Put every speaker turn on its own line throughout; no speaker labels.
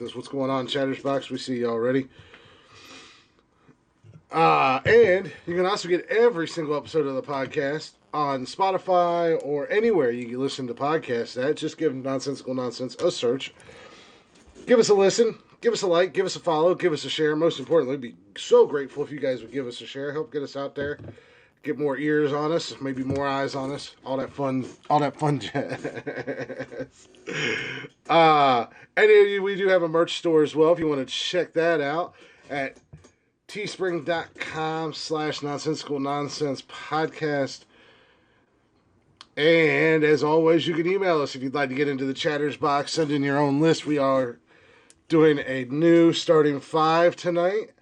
What's going on, Chattersbox? We see you already. And you can also get every single episode of the podcast on Spotify or anywhere you can listen to podcasts at. Just give Nonsensical Nonsense a search. Give us a listen. Give us a like. Give us a follow. Give us a share. Most importantly, we'd be so grateful if you guys would give us a share. Help get us out there. Get more ears on us. Maybe more eyes on us. All that fun jazz. And we do have a merch store as well if you want to check that out at teespring.com/nonsensical nonsense podcast. And as always, you can email us if you'd like to get into the chatters box, send in your own list. We are doing a new starting 5 tonight.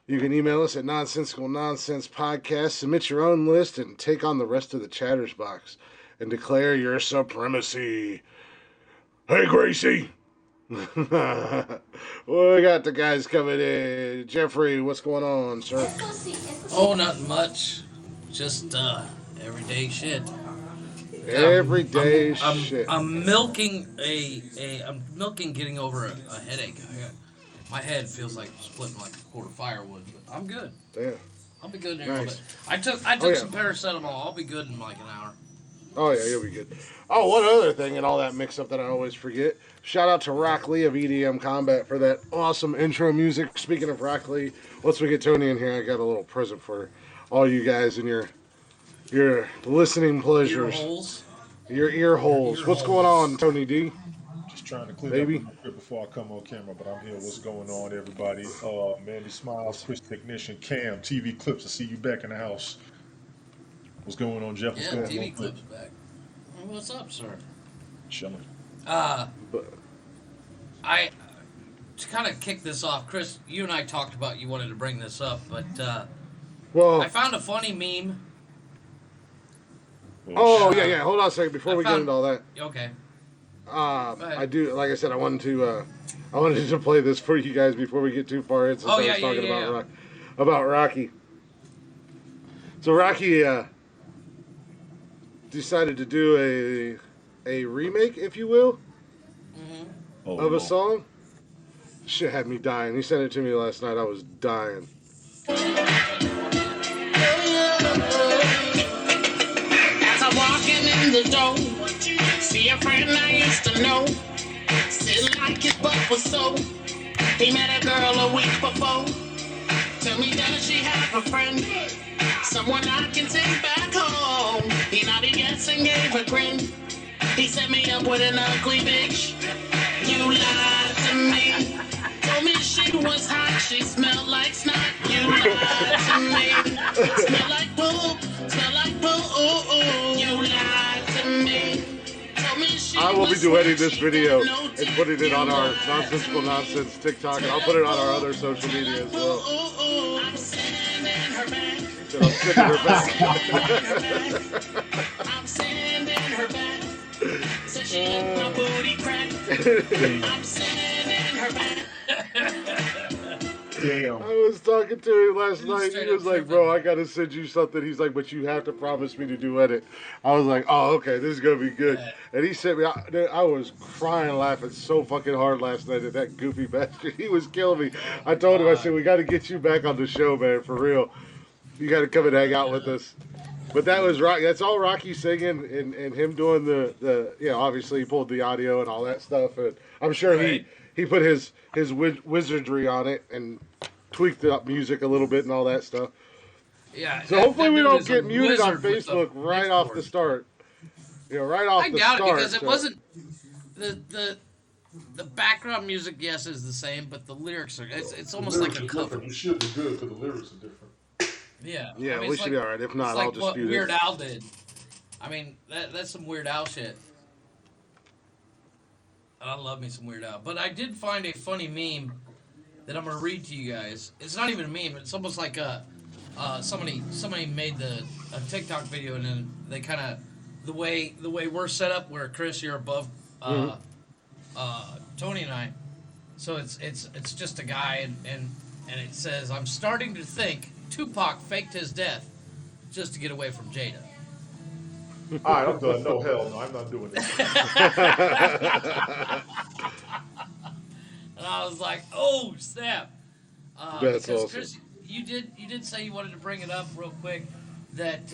You can email us at Nonsensical Nonsense Podcast, submit your own list, and take on the rest of the chatters box and declare your supremacy. Hey, Gracie! Well, we got the guys coming in. Jeffrey, what's going on, sir?
Oh, not much. Just everyday shit.
Everyday shit.
I'm milking I'm milking getting over a headache. My head feels like splitting like a quart of firewood, but I'm good.
Damn.
I'll be good in a
Nice.
little bit. I took some paracetamol. I'll be good in like an hour.
Oh, yeah, you'll be good. Oh, one other thing and all that mix-up that I always forget. Shout out to Rock Lee of EDM Combat for that awesome intro music. Speaking of Rock Lee, once we get Tony in here, I got a little present for all you guys and your listening pleasures.
Ear holes.
Your ear holes. What's going on, Tony D?
Just trying to clear
Baby.
up before I come on camera, but I'm here. What's going on, everybody? Mandy Smiles, Twitch Technician, Cam, TV Clips. I see you back in the house. What's going on, Jeff? What's
Yeah,
going
TV
on?
clips back. Well, what's up, sir?
Chilling.
To kind of kick this off, Chris, you and I talked about you wanted to bring this up, but
Well,
I found a funny meme.
oh, yeah. Hold on a second before we get into all that.
Okay.
I do, like I said, I wanted to play this for you guys before we get too far in since I was talking about Rocky. So Rocky decided to do a remake, if you will, of a song. Shit had me dying. He sent it to me last night. I was dying.
As I'm walking in the door, see a friend I used to know. Said like his butt was so. He met a girl a week before. Tell me does she have a friend? Someone I can take back home. He nodded yes and gave a grin. He set me up with an ugly bitch. You lied to me. Told me she was hot. She smelled like snot. You lied to me. Smell like poop. Smell like poop. You lied to me. Told me she
I will be
was
duetting
rich.
this
She
video
got no
and
teeth.
putting it on
You
our
lied
Nonsensical
to me.
Nonsense TikTok, and I'll put it on our other social media as well.
I'm sitting in her bed.
So I'm sending her back.
I'm sitting in her bed. Said she licked my booty crack. I'm sitting in her bed.
Damn.
I was talking to him last night. He
straight
was
up
like, "Bro, I gotta send you something." He's like, "But you have to promise me to duet it." I was like, "Oh, okay, this is gonna be good." And he sent me. I was crying, laughing so fucking hard last night at that goofy bastard. He was killing me. I told him, I said, "We got to get you back on the show, man, for real. You got to come and hang out with us." But that was Rocky. That's all Rocky singing and him doing the obviously he pulled the audio and all that stuff. And I'm sure
Right.
he put his wizardry on it and tweaked the music a little bit and all that stuff.
Yeah.
So hopefully we
dude
don't
is
get
a
muted on
wizard with the
Facebook right off the
mixboard.
start. Right off
I
the
doubt
start.
it because it
so-
wasn't the background music. Yes, is the same, but the lyrics are. It's almost like a cover.
You should be good because the lyrics are different.
Yeah.
Yeah,
I mean,
we
it's
should be all right. If not,
it's like
I'll
what
dispute
Weird
it.
Al did. I mean, that's some Weird Al shit. I love me some Weird Al. But I did find a funny meme that I'm gonna read to you guys. It's not even a meme. It's almost like somebody made a TikTok video and then they kind of the way we're set up where Chris you're above Tony and I. So it's just a guy and it says I'm starting to think Tupac faked his death just to get away from Jada.
All right, I'm done. No, hell no, I'm not doing this.
And I was like, oh snap!
That's
Because
awesome.
Chris, you did say you wanted to bring it up real quick that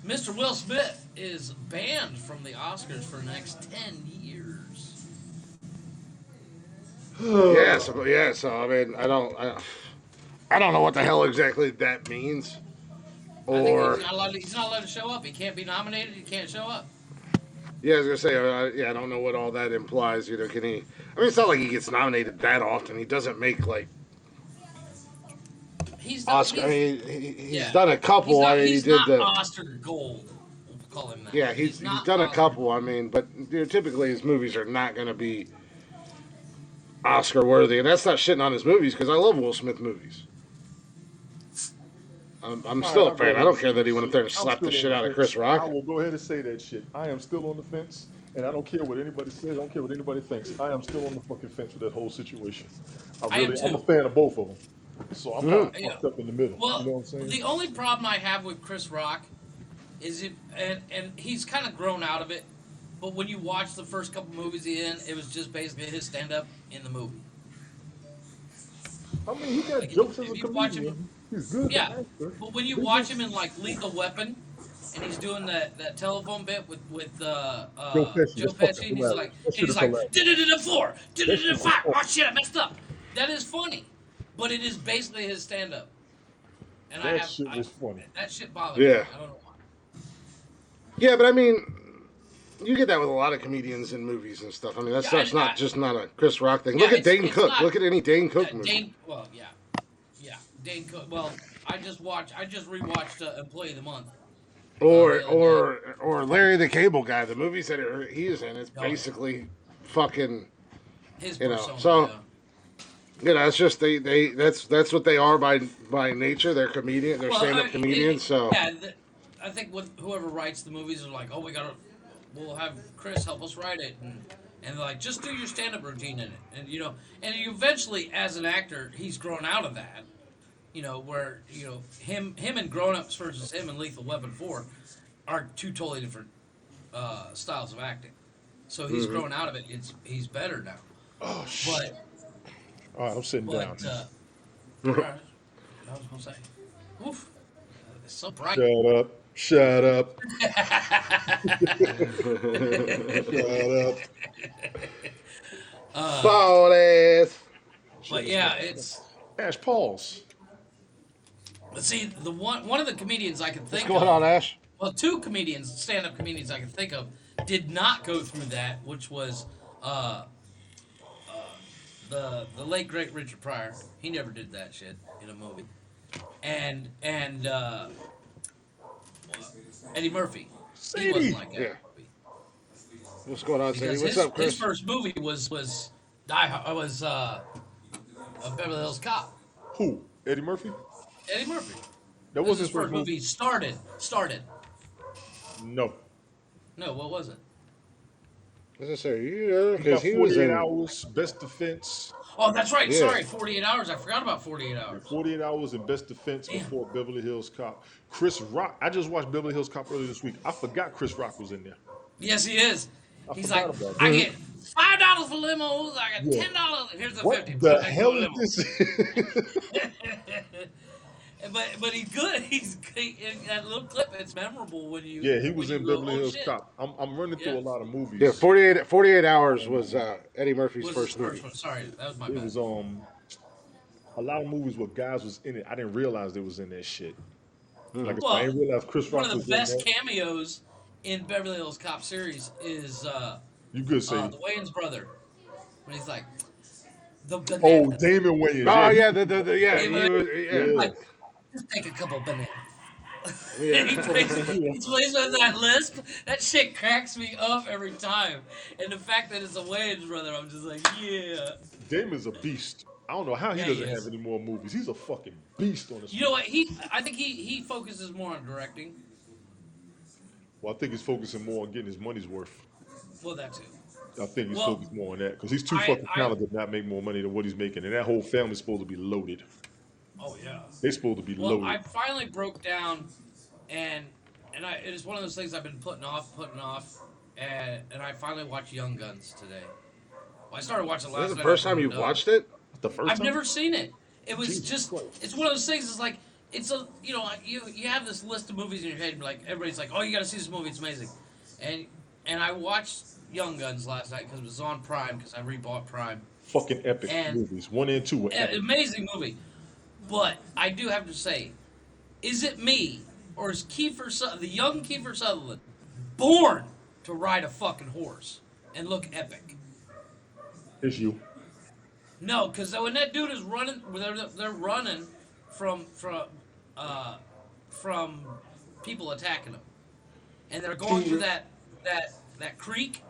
Mr. Will Smith is banned from the Oscars for the next 10 years.
So I mean, I don't know what the hell exactly that means,
I think
or
he's not allowed to show up. He can't be nominated. He can't show up.
yeah, I was gonna say, yeah, I don't know what all that implies. You know, can he? I mean, it's not like he gets nominated that often. He doesn't make like
He's not.
Oscar. I mean, he's
Yeah.
done a
He's
couple. I
not.
mean, he
He's
did
not
the
Oscar gold. We'll call him that.
yeah,
He's
he's
not
done a
Oscar.
couple. I mean, but you know, typically his movies are not gonna be Oscar worthy, and that's not shitting on his movies because I love Will Smith movies. I'm
All right,
still a
I'll go
fan. I
ahead and
don't
say
care that he
this
went up
shit.
there and
I'm
slapped the
still on
shit
the
out of
fence.
Chris
I
Rock.
will go ahead and say that shit. I am still on the fence, and I don't care what anybody says. I don't care what anybody thinks. I am still on the fucking fence with that whole situation.
I am
I'm a
too.
fan of both of them. So I'm kind of
Yeah.
fucked up in the middle. You
Well,
know what I'm saying?
the only problem I have with Chris Rock is it, and he's kind of grown out of it. But when you watch the first couple movies he in, it was just basically his stand up in the movie.
I mean, he got
Like
jokes as
if
a
you watch him,
comedian. He's good as an
yeah.
actor.
But when you
But
watch him in like Lethal Weapon, and he's doing that telephone bit with
Joe Pesci,
Joe
that's fucking
Pesci, and
hilarious. That shit
he's
is
like
hilarious.
did it in a four, did
That
it in
shit
a
is
five.
funny.
Oh shit, I messed up. That is funny, but it is basically his stand up, and
That shit was funny.
that shit bothers me.
Yeah,
I don't know why.
yeah, but I mean, you get that with a lot of comedians in movies and stuff. I mean, that
Yeah,
stuff's not just not a Chris Rock thing.
yeah,
Look at Dane
it's
Cook.
not.
Look at any Dane Cook movie.
Dane. Well, yeah, yeah. Dane Cook. Well, I just rewatched Employee of the Month
Or
the other day.
Larry the Cable Guy. The movies that he's in, it's
Oh yeah,
basically fucking
his
you know.
persona.
So
Yeah.
you know, it's just they that's what they are by nature. They're comedian. They're
Well,
stand up comedians. So
yeah, I think whoever writes the movies are like, oh, we'll have Chris help us write it, and they're like, just do your stand-up routine in it, and and you eventually, as an actor, he's grown out of that, where him and Grown Ups versus him and Lethal Weapon 4 are two totally different styles of acting, so he's grown out of it. He's better now,
Oh shit!
but
All right, I'm sitting down.
I was gonna say, oof, it's so bright.
Shut up! Shut up! Shut up!
bald ass.
But yeah, it's.
Ash, pause.
Let's see, the one of the comedians I can
What's
think
going
of,
on, Ash?
well, two comedians, stand-up comedians I can think of, did not go through that, which was the late great Richard Pryor. He never did that shit in a movie, and Eddie Murphy. He wasn't
Sadie.
like that in
Yeah.
a movie
What's going on, Sadie?
because
What's
his
up, Chris?
first movie was a Beverly Hills Cop.
Who? Eddie Murphy?
Eddie Murphy.
That
That was
was
his
his
first
first
movie.
movie.
Started.
No.
No, what was it?
As I say, yeah,
He
because
got
he was
48
in.
hours, Best Defense.
Oh, that's right.
Yeah.
Sorry, 48 Hours. I forgot about 48
Yeah,
Hours.
48 hours and Best Defense
Damn.
before Beverly Hills Cop. Chris Rock. I just watched Beverly Hills Cop earlier this week. I forgot Chris Rock was in there.
Yes, he is.
I
He's
forgot
like,
about
I
that.
get $5 for limos. I got
Yeah.
$10. Here's the
What
50.
the
Put it
hell
next
is
to
this?
a limo. But he's good. In that little clip. It's memorable when you
Yeah, he was
when
in
you go,
Beverly
oh
Hills
shit.
Cop. I'm running
Yeah.
through a lot of movies.
Yeah, 48 hours was Eddie Murphy's
Was his
first
first
movie.
one. Sorry, that was my
It
bad.
was a lot of movies where guys was in it. I didn't realize they was in that shit. Like I said, I
Well,
didn't realize Chris
one
Rock
of
was
the
in
best
that.
cameos in Beverly Hills Cop series is
You good, say?
the Wayans brother when he's like the
Oh,
bananas.
Damon Wayans.
Oh
Yeah,
yeah, yeah,
Hey,
he
man,
was,
yeah.
like, just take a couple bananas.
yeah.
he plays
Yeah.
he plays with that lisp. That shit cracks me up every time. And the fact that it's a Wayans brother, I'm just like, yeah.
Damon's a beast. I don't know how he
Yeah, he
doesn't have
is.
any more movies. He's a fucking beast on the
You know
screen.
what? I think he focuses more on directing.
Well, I think he's focusing more on getting his money's worth.
Well, that too.
I think he's
Well,
focused more on that because he's too
I
fucking
I
talented to not make more money than what he's making, and that whole family's supposed to be loaded.
oh yeah.
They're supposed to be
Well, I
loaded.
finally broke down, and it is one of those things I've been putting off, and I finally watched Young Guns today. I started watching
This
last
is
night.
the first time
after
you've
I'm done.
watched it?
The first
I've
time?
never seen it. It was
Jesus
just,
Christ.
it's one of those things. It's like, it's a, you know, you have this list of movies in your head, like everybody's like, oh, you got to see this movie. It's amazing. And I watched Young Guns last night because it was on Prime because I rebought Prime.
Fucking epic
And
movies. 1 and 2 were epic.
Amazing movie. But I do have to say, is it me or is the young Kiefer Sutherland born to ride a fucking horse and look epic?
It's you.
No, because when that dude is running, they're running from people attacking them, and they're going through that creek.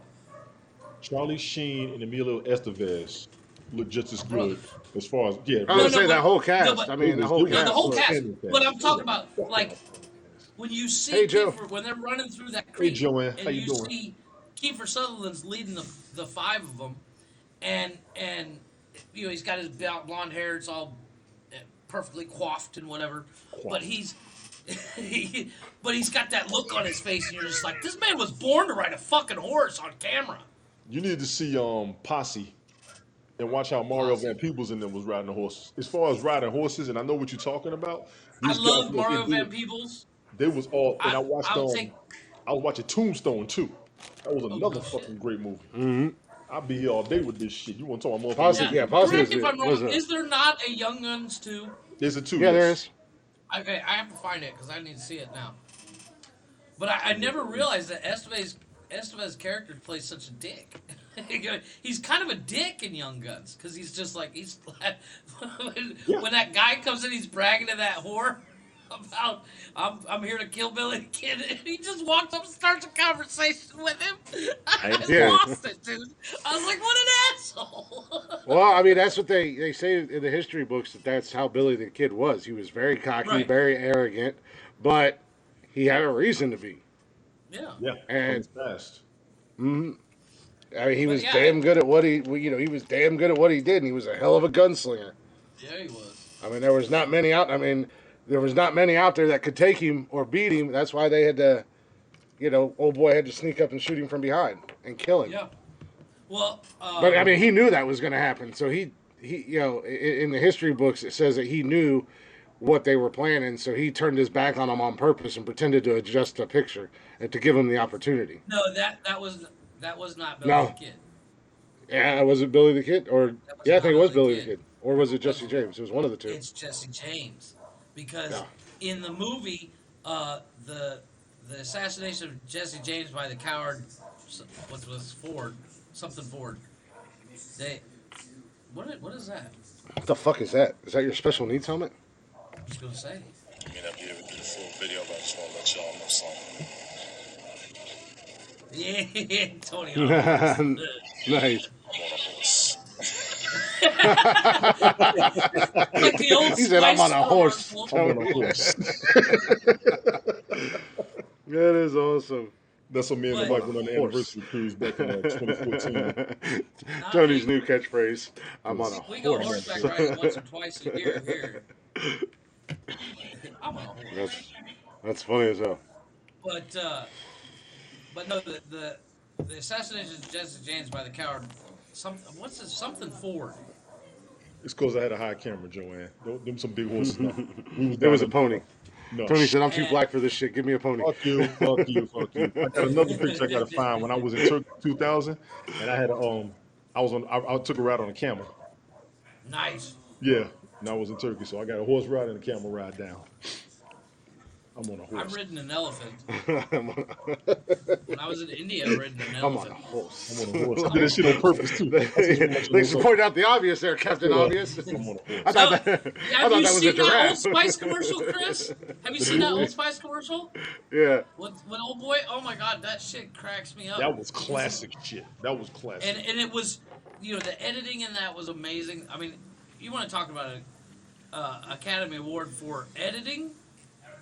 Charlie Sheen and Emilio Estevez look just as good
Brothers.
as far as yeah.
I was
No,
gonna say
but-
that whole
no,
cast.
but-
I mean, the whole
No, the
cast.
whole
was-
cast.
Family
But I'm
cast.
talking about
Fuck
like
that.
when you see
Hey, Joe.
Kiefer, when they're running through that creek,
Joanne.
and
How you doing?
see Kiefer Sutherland's leading the five of them, and you know he's got his blonde hair, it's all perfectly coiffed and whatever, but he's but he's got that look on his face, and you're just like, this man was born to ride a fucking horse on camera.
You need to see Posse and watch how Mario
Posse.
Van Peebles in them was riding the horses. As far as riding horses, and I know what you're talking about.
I
these
love
guys,
Mario
they
Van
did-
Peebles.
They was all, and I watched
I would take-
I was watching Tombstone too. That was another
no
fucking
shit.
great movie. I'll be here all day with this shit. You want to talk about
Posse,
motherfuckers?
yeah, Posse
Correct
was
if I'm
was
wrong.
a-
Is there not a Young Guns 2?
There's a two.
Yeah, there
yes.
is.
Okay, I have to find it because I need to see it now. But I never realized that Estevez's character plays such a dick. He's kind of a dick in Young Guns because he's just like when that guy comes in, he's bragging to that whore about I'm here to kill Billy the Kid. And he just walks up and starts a conversation with him. I just
Yeah.
lost it, dude. I was like, what an asshole.
Well, I mean, that's what they say in the history books, that's how Billy the Kid was. He was very cocky,
Right.
very arrogant, but he had a reason to be.
Yeah.
Yeah,
And-
fast.
I mean, he
But
was
yeah,
damn good at what he was damn good at what he did, and he was a hell of a gunslinger.
Yeah, he was.
I mean, there was not many out there that could take him or beat him. That's why they had to, old boy had to sneak up and shoot him from behind and kill him.
Yeah. Well,
But I mean, he knew that was going to happen. So he, in the history books, it says that he knew what they were planning. So he turned his back on them on purpose and pretended to adjust a picture and to give him the opportunity.
no, that was not Billy
No.
the Kid.
Yeah, was it Billy the Kid? Or
That was
yeah, I think it
not
was
Billy
Billy
the
the Kid. Or was it Jesse James? It was one of the two.
It's Jesse James, because
Yeah.
in the movie, the assassination of Jesse James by the coward, what was Ford, something Ford. What is that?
What the fuck is that? Is that your special needs helmet?
I was gonna say.
I may not be able to do the full video, but I just want to let y'all know something.
Yeah, Tony. Hawk.
Nice.
I'm on a horse.
Like the old
He said, "I'm on a
Spice
horse."
commercial.
I'm on a horse.
That is awesome.
That's what me and
But-
my wife went on the
Horse.
anniversary cruise back in 2014.
Tony's new catchphrase. I'm on a
We go
horse.
horseback riding once or twice a year here. I'm on a horse.
That's funny as hell.
But no, the assassination of Jesse James by the coward. Something Ford.
It's because I had a high camera, Joanne. Them some big horses. No.
There was a pony.
No.
Tony said, "I'm too
And-
black for this shit. Give me a pony."
Fuck you, fuck you, fuck you. I got another picture I gotta find when I was in Turkey 2000, and I had I took a ride on a camel.
Nice.
Yeah, and I was in Turkey, so I got a horse ride and a camel ride down. I'm on a
I've
horse.
ridden an elephant.
I'm on
When I was in India, I've ridden an
a
elephant.
horse.
I'm on a horse. I did that shit on purpose too. That's just what
Thanks
I'm
for pointing out the obvious there, Captain Obvious.
I'm on a horse.
I thought that, I
Have
thought
you
that was a
seen that Old
giraffe.
Spice commercial, Chris? Have you seen that Old Spice commercial?
Yeah.
With old boy? Oh my god, that shit cracks me up.
That was classic shit. That was classic.
And it was, the editing in that was amazing. I mean, you want to talk about an Academy Award for editing?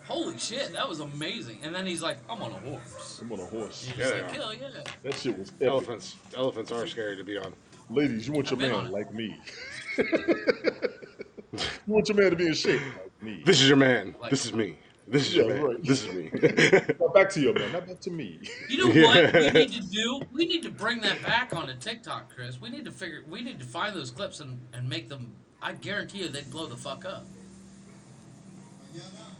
Holy shit, that was amazing. And then he's like, I'm on a horse.
I'm on a horse.
And
Yeah,
he's
they
like,
are.
hell yeah.
That shit was epic.
Elephants are scary to be on.
Ladies, you want your
I've been on
man
it.
like me. You want your man to be in shape like me.
This is your man.
Like-
This is me. This is
Yeah,
your man.
right.
This is me.
Now back to you, man. Not back to me.
You know what we need to do? We need to bring that back onto TikTok, Chris. We need to figure. We need to find those clips and make them. I guarantee you, they'd blow the fuck up.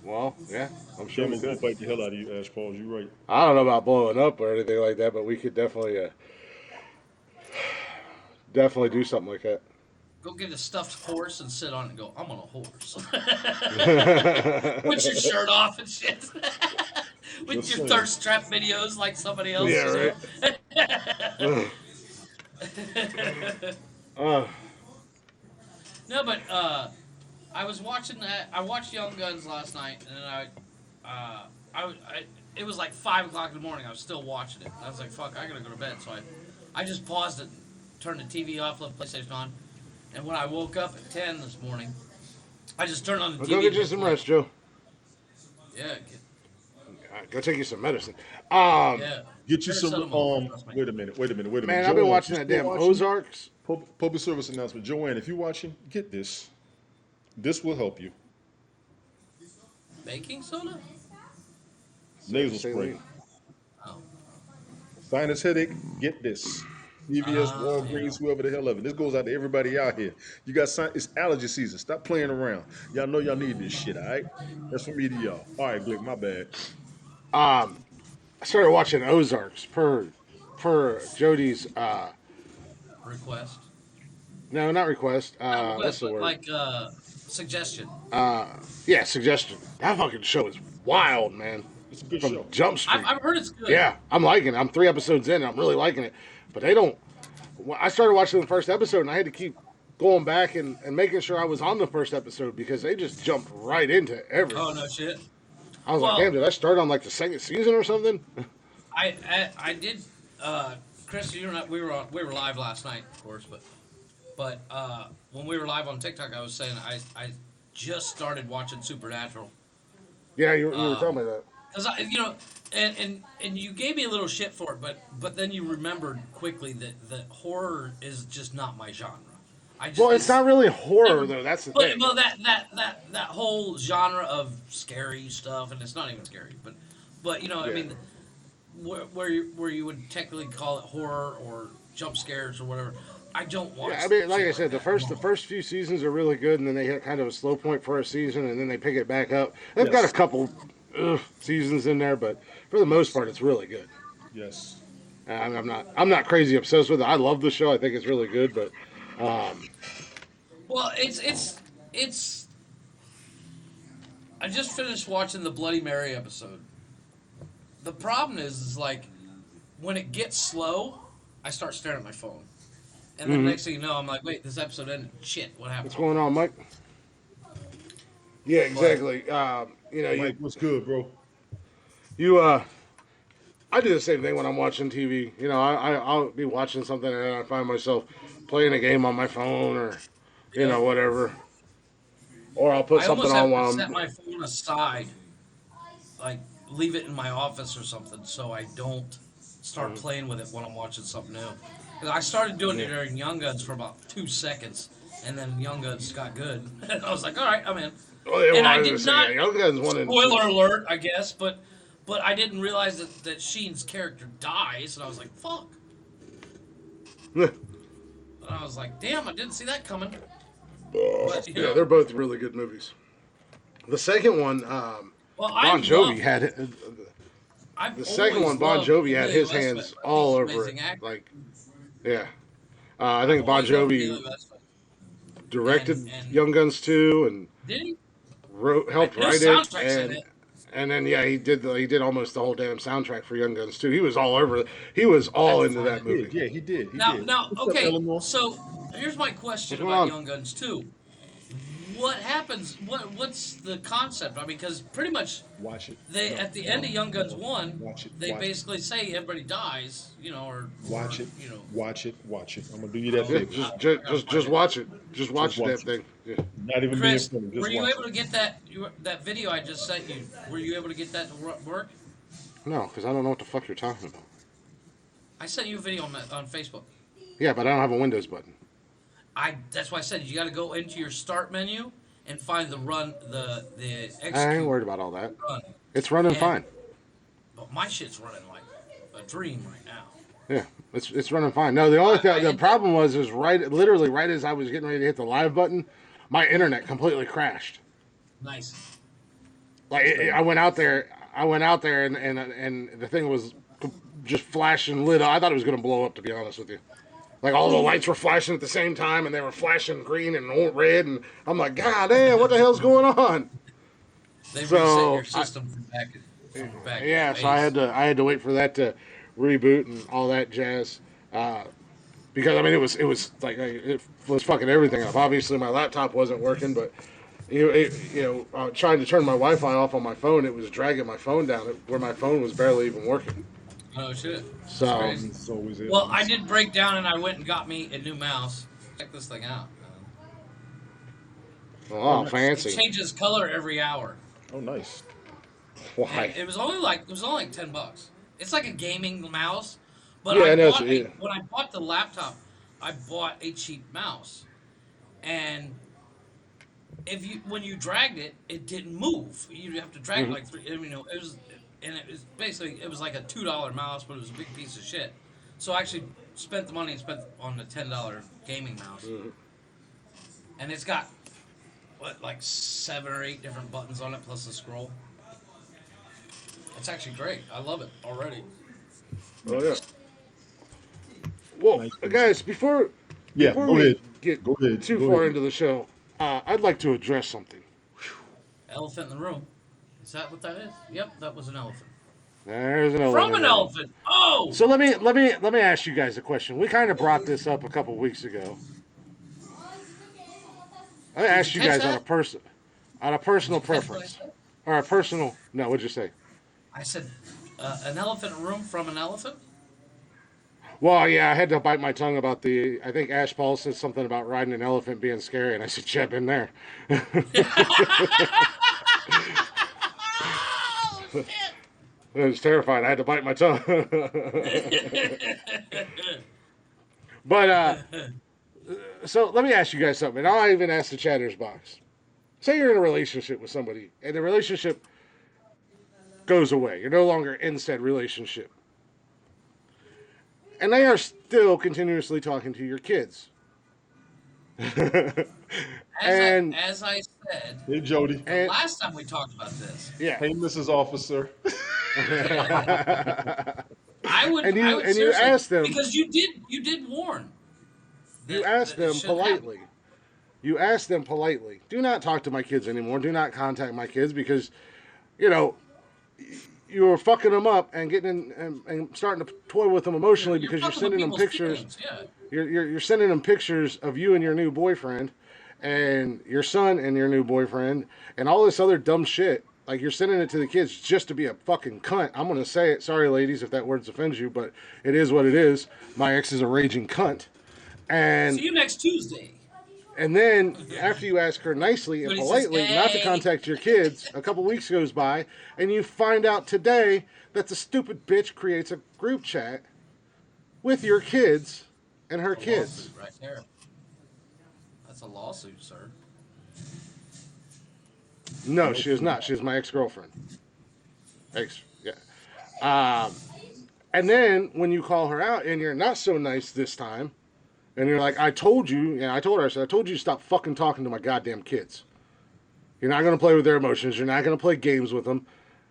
Well, yeah, I'm sure we
Cameras will
could.
bite the hell out of you, Ash Paul. You're right.
I don't know about blowing up or anything like that, but we could definitely do something like that.
Go get a stuffed horse and sit on it and go, I'm on a horse. With your shirt off and shit. With
Just
your
saying.
thirst trap videos like somebody else
Yeah,
is.
right. uh,
No, but I was watching that. I watched Young Guns last night, and it was like 5 o'clock in the morning. I was still watching it. I was like, "Fuck, I gotta go to bed." So I just paused it, turned the TV off, left PlayStation on, and when I woke up at 10 this morning, I just turned on the
well,
TV.
go get you some rest, Joe.
Yeah,
Go take you some medicine.
yeah.
Get you some.
Trust me.
Wait a minute.
Man, I've been
Joanne,
watching
you
that
still
damn
watching?
Ozarks.
Public service announcement. Joanne, if you're watching, get this. This will help you.
Baking soda?
Nasal
Say
spray.
lean.
Oh,
Sinus headache, get this. CVS,
Ah,
Walgreens, whoever the hell of it. This goes out to everybody out here. You got it's allergy season. Stop playing around. Y'all know y'all need this shit, all right? That's from me to y'all. All right, Glick, my bad.
I started watching Ozarks per Jody's.
request.
No, not request.
Not
What's
request,
the
but
word?
like suggestion.
Yeah, suggestion. That fucking show is wild, man.
It's a good
From
show.
Jump Street.
I've heard it's good.
Yeah, I'm liking it. I'm 3 episodes in, and I'm really liking it. But they don't. I started watching the first episode, and I had to keep going back and making sure I was on the first episode because they just jumped right into everything.
Oh no shit.
I was
well-
like, damn, did I start on like the second season or something?
I did. Chris, you know, we were live last night, of course, but when we were live on TikTok, I was saying I just started watching Supernatural
Yeah, you were telling me that.
because and you gave me a little shit for it, but then you remembered quickly that horror is just not my genre.
Well, it's not really horror though. That's the
But
thing.
well, that whole genre of scary stuff, and it's not even scary, but you know, I
Yeah.
mean, where you would technically call it horror or jump scares or whatever. I don't watch.
Yeah, I mean, like I
shit
said, the
that.
first few seasons are really good, and then they hit kind of a slow point for a season, and then they pick it back up. They've got a
Yes.
couple seasons in there, but for the most part, it's really good.
Yes.
I'm not crazy obsessed with it. I love the show. I think it's really good, but
Well, it's. I just finished watching the Bloody Mary episode. The problem is like when it gets slow, I start staring at my phone, and then next thing you know, I'm like, wait, this episode ended. Shit, what happened?
what's going on, Mike? Yeah, exactly. You know,
Mike, what's good, bro?
I do the same thing when I'm watching TV. You know, I'll be watching something and then I find myself playing a game on my phone or, you know, whatever. Or I'll put
I
something
almost have
on while
to
I'm.
set my phone aside, like leave it in my office or something, so I don't start playing with it when I'm watching something new. 'Cause I started doing it during Young Guns for about 2 seconds, and then Young Guns got good, and I was like, all right, I'm in.
Oh, yeah,
And
well,
I
was
did
gonna say,
not.
yeah, Young Guns 1 and 2.
Spoiler alert, I guess, but I didn't realize that Sheen's character dies, and I was like, fuck. And I was like, damn, I didn't see that coming. But, you
Yeah,
know,
they're both really good movies. The second one,
well, I
Bon Jovi
love-
had
I've
the second
always
one. Bon
loved
Jovi had
Emilio
his
Estevez.
hands
He's
all
an
over
amazing
it.
actor.
Like, yeah, I think Bon
Always loved
Jovi
Emilio Estevez.
directed
and-
Young Guns 2 and
Did he?
helped
His
write it,
soundtrack's in it.
and then yeah, he did almost the whole damn soundtrack for Young Guns 2. He was all over. He was all into that
He did,
movie.
yeah, he did. He
Now,
did.
now,
What's up,
okay.
Eleanor?
So here's my question
What's going
about
on?
Young Guns 2. What happens? What's the concept? I mean, because pretty much
Watch it.
they
No,
at the end of Young Guns
no.
1,
Watch it.
they
Watch it.
basically say everybody dies, you know, or
Watch it.
you know.
Watch it. Watch it. I'm gonna do you that
Yeah,
favor.
just watch it. Just watch
watch
that
it.
thing. Yeah.
Not even
Chris,
being funny. Just
were you
watch
able to get that video I just sent you? Were you able to get that to work?
No, because I don't know what the fuck you're talking about.
I sent you a video on Facebook.
Yeah, but I don't have a Windows button.
That's why I said you got to go into your start menu and find the
I ain't
execute
worried about all that.
run.
It's running
And
fine.
but my shit's running like a dream right now.
Yeah, it's running fine. No, the only the problem was literally right as I was getting ready to hit the live button, my internet completely crashed.
Nice.
Like I went out there, and the thing was just flashing lit up. I thought it was going to blow up, to be honest with you. Like all the lights were flashing at the same time, and they were flashing green and red, and I'm like, God damn, what the hell's going on?
They
So,
reset your system from back
Yeah,
in
so I had to wait for that to reboot and all that jazz. Because I mean it was like it was fucking everything up. Obviously my laptop wasn't working, but trying to turn my Wi-Fi off on my phone, it was dragging my phone down where my phone was barely even working.
Oh shit.
So
That's crazy.
It's always
Well, I did break down and I went and got me a new mouse. Check this thing out.
oh,
nice.
It
fancy.
changes color every hour.
Oh, nice.
Why?
And it was only like $10. It's like a gaming mouse, but
Yeah,
I
I know,
bought
yeah.
when I bought the laptop, I bought a cheap mouse, and when you dragged it, it didn't move. You have to drag it like three. It was, and it was basically it was like a $2 mouse, but it was a big piece of shit. So I actually spent the money and spent on the $10 gaming mouse, and it's got like 7 or 8 different buttons on it plus the scroll. It's actually great. I love it already.
Oh yeah. Well,
Nice.
guys, before
Yeah,
before
go
we
ahead.
get
Go ahead.
too
Go
far
ahead.
into the show, I'd like to address something.
Elephant in the room. Is that what that is? Yep, that was an elephant.
There's an elephant.
From an elephant. Oh.
So let me ask you guys a question. We kind of brought this up a couple weeks ago. I asked you guys on a personal preference or a personal. No, what'd you say?
I said, an elephant in a room from an elephant.
Well, yeah, I had to bite my tongue about I think Ash Paul said something about riding an elephant being scary, and I said, "Yeah, been there."
Oh shit!
I was terrified. I had to bite my tongue. But so let me ask you guys something. And I'll even ask the chatters box. Say you're in a relationship with somebody, and the relationship goes away. You're no longer in said relationship. And they are still continuously talking to your kids. And
as I said,
Hey, Jody.
the last time we talked about this,
yeah.
Hey, Mrs. Officer.
I would
And you
seriously,
asked them
because you did warn.
You asked them politely. You asked them politely. Do not talk to my kids anymore. Do not contact my kids because, you were fucking them up and getting and starting to toy with them emotionally because you're sending them pictures.
Feelings, yeah.
You're sending them pictures of you and your new boyfriend, and your son and your new boyfriend, and all this other dumb shit. Like you're sending it to the kids just to be a fucking cunt. I'm gonna say it. Sorry, ladies, if that word offends you, but it is what it is. My ex is a raging cunt. And
see you next Tuesday.
And then after you ask her nicely and politely not to contact your kids, a couple weeks goes by, and you find out today that the stupid bitch creates a group chat with your kids and her kids.
Lawsuit right there. That's a lawsuit, sir.
No, she is not. She is my ex-girlfriend. Yeah. And then when you call her out and you're not so nice this time, and you're like, I told you, I told her, I said, I told you to stop fucking talking to my goddamn kids. You're not going to play with their emotions. You're not going to play games with them.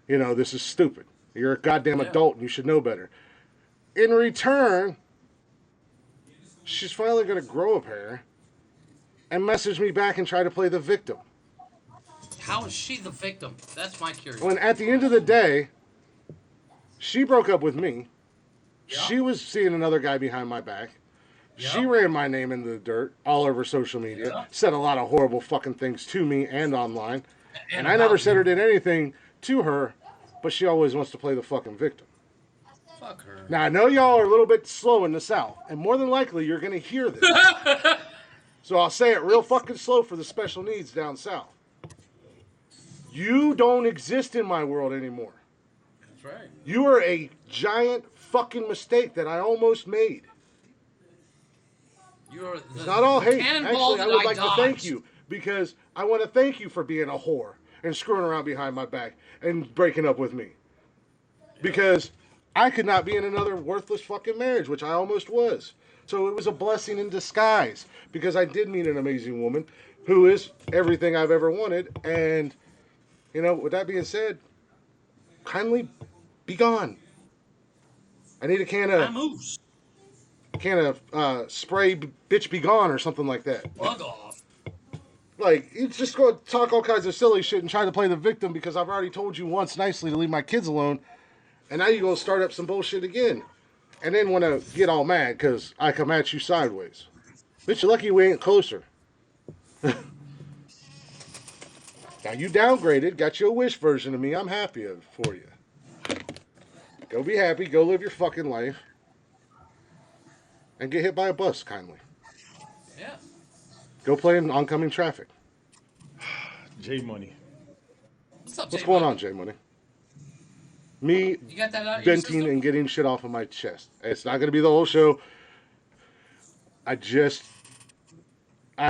This is stupid. You're a goddamn adult and you should know better. In return, she's finally going to grow a pair and message me back and try to play the victim.
How is she the victim? That's my curiosity.
When at the end of the day, she broke up with me.
Yeah.
She was seeing another guy behind my back. She
Yep.
ran my name in the dirt all over social media,
Yep.
said a lot of horrible fucking things to me and online. And I
about
never said
you.
or did anything to her, but she always wants to play the fucking victim.
Fuck her.
Now, I know y'all are a little bit slow in the South, and more than likely you're going to hear this. So I'll say it real fucking slow for the special needs down South. You don't exist in my world anymore.
That's right.
You are a giant fucking mistake that I almost made.
You're
It's not all hate.
cannonball
Actually, I
that
would like to thank
dodged.
you because I want to thank you for being a whore and screwing around behind my back and breaking up with me. Because I could not be in another worthless fucking marriage, which I almost was. So it was a blessing in disguise because I did meet an amazing woman who is everything I've ever wanted. And, you know, with that being said, kindly be gone. I need a can of spray bitch be gone or something like that.
Bug off.
Like, you just go talk all kinds of silly shit and try to play the victim because I've already told you once nicely to leave my kids alone. And now you're going to start up some bullshit again. And then want to get all mad because I come at you sideways. Bitch, you're lucky we ain't closer. Now you downgraded, got you a wish version of me. I'm happy for you. Go be happy, go live your fucking life. And get hit by a bus, kindly.
Yeah.
Go play in oncoming traffic.
J Money.
What's going on, J Money? Me
You got that out of your
venting
system?
and getting shit off of my chest. It's not going to be the whole show. I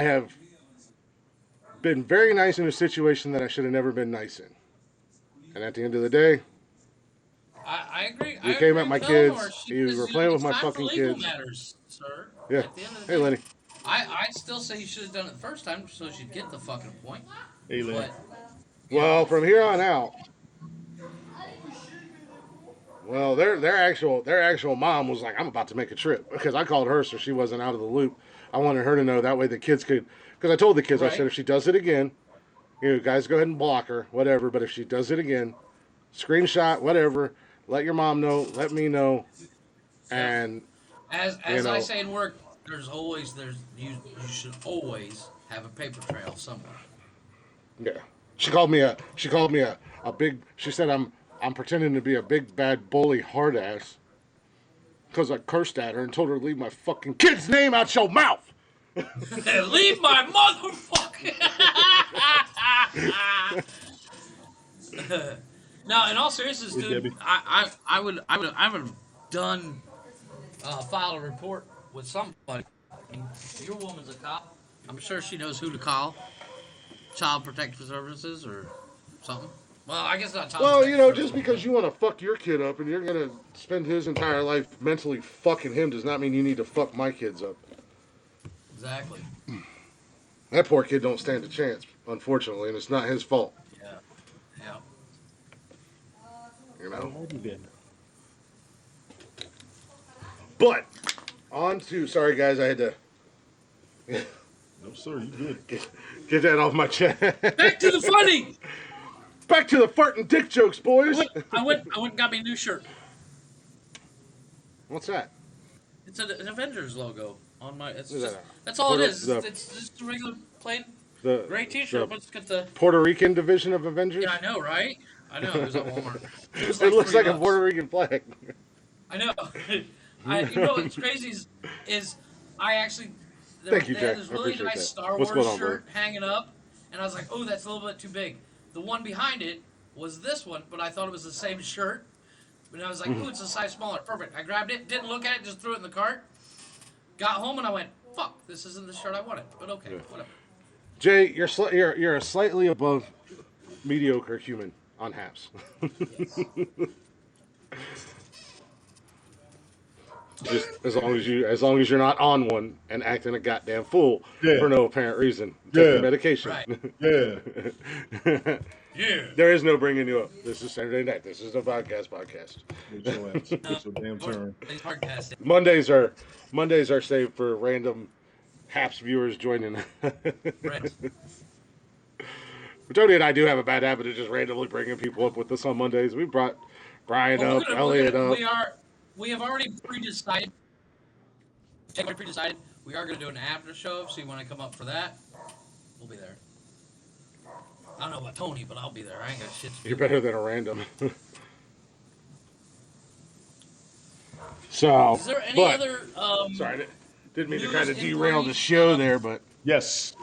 have been very nice in a situation that I should have never been nice in. And at the end of the day,
I agree.
you
I
came
agree
at my
with Eleanor.
kids.
She
You
says,
were playing with
it's
my
time for
fucking
legal
kids.
matters, sir.
Yeah.
At the end of the
Hey,
day,
Lenny.
I still say you should have done it the first time so she'd get the fucking point.
Hey, Lenny.
But
Well, from here on out, well, their actual mom was like, I'm about to make a trip because I called her so she wasn't out of the loop. I wanted her to know that way the kids could, because I told the kids, I
Right.
said if she does it again, you guys go ahead and block her, whatever. But if she does it again, screenshot, whatever, let your mom know, let me know, and
as
you know,
I say in work, you should always have a paper trail somewhere.
yeah. She called me a big. She said I'm pretending to be a big bad bully hard ass because I cursed at her and told her to leave my fucking kid's name out your mouth.
Leave my motherfucker. No, in all seriousness,
Hey,
dude,
Debbie.
I would have done filed a report with somebody. I mean, your woman's a cop. I'm sure she knows who to call. Child Protective Services or something. Well, I guess not Child
Well,
Protective
you know,
Services.
just because you want to fuck your kid up and you're gonna spend his entire life mentally fucking him does not mean you need to fuck my kids up.
Exactly.
That poor kid don't stand a chance, unfortunately, and it's not his fault.
Yeah. Yeah.
You know.
Alrighty then.
But on to sorry guys, I had to
No, sir, you good.
get that off my chest.
Back to the funny.
Back to the farting dick jokes, boys.
I went and got me a new shirt.
What's that?
It's an Avengers logo on my. It's
Is
just,
that
that's all it is.
the-
It's just a regular plain
The
gray T-shirt, but it's got the.
Puerto Rican division of Avengers.
Yeah, I know, right? I know. It was at Walmart. It was
It looks like a
$3.
Puerto Rican flag.
I know. You know what's crazy is I actually
Thank you,
they had
Jack.
this
I
really
appreciate
nice
that.
Star
What's
Wars
going on,
shirt hanging up, and I was like, oh, that's a little bit too big. The one behind it was this one, but I thought it was the same shirt. But I was like, ooh, it's a size smaller. Perfect. I grabbed it, didn't look at it, just threw it in the cart. Got home and I went, fuck, this isn't the shirt I wanted. But okay, whatever.
Jay, you're a slightly above mediocre human on Haps. Just as long as you're not on one and acting a goddamn fool
Yeah.
for no apparent reason. Take
Yeah.
your medication.
Right.
Yeah.
Yeah.
There is no bringing you up. This is Saturday night. This is a podcast.
Get your ass. It's your damn turn.
It's hardcasting.
Mondays are saved for random Haps viewers joining.
Right.
Tony and I do have a bad habit of just randomly bringing people up with us on Mondays. We brought Brian
Well,
up, Elliot up.
We have already pre-decided. We are going to do an after show, so you want to come up for that? We'll be there. I don't know about Tony, but I'll be there. I ain't got shit to do.
You're better than a random. So,
Is there any
but,
other?
sorry, didn't mean to
news
kind of derail the
inquiries?
show there, but
Yes.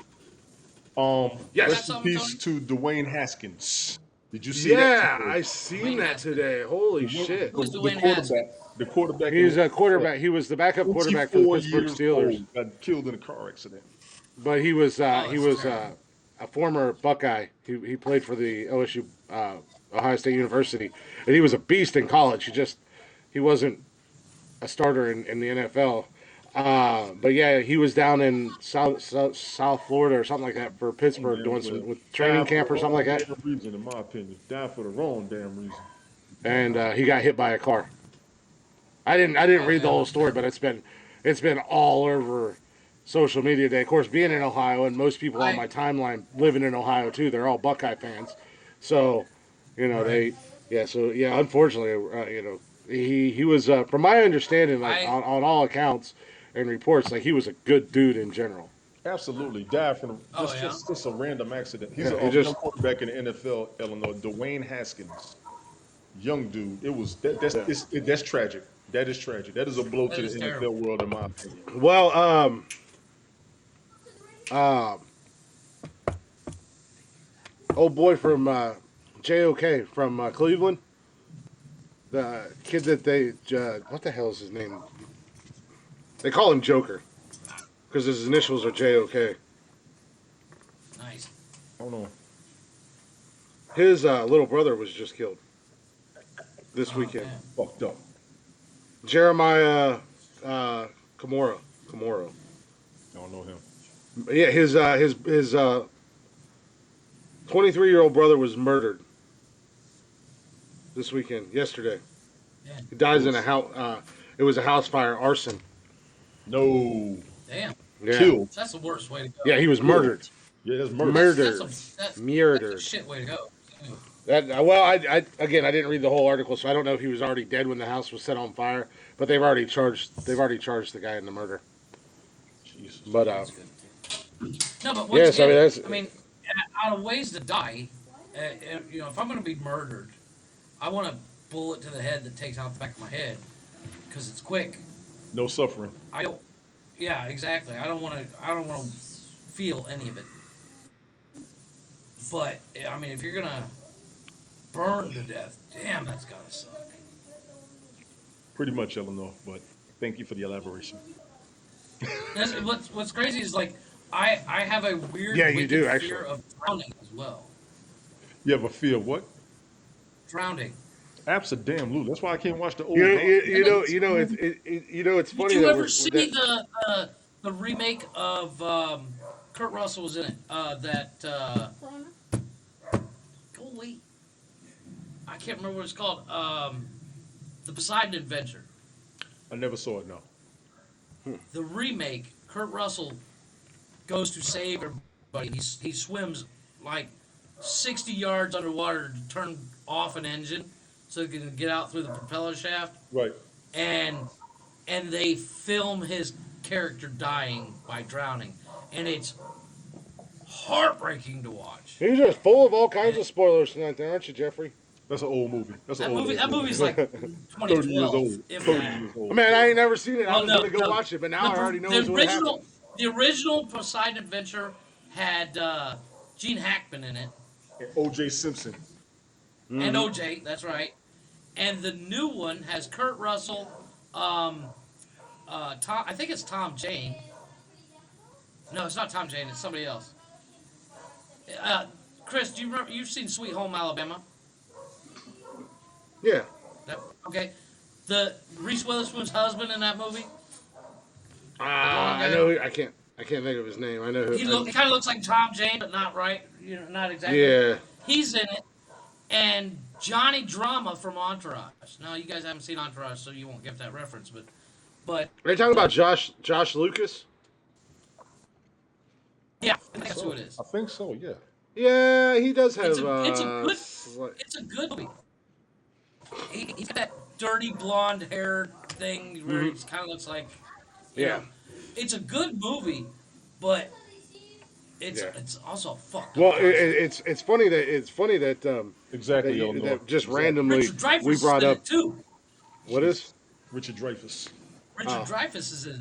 Yes.
Rest in
Something,
peace to Dwayne Haskins. Did you see
yeah,
that?
I seen that today. Holy shit!
Who's
The
Dwayne
quarterback. The quarterback.
He's a quarterback. He was the backup quarterback for the
24
Pittsburgh
years
Steelers.
old, got killed in a car accident.
But he was
that's terrible.
a former Buckeye. He played for the OSU Ohio State University, and he was a beast in college. He wasn't a starter in the NFL. But yeah, he was down in South Florida or something like that for Pittsburgh
Damn
doing
well.
some with training
Died for
camp
the
or something
wrong
like that,
damn reason, in my opinion. Died for the wrong damn reason.
and he got hit by a car. I didn't
Oh
read the
yeah,
whole
that's
story,
terrible.
but it's been all over social media today. Of course, being in Ohio, and most people on
I
my timeline living in Ohio too, they're all Buckeye fans. So,
right.
they, yeah. So yeah, unfortunately, he was from my understanding, like
I
on all accounts and reports, like he was a good dude in general.
Absolutely. Died from
oh yeah.
just a random accident. He's
Yeah,
a
he
young
just
quarterback in the NFL, Illinois, Dwayne Haskins. Young dude. It was
yeah.
that's tragic. That is tragic. That is a blow
That
to the
is
NFL
terrible.
world, in my opinion.
Well, um, old boy from JOK from Cleveland, the kid that they what the hell is his name? They call him Joker because his initials are JOK.
Nice.
Hold on.
His little brother was just killed this
Oh
weekend.
damn.
Fucked up.
Jeremiah Kamora. Kamoro.
I don't know him.
Yeah, his 23-year-old brother was murdered this weekend. Yesterday,
Yeah.
he dies in a
Close.
house. It was a house fire, arson.
No.
Damn.
Yeah,
Killed.
That's the worst way to
yeah,
go.
he was
Killed.
murdered.
Yeah, that's murder.
That's a
Murdered.
that's a
Murdered.
shit way to go. Ooh.
That well, I again, I didn't read the whole article, so I don't know if he was already dead when the house was set on fire. But they've already charged the guy in the murder.
Jesus.
But
That's good. No, but once
yes, I mean
again,
that's
I mean, out of ways to die, if I'm going to be murdered, I want a bullet to the head that takes out the back of my head because it's quick.
No suffering.
I don't. Yeah, exactly. I don't want to. I don't want to feel any of it. But I mean, if you're gonna burn to death, damn, that's gotta suck.
Pretty much, Illinois, but thank you for the elaboration.
What's crazy is like I have a
yeah,
weird
you
wicked
do
fear
actually.
of drowning as well.
You have a fear of what?
Drowning.
Absolutely. That's why I can't watch the
You
old
know,
rock
you,
And
you know,
it's,
you know, it's
did
funny
you
that
ever
we're
see
that.
the remake of Kurt Russell was in it? Holy, I can't remember what it's called. The Poseidon Adventure.
I never saw it, no.
The remake. Kurt Russell goes to save everybody. He swims like 60 yards underwater to turn off an engine so he can get out through the propeller shaft,
Right.
and they film his character dying by drowning, and it's heartbreaking to watch.
You're just full of all kinds
And
of spoilers tonight, there, aren't you, Jeffrey?
That's an old movie. That's an old
that
movie.
movie's like
30 years
2012,
old.
if
30
that.
years
I
old.
mean, I ain't never seen it. I
Well,
was
no,
gonna go
no.
watch it, but now I already know what's
The
going to happen.
original Poseidon Adventure had Gene Hackman in it
And O.J. Simpson.
and OJ. That's right. And the new one has Kurt Russell, Tom. I think it's Tom Jane. No, it's not Tom Jane. It's somebody else. Chris, do you remember? You've seen Sweet Home Alabama?
Yeah.
Okay. The Reese Witherspoon's husband in that movie.
I know. I can't think of his name. I know who.
He kind of looks like Tom Jane, but not right. Not exactly.
Yeah.
He's in it, and Johnny Drama from Entourage. Now you guys haven't seen Entourage, so you won't get that reference. But
Are you talking about Josh Lucas?
yeah, I think that's who it is.
I think so, yeah.
Yeah, he does have.
It's a good movie. He's got that dirty blonde hair thing where he kind of looks like. You
Yeah.
know, it's a good movie, but it's
Yeah.
it's also a fucked up.
Well,
concept.
it's funny that
Exactly, Illinois.
that just
Exactly.
randomly
Richard Dreyfuss
we
is
brought
in
up
it too.
what is.
Richard Dreyfuss.
Richard
Oh.
Dreyfuss is in it.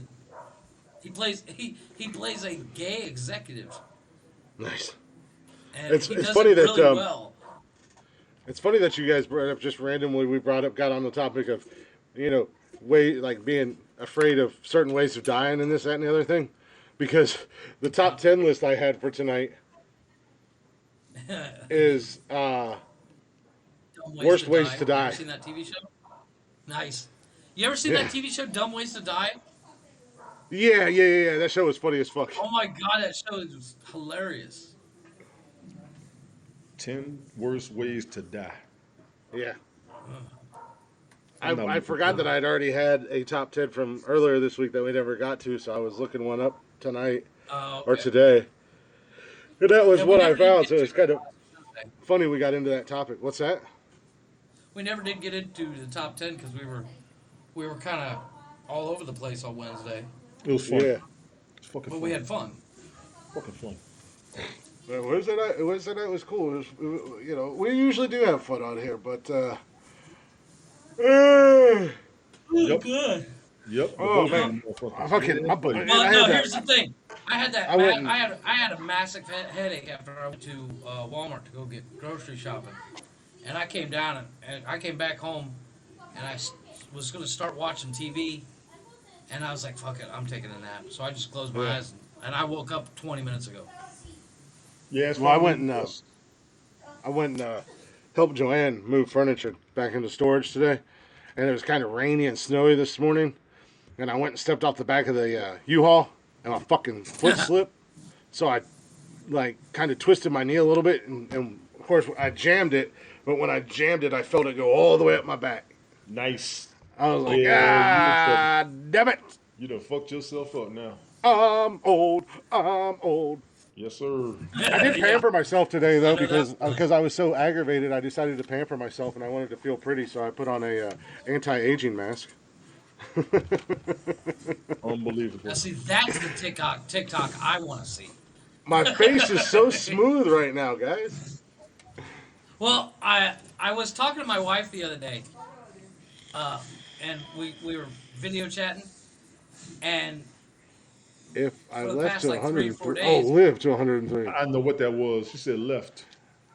He plays a gay executive,
Nice.
and
It's
he
it's
does
funny
it
that
really well.
it's funny that you guys brought up just randomly. We got on the topic of, way like being afraid of certain ways of dying and this, that, and the other thing, because the top 10 list I had for tonight is
Dumb Ways
Worst
to
Ways
Die.
to
You ever
Die.
seen that TV show? Nice. You ever seen
Yeah.
that TV show, Dumb Ways to Die?
Yeah. That show was funny as fuck.
Oh my god, that show is hilarious.
10 worst ways to die.
Yeah.
I'm not
I
looking
forgot
for
that I'd already had a top 10 from earlier this week that we never got to, so I was looking one up tonight or
Okay.
today. And that was
Yeah, we
what I
never did
found,
get
so
to
it's kind of
it.
funny we got into that topic. What's that?
We never did get into the top 10 because we were kind of all over the place on Wednesday,
It was fun.
Yeah.
It's fucking
but
fun.
we had fun.
Fucking fun.
Wednesday night was cool. We usually do have fun on here, but
Yep.
Good.
Yep.
Oh,
The
man.
motherfuckers.
I fucking
Yeah,
my,
buddy.
and
Well,
I
no.
had
Here's the
that.
thing. I had that.
I went
I had a massive headache after I went to Walmart to go get grocery shopping, and I came down and I came back home, and was gonna start watching TV, and I was like, "Fuck it, I'm taking a nap." So I just closed my
Yeah.
eyes, and I woke up 20 minutes ago.
Yeah, it's
Well, I
fun.
went and helped Joanne move furniture back into storage today, and it was kind of rainy and snowy this morning. And I went and stepped off the back of the U-Haul, and my fucking foot slipped. So I like kind of twisted my knee a little bit, and of course I jammed it. But when I jammed it, I felt it go all the way up my back.
Nice.
I was like,
Yeah,
damn it!
you done fucked yourself up now.
I'm old. I'm old.
Yes, sir.
I did pamper myself today though
know that's
because I was so aggravated. I decided to pamper myself, and I wanted to feel pretty, so I put on a anti-aging mask.
Unbelievable.
Now, see, that's the TikTok I want to see.
My face is so smooth right now, guys.
Well, I was talking to my wife the other day, and we were video chatting, and
If I
For the
left
past,
to
like, 3 or 4
103,
days.
live to 103.
I know what that was. She said left.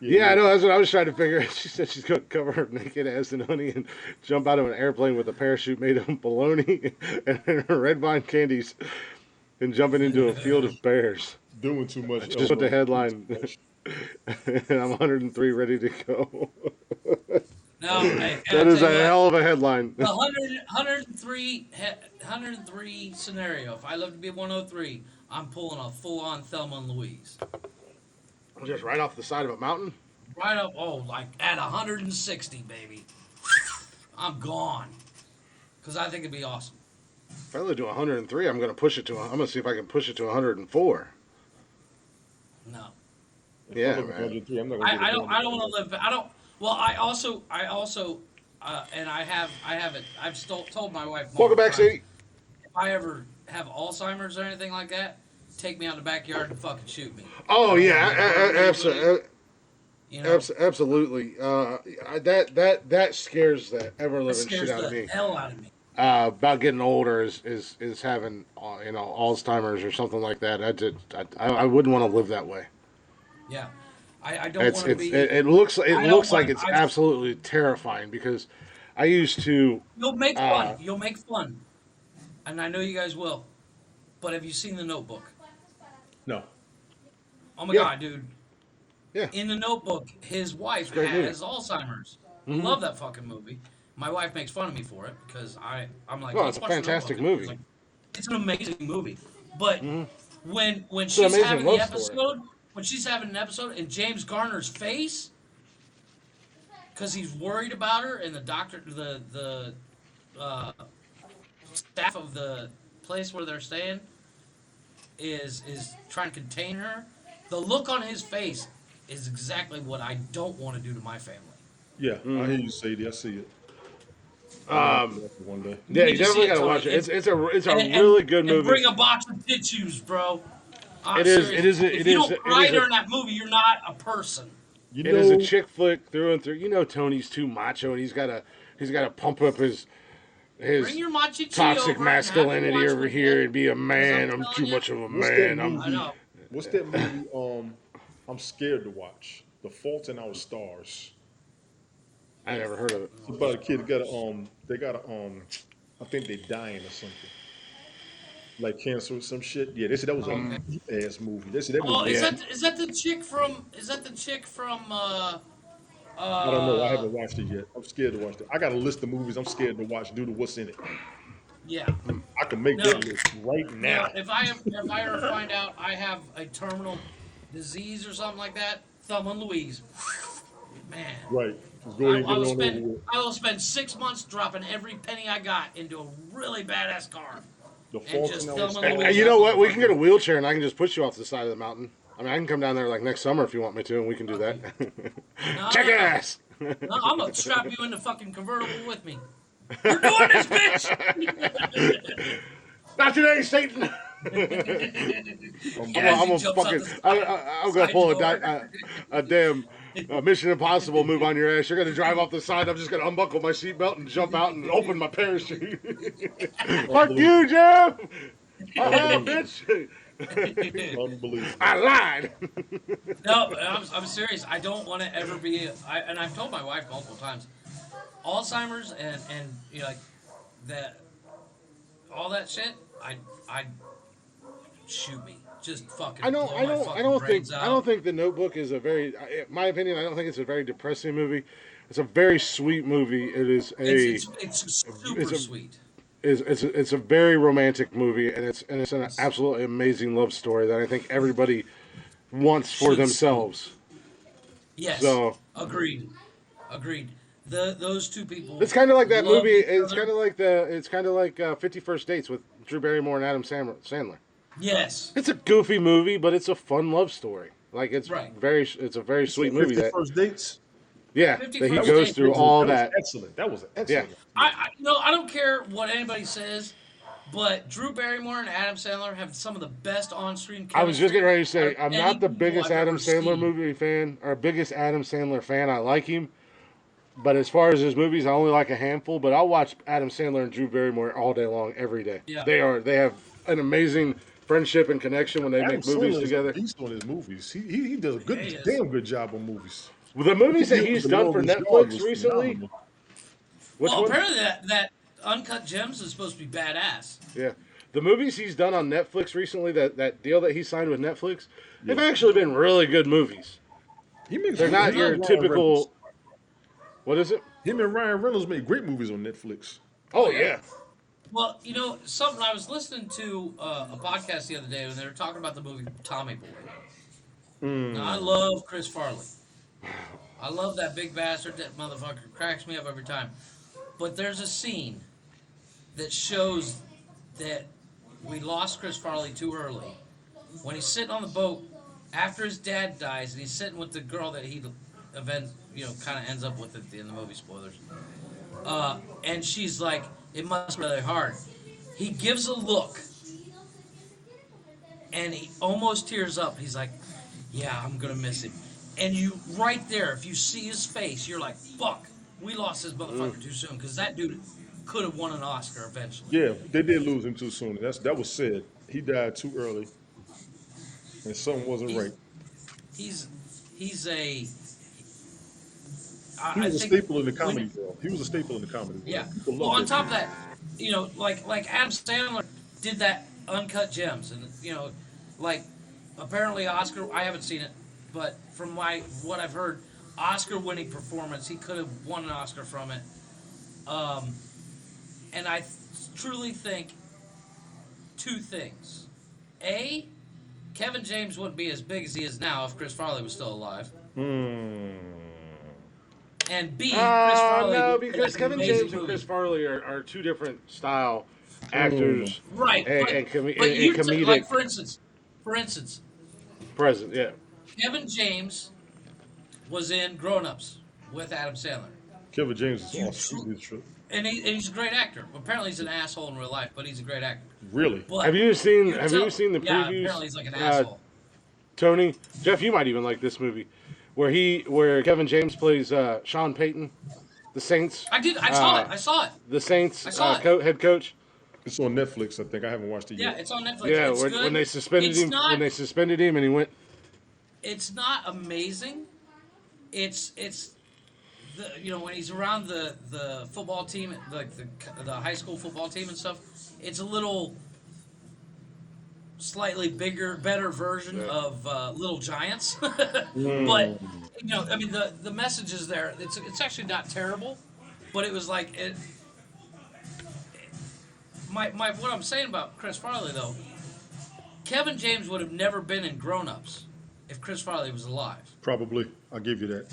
Yeah, I know. That's what I was trying to figure. She said she's going to cover her naked ass in honey and jump out of an airplane with a parachute made of bologna and red vine candies and jumping into a field of bears.
Doing too much.
Just put the headline.
Too much.
And I'm 103, ready to go.
no, hey,
That is a hell of a headline.
The 103 scenario. If I live to be 103, I'm pulling a full-on Thelma and Louise.
Just right off the side of a mountain.
Right up, like at 160, baby. I'm gone. Because I think it'd be awesome.
If I live to 103, I'm going to push it to. I'm going to see if I can push it to 104.
No.
Yeah,
I'm
man.
103. I'm not gonna get
I
it
don't
done.
want to live. I don't. Well, I also, and I have it. I've told my wife.
Welcome back,
multiple
Sadie.
times, if I ever have Alzheimer's or anything like that, take me out in the backyard and fucking shoot me.
Oh yeah,
absolutely. You know,
absolutely. That scares the ever
it
living
scares
shit out of
the
me.
hell out of me.
About getting older is having Alzheimer's or something like that. I wouldn't want to live that way.
Yeah, I don't want to be.
It looks
I don't
like
wanna-
it's
I-
absolutely terrifying because I used to.
You'll make fun. You'll make fun, and I know you guys will. But have you seen The Notebook?
No.
Oh my
Yeah.
god, dude!
Yeah.
In The Notebook, his wife
great movie.
has Alzheimer's.
Mhm.
Love that fucking movie. My wife makes fun of me for it because I'm like,
Oh,
let's
it's a
watch The
fantastic
Notebook.
movie.
It's it's an amazing movie. But
Mhm.
when
an
she's
amazing
having the
love story.
episode, when she's having an episode, and James Garner's face, because he's worried about her, and the doctor, the staff of the place where they're staying is trying to contain her. The look on his face is exactly what I don't want to do to my family.
Yeah, I hear you, Sadie. I see it. One day.
Yeah,
need
you
to see
definitely
it,
gotta
Tony.
watch it. It's a
And-
really good
and
movie.
bring a box of tissues, bro. I'm
It is-
serious.
it is-
If
it
you
is-
don't
it
cry
is a-
during that movie, you're not a person.
You
It
know,
is a chick flick through and through. You know, Tony's too macho, and he's got to pump up his
Bring your machi
toxic masculinity over here and be a man. I'm
telling
too
you-
much of a
What's that
man.
movie?
I know.
What's that movie? I'm scared to watch. The Fault in Our Stars.
I never heard of it.
It's about a kid that got I think they dying or something. like cancer or some shit. Yeah, they said that was
Oh,
a
okay.
ass movie. They said that
Oh,
movie was.
Yeah.
is that the chick from? Is that the chick from?
I don't know. I
Uh,
haven't watched it yet. I'm scared to watch it. I got a list of movies I'm scared to watch due to what's in it.
yeah.
I can make
No,
that list right now.
no. If I ever find out I have a terminal disease or something like that, Thelma and Louise, man,
Right. Just go ahead and get it on over with.
I will spend 6 months dropping every penny I got into a really badass car,
The
and
Fault in
just
Our
Thelma and
Stars.
Louise
You
that
know what? We can get a
motherfucker.
wheelchair and I can just push you off the side of the mountain. I mean, I can come down there like next summer if you want me to, and we can do that.
Okay. No,
Check
no, no.
ass.
No, I'm gonna strap you in the fucking convertible with me. We're doing this, bitch.
Not today, Satan.
As
I'm
he
gonna
jumps out
fucking.
the side,
I'm gonna
side
pull
door.
a damn Mission Impossible move on your ass. You're gonna drive off the side. I'm just gonna unbuckle my seatbelt and jump out and open my parachute. Fuck you,
Unbelievable.
Jim.
Unbelievable.
Bitch.
Unbelievable.
I lied.
No, I'm serious. I don't want to ever be. And I've told my wife multiple times, Alzheimer's and you know, like that, all that shit. I shoot me, just fucking blow my fucking brains out.
I don't think The Notebook is a very, in my opinion, I don't think it's a very depressing movie. It's a very sweet movie. It is
It's
it's
super
a
sweet.
it's a very romantic movie, and it's an absolutely amazing love story that I think everybody wants for
Should see.
themselves.
Yes,
So
agreed, agreed. Those two people.
it's kind of like that
love
movie.
each
It's
other.
kind of like 50 First Dates with Drew Barrymore and Adam Sandler.
Yes,
It's a goofy movie, but it's a fun love story. Like
right.
it's a very sweet
So
movie
50
that
First Dates.
yeah
50
that he
First
goes
Dates
through
was
all
That was
that.
excellent. That was
Yeah.
excellent.
I don't care what anybody says, but Drew Barrymore and Adam Sandler have some of the best on-screen chemistry
I was just getting ready to
out
say
of
I'm
any
not the
people
biggest
I've
Adam
ever
Sandler
seen.
movie fan or biggest Adam Sandler fan. I like him, but as far as his movies, I only like a handful. But I'll watch Adam Sandler and Drew Barrymore all day long, every day.
Yeah.
They have an amazing friendship and connection when they
Adam
make movies
Sandler is a
together.
beast on his movies. He does a
Yeah,
good,
he is.
damn good job on movies.
The movies
He
that
did
he's
The
done for
Longest Yard
Netflix
was
recently,
phenomenal.
which
Well,
one?
apparently that Uncut Gems is supposed to be badass.
Yeah. The movies he's done on Netflix recently, that deal that he signed with Netflix, they've
Yeah.
actually been really good movies.
He makes
They're not
he
your
and Ryan Reynolds.
typical. What is it?
Him and Ryan Reynolds made great movies on Netflix.
Oh yeah.
Well, you know, something I was listening to a podcast the other day when they were talking about the movie Tommy Boy. Now, I love Chris Farley. I love that big bastard. That motherfucker cracks me up every time. But there's a scene that shows that we lost Chris Farley too early. When he's sitting on the boat after his dad dies, and he's sitting with the girl that he, kind of ends up with at the end of the movie. Spoilers. And she's like, "It must be really hard." He gives a look, and he almost tears up. He's like, "Yeah, I'm gonna miss him." And you, right there, if you see his face, you're like, "Fuck, we lost this motherfucker too soon," because that dude could have won an Oscar eventually.
Yeah, they did lose him too soon. That was said. He died too early, and something wasn't
He's
right.
he's a.
He
I
was a
think
staple in the
when-
comedy world. He was a staple in the comedy world.
Yeah.
People
Well, on
loved
top
him.
of that, like Adam Sandler did that Uncut Gems, and like apparently Oscar. I haven't seen it, but from what I've heard, Oscar-winning performance. He could have won an Oscar from it. And I truly think two things: A, Kevin James wouldn't be as big as he is now if Chris Farley was still alive. And B, Chris Farley
No,
did
because
an
Kevin
amazing
James and
movie.
Chris Farley are two different style actors
Right,
and,
but,
and, com-
but
and
you
comedic
like for instance,
presence. Yeah.
Kevin James was in Grown Ups with Adam Sandler,
Kevin James is
You
awesome.
tr-
He's true.
and he's a great actor. Apparently, he's an asshole in real life, but he's a great actor.
Really?
But
Have you seen
you tell-
seen the
Yeah,
previews?
apparently he's like an asshole.
Tony, Jeff, you might even like this movie, where Kevin James plays Sean Payton, the Saints.
I did. I saw it. I saw it.
The Saints
I saw it.
head coach.
It's on Netflix. I think I haven't watched it
Yeah,
yet.
it's on Netflix.
Yeah,
it's good.
when they suspended
It's
him,
not,
when they suspended him, and he went.
it's not amazing. It's when he's around the football team, like the high school football team and stuff. It's a little slightly bigger, better version
Yeah.
of Little Giants. But
Mm.
I mean, the message is there. It's actually not terrible, but it was like it. My what I'm saying about Chris Farley though, Kevin James would have never been in Grown Ups if Chris Farley was alive.
Probably. I'll give you that.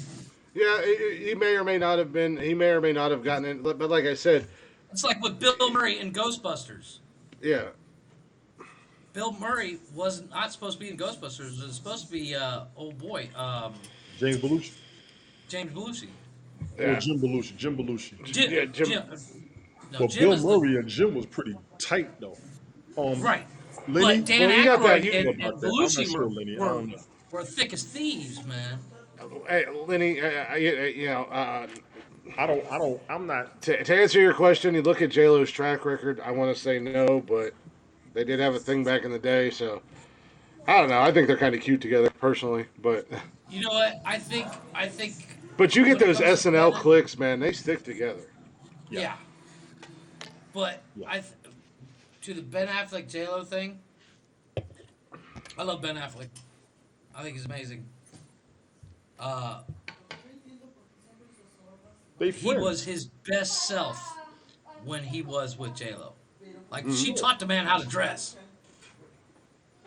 Yeah, he may or may not have been. He may or may not have gotten it. But like I said,
It's like with Bill Murray in Ghostbusters.
yeah,
Bill Murray was not supposed to be in Ghostbusters. It was supposed to be, oh boy,
James Belushi.
James Belushi.
Or
yeah,
Jim Belushi. Jim Belushi.
Yeah, Jim-
No,
But
Jim
Bill
is
Murray and Jim was pretty tight though.
right.
Lenny,
But Dan
Well, you got that.
Aykroyd
You-
and
about that. I'm not
Belushi
sure, Lenny. I don't know.
were thick as thieves, man.
Hey, Lenny,
I'm not.
to answer your question, you look at J Lo's track record. I want to say no, but they did have a thing back in the day, so I don't know. I think they're kind of cute together, personally. But
You know what? I think.
you get
When it
those
comes to
SNL
Ben-
clicks, man. They stick together.
Yeah. But
Yeah.
to the Ben Affleck J Lo thing, I love Ben Affleck. I think he's amazing.
They
He
friends.
was his best self when he was with J Lo. Like she taught the man how to dress.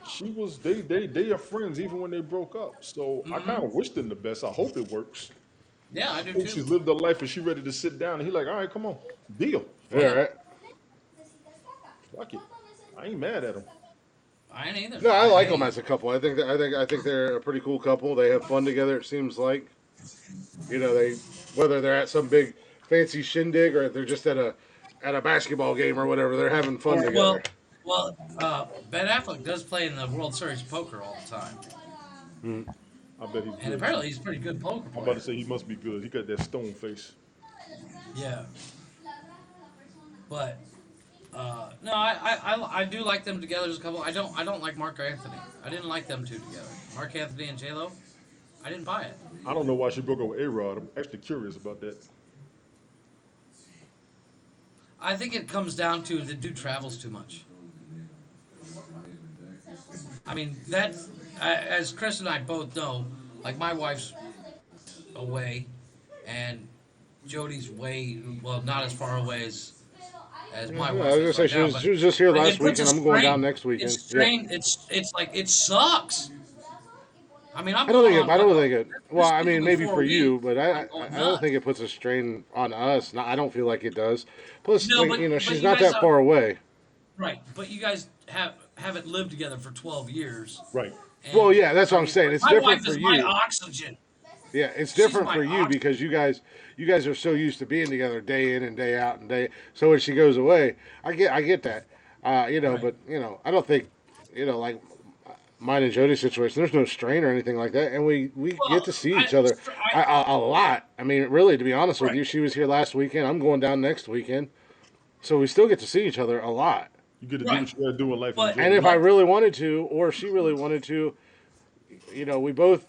She was. They are friends even when they broke up. So I kind of wish them the best. I hope it works.
Yeah, I do
I hope she's
too.
lived her life and she ready to sit down. And he like, all right, come on, deal.
Yeah, right.
Fuck it. I ain't mad at him.
I ain't either.
No, I like
hate
them as a couple. I think they're a pretty cool couple. They have fun together. It seems like, they whether they're at some big fancy shindig or if they're just at a basketball game or whatever, they're having fun together.
Ben Affleck does play in the World Series of Poker all the time,
I bet he's
and
good.
apparently he's a pretty good poker
I'm about
player.
to say he must be good. He got that stone face.
Yeah. But no, I do like them together as a couple. I don't like Mark Anthony. I didn't like them two together. Mark Anthony and J Lo. I didn't buy it.
I don't know why she broke up with A-Rod. I'm actually curious about that.
I think it comes down to the dude travels too much. I mean, as Chris and I both know, like my wife's away, and Jody's not as far away as my
Yeah,
wife.
I was gonna
is
say
right
she
now,
was
but
she was just here
like,
last
it puts
weekend.
a
I'm going
strain.
down next weekend.
It's strain. It's like it sucks. I mean, I'm
I don't
going
think
on.
I don't think it. Well, I
this
mean,
week
maybe
before
for
a
you,
week,
but
I'm going
I don't
nuts.
think it puts a strain on us. No, I don't feel like it does. Plus,
No, but
she's
you
not
guys
that far away.
right. But you guys haven't lived together for 12 years.
Right.
And,
Well, yeah, that's what
I
I'm
mean,
saying. It's
my
different
wife
for
is my
you.
oxygen.
Yeah, it's
She's
different
my
for you
oxygen.
because you guys are so used to being together day in and day out and day. So when she goes away, I get that.
Right.
But I don't think like mine and Jody's situation. There's no strain or anything like that, and we get
Well,
to see each other a lot. I mean, really, to be honest with
Right.
you, she was here last weekend. I'm going down next weekend, so we still get to see each other a lot.
You get to do
Right.
what you got to do in life.
But-
And
And
enjoy
if I
life.
really wanted to, or she really wanted to, we both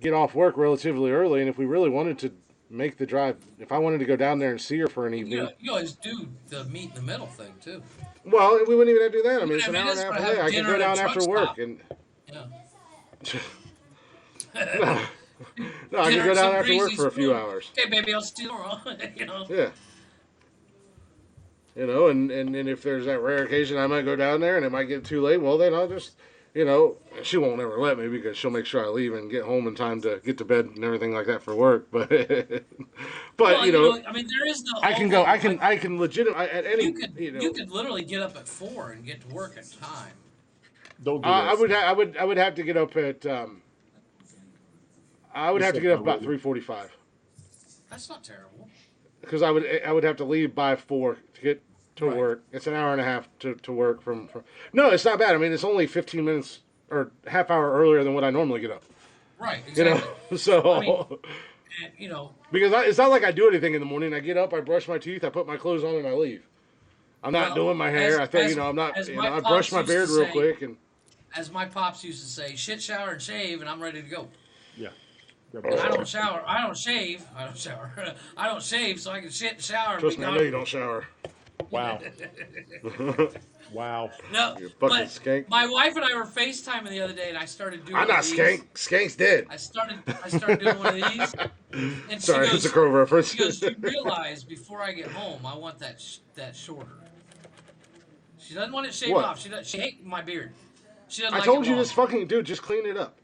get off work relatively early, and if we really wanted to make the drive, if I wanted to go down there and see her for an evening,
you always do the meet in the middle thing too.
well, we wouldn't even have to do that. I mean, it's
I
an
mean,
hour and
it's
a half
gonna
away.
have
I can
dinner
go
at a
down
truck
after
stop.
work, and
Yeah.
no, I can
Dinner
go
at
down
some
after work
greasy
for a few
spoon.
hours.
Okay, baby, I'll see you tomorrow.
Yeah. And then if there's that rare occasion I might go down there and it might get too late, well, then I'll just, she won't ever let me because she'll make sure I leave and get home in time to get to bed and everything like that for work. But,
Well,
I mean,
there is no.
I can legitimately, at any,
You could literally get up at 4 and get to work at time.
Don't do that.
I would have to get up at, I would have to get up about 3:45
That's not terrible.
because I would have to leave by 4 to get to
Right.
work. It's an hour and a half to work from. No, it's not bad. I mean, it's only 15 minutes or half hour earlier than what I normally get up.
Right. Exactly.
So
I mean,
because it's not like I do anything in the morning. I get up, I brush my teeth, I put my clothes on, and I leave. I'm not
Well,
doing my hair.
as-
I think
as-
I'm not.
as my
I brush
pops
my
used to
beard real
say-
quick and.
as my pops used to say, shit, shower, and shave, and I'm ready to go.
Yeah.
And I don't shower. I don't shave. I don't shower. I don't shave so I can shit and shower and
Trust
be
me, I
gone.
know you don't shower.
Wow. Wow.
No,
You fucking
but
skank.
my wife and I were FaceTiming the other day, and I started doing.
I'm not
these.
skank. Skank's dead.
I started doing one of these, and
Sorry,
she
it's a
goes,
Crow reference.
she goes, you realize before I get home, I want that shorter. She doesn't want it shaved
What?
off. She hates my beard. She doesn't
I
like
told
it
you
long.
this fucking dude. Just clean it up.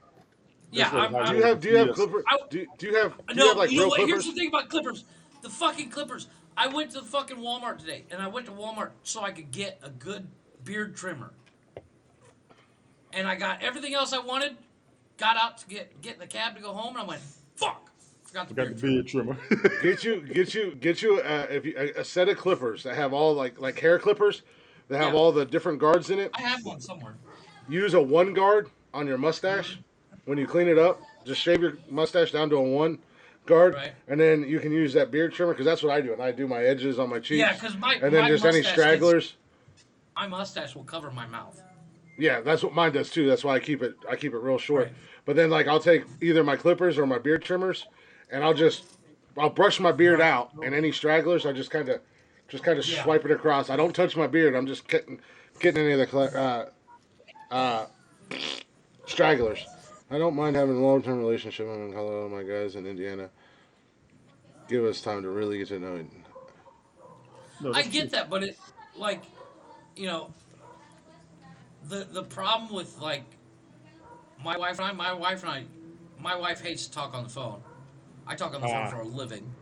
Yeah,
Do you have clippers?
I,
Do you have
no,
like
you know
real
what? Here's
clippers?
the thing about clippers. The fucking clippers. I went to the fucking Walmart today, and I went to Walmart so I could get a good beard trimmer. And I got everything else I wanted. Got out to get in the cab to go home, and I went, fuck. Forgot the
Got the
beard trimmer.
beard trimmer.
Get you a set of clippers that have all like hair clippers that have
Yeah.
all the different guards in it.
I have one somewhere.
Use a one guard on your mustache when you clean it up. Just shave your mustache down to a one guard,
Right.
and then you can use that beard trimmer because that's what I do. And I do my edges on my cheeks.
Yeah, because
and then just any stragglers.
My mustache will cover my mouth.
Yeah, that's what mine does too. That's why I keep it real short.
Right.
But then like I'll take either my clippers or my beard trimmers, and I'll brush my beard out, and any stragglers I just kind of
Yeah.
swipe it across. I don't touch my beard. I'm just getting any of the stragglers. I don't mind having a long-term relationship. I'm in Colorado. My guys in Indiana. Give us time to really get to know it.
No,
I
that's
get
true.
that, but it like, you know, the problem with like my wife wife hates to talk on the phone. I talk on the phone
Ah.
for a living.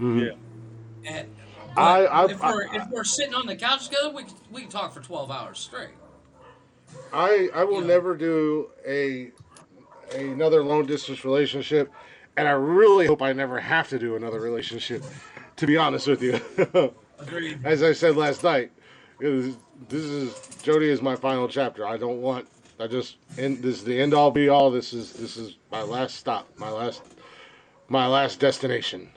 Yeah.
And
I-
if we're sitting on the couch together, we can talk for 12 hours straight.
I will
Yeah.
never do another long distance relationship, and I really hope I never have to do another relationship. To be honest with you,
Agreed.
as I said last night, Jody is my final chapter. This is the end all be all. This is my last stop, my last destination.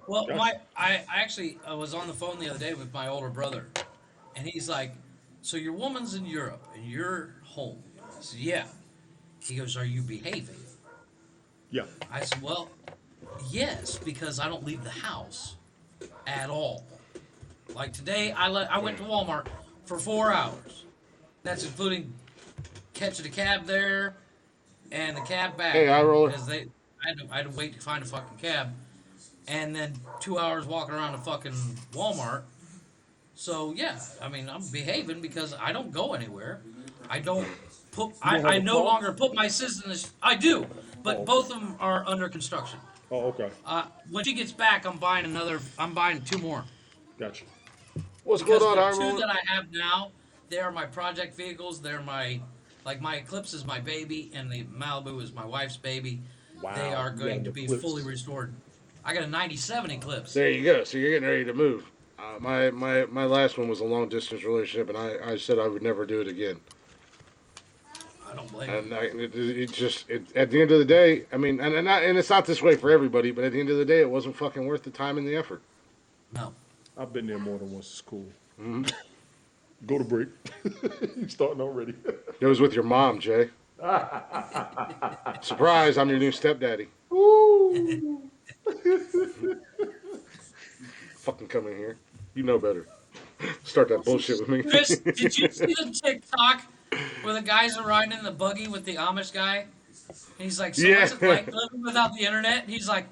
Well, I actually was on the phone the other day with my older brother, and he's like, "So your woman's in Europe and you're home?" I said, "Yeah." He goes, "Are you behaving?"
Yeah.
I said, "Well, yes, because I don't leave the house at all. Like today, I went to Walmart for 4 hours. That's including catching a cab there and the cab back.
Hey, eye roller.
Because I had to wait to find a fucking cab, and then 2 hours walking around the fucking Walmart. So yeah, I mean, I'm behaving because I don't go anywhere. I don't put.
have
I
a
no
car?
longer put my sis in this. I do, but
Oh.
both of them are under construction.
Oh, okay.
When she gets back, I'm buying 2 more.
Gotcha.
What's
Because
going on,
the
eye
2
roller?
that I have now, they are my project vehicles. They're my Eclipse is my baby, and the Malibu is my wife's baby.
Wow.
They are
You
going
got
to
an
be
Eclipse.
fully restored. I got a '97 Eclipse.
There you go. So you're getting ready to move. My last one was a long distance relationship, and I said I would never do it again.
I don't blame you.
And at the end of the day, I mean, and it's not this way for everybody, but at the end of the day, it wasn't fucking worth the time and the effort.
No.
I've been there more than once. It's cool.
Mm-hmm.
Go to break. You starting already?
It was with your mom, Jay. Surprise! I'm your new stepdaddy.
Ooh.
Fucking come in here. You know better. Start that bullshit with me.
Chris, did you see the TikTok where the guys are riding in the buggy with the Amish guy? And he's like, "So what's it
Yeah.
like living without the internet?" And he's like,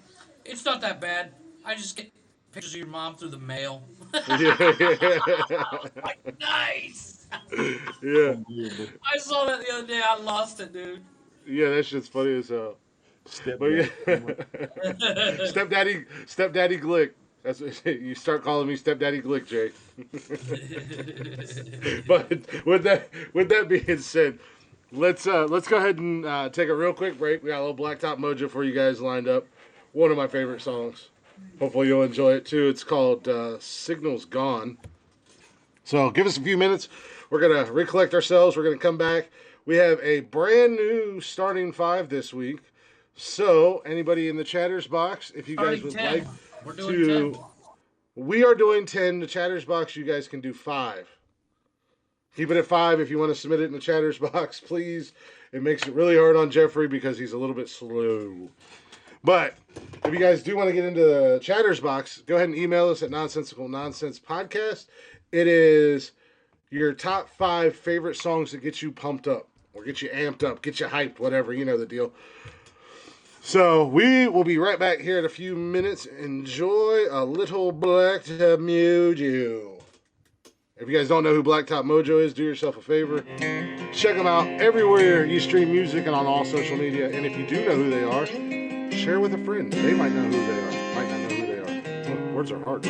"It's not that bad. I just get pictures of your mom through the mail." Like, nice.
Yeah,
Unbelievable.
I saw that the other day. I lost it, dude.
yeah, that shit's funny as hell.
Step
But yeah,
back.
stepdaddy Glick. That's what you start calling me stepdaddy Glick, Jay. But with that being said, let's go ahead and take a real quick break. We got a little Blacktop Mojo for you guys lined up. One of my favorite songs. Hopefully you'll enjoy it too. It's called Signals Gone. So give us a few minutes. We're going to recollect ourselves. We're going to come back. We have a brand new starting 5 this week. So anybody in the chatters box, if you guys
Starting
would
10.
like
We're doing 10.
we are doing 10. The chatters box, you guys can do 5. Keep it at 5 if you want to submit it in the chatters box, please. It makes it really hard on Jeffrey because he's a little bit slow. But if you guys do want to get into the chatters box, go ahead and email us at nonsensical nonsense podcast It is your top 5 favorite songs that get you pumped up or get you amped up, get you hyped, whatever. You know the deal. So we will be right back here in a few minutes. Enjoy a little Blacktop Mojo. If you guys don't know who Blacktop Mojo is, do yourself a favor. Check them out everywhere you stream music and on all social media. And if you do know who they are, share with a friend. They might know who they are. Might not know who they are. Oh, words are hard.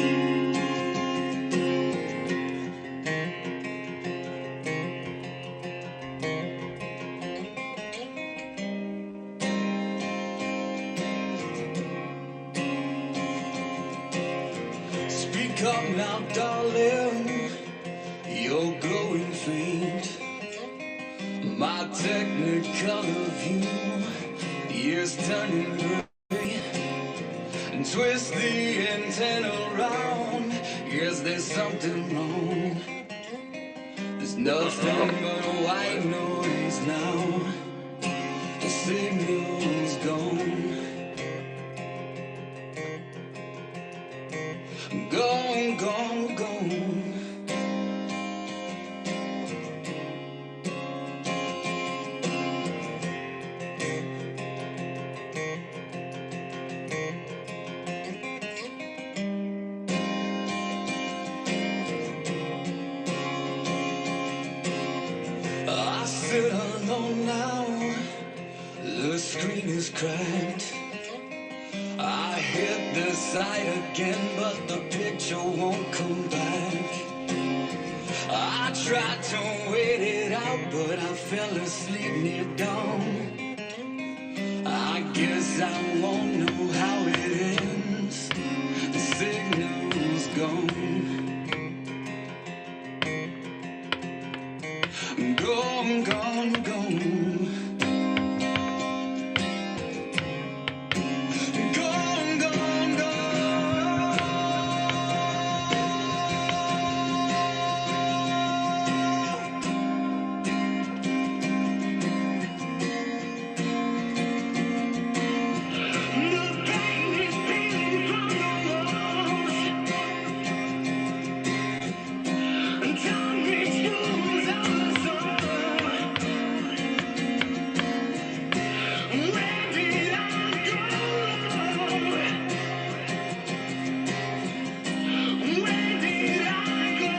Speak up now, darling. You're glowing faint. My technicolor view is turning gray. And twist the antenna around. Yes, there's something wrong. There's nothing but a white noise now. The signal's gone. Gone, gone, gone. I sit alone now. The screen is cracked. I hit the site again, but the picture won't come back. I tried to wait it out, but I fell asleep near dawn. I guess I won't know how it ends. The signal's gone. Gone, gone, gone. Gone, gone, gone. The pain is peeling from the walls. Time is fools on the soul. Where did I go? Where did I go?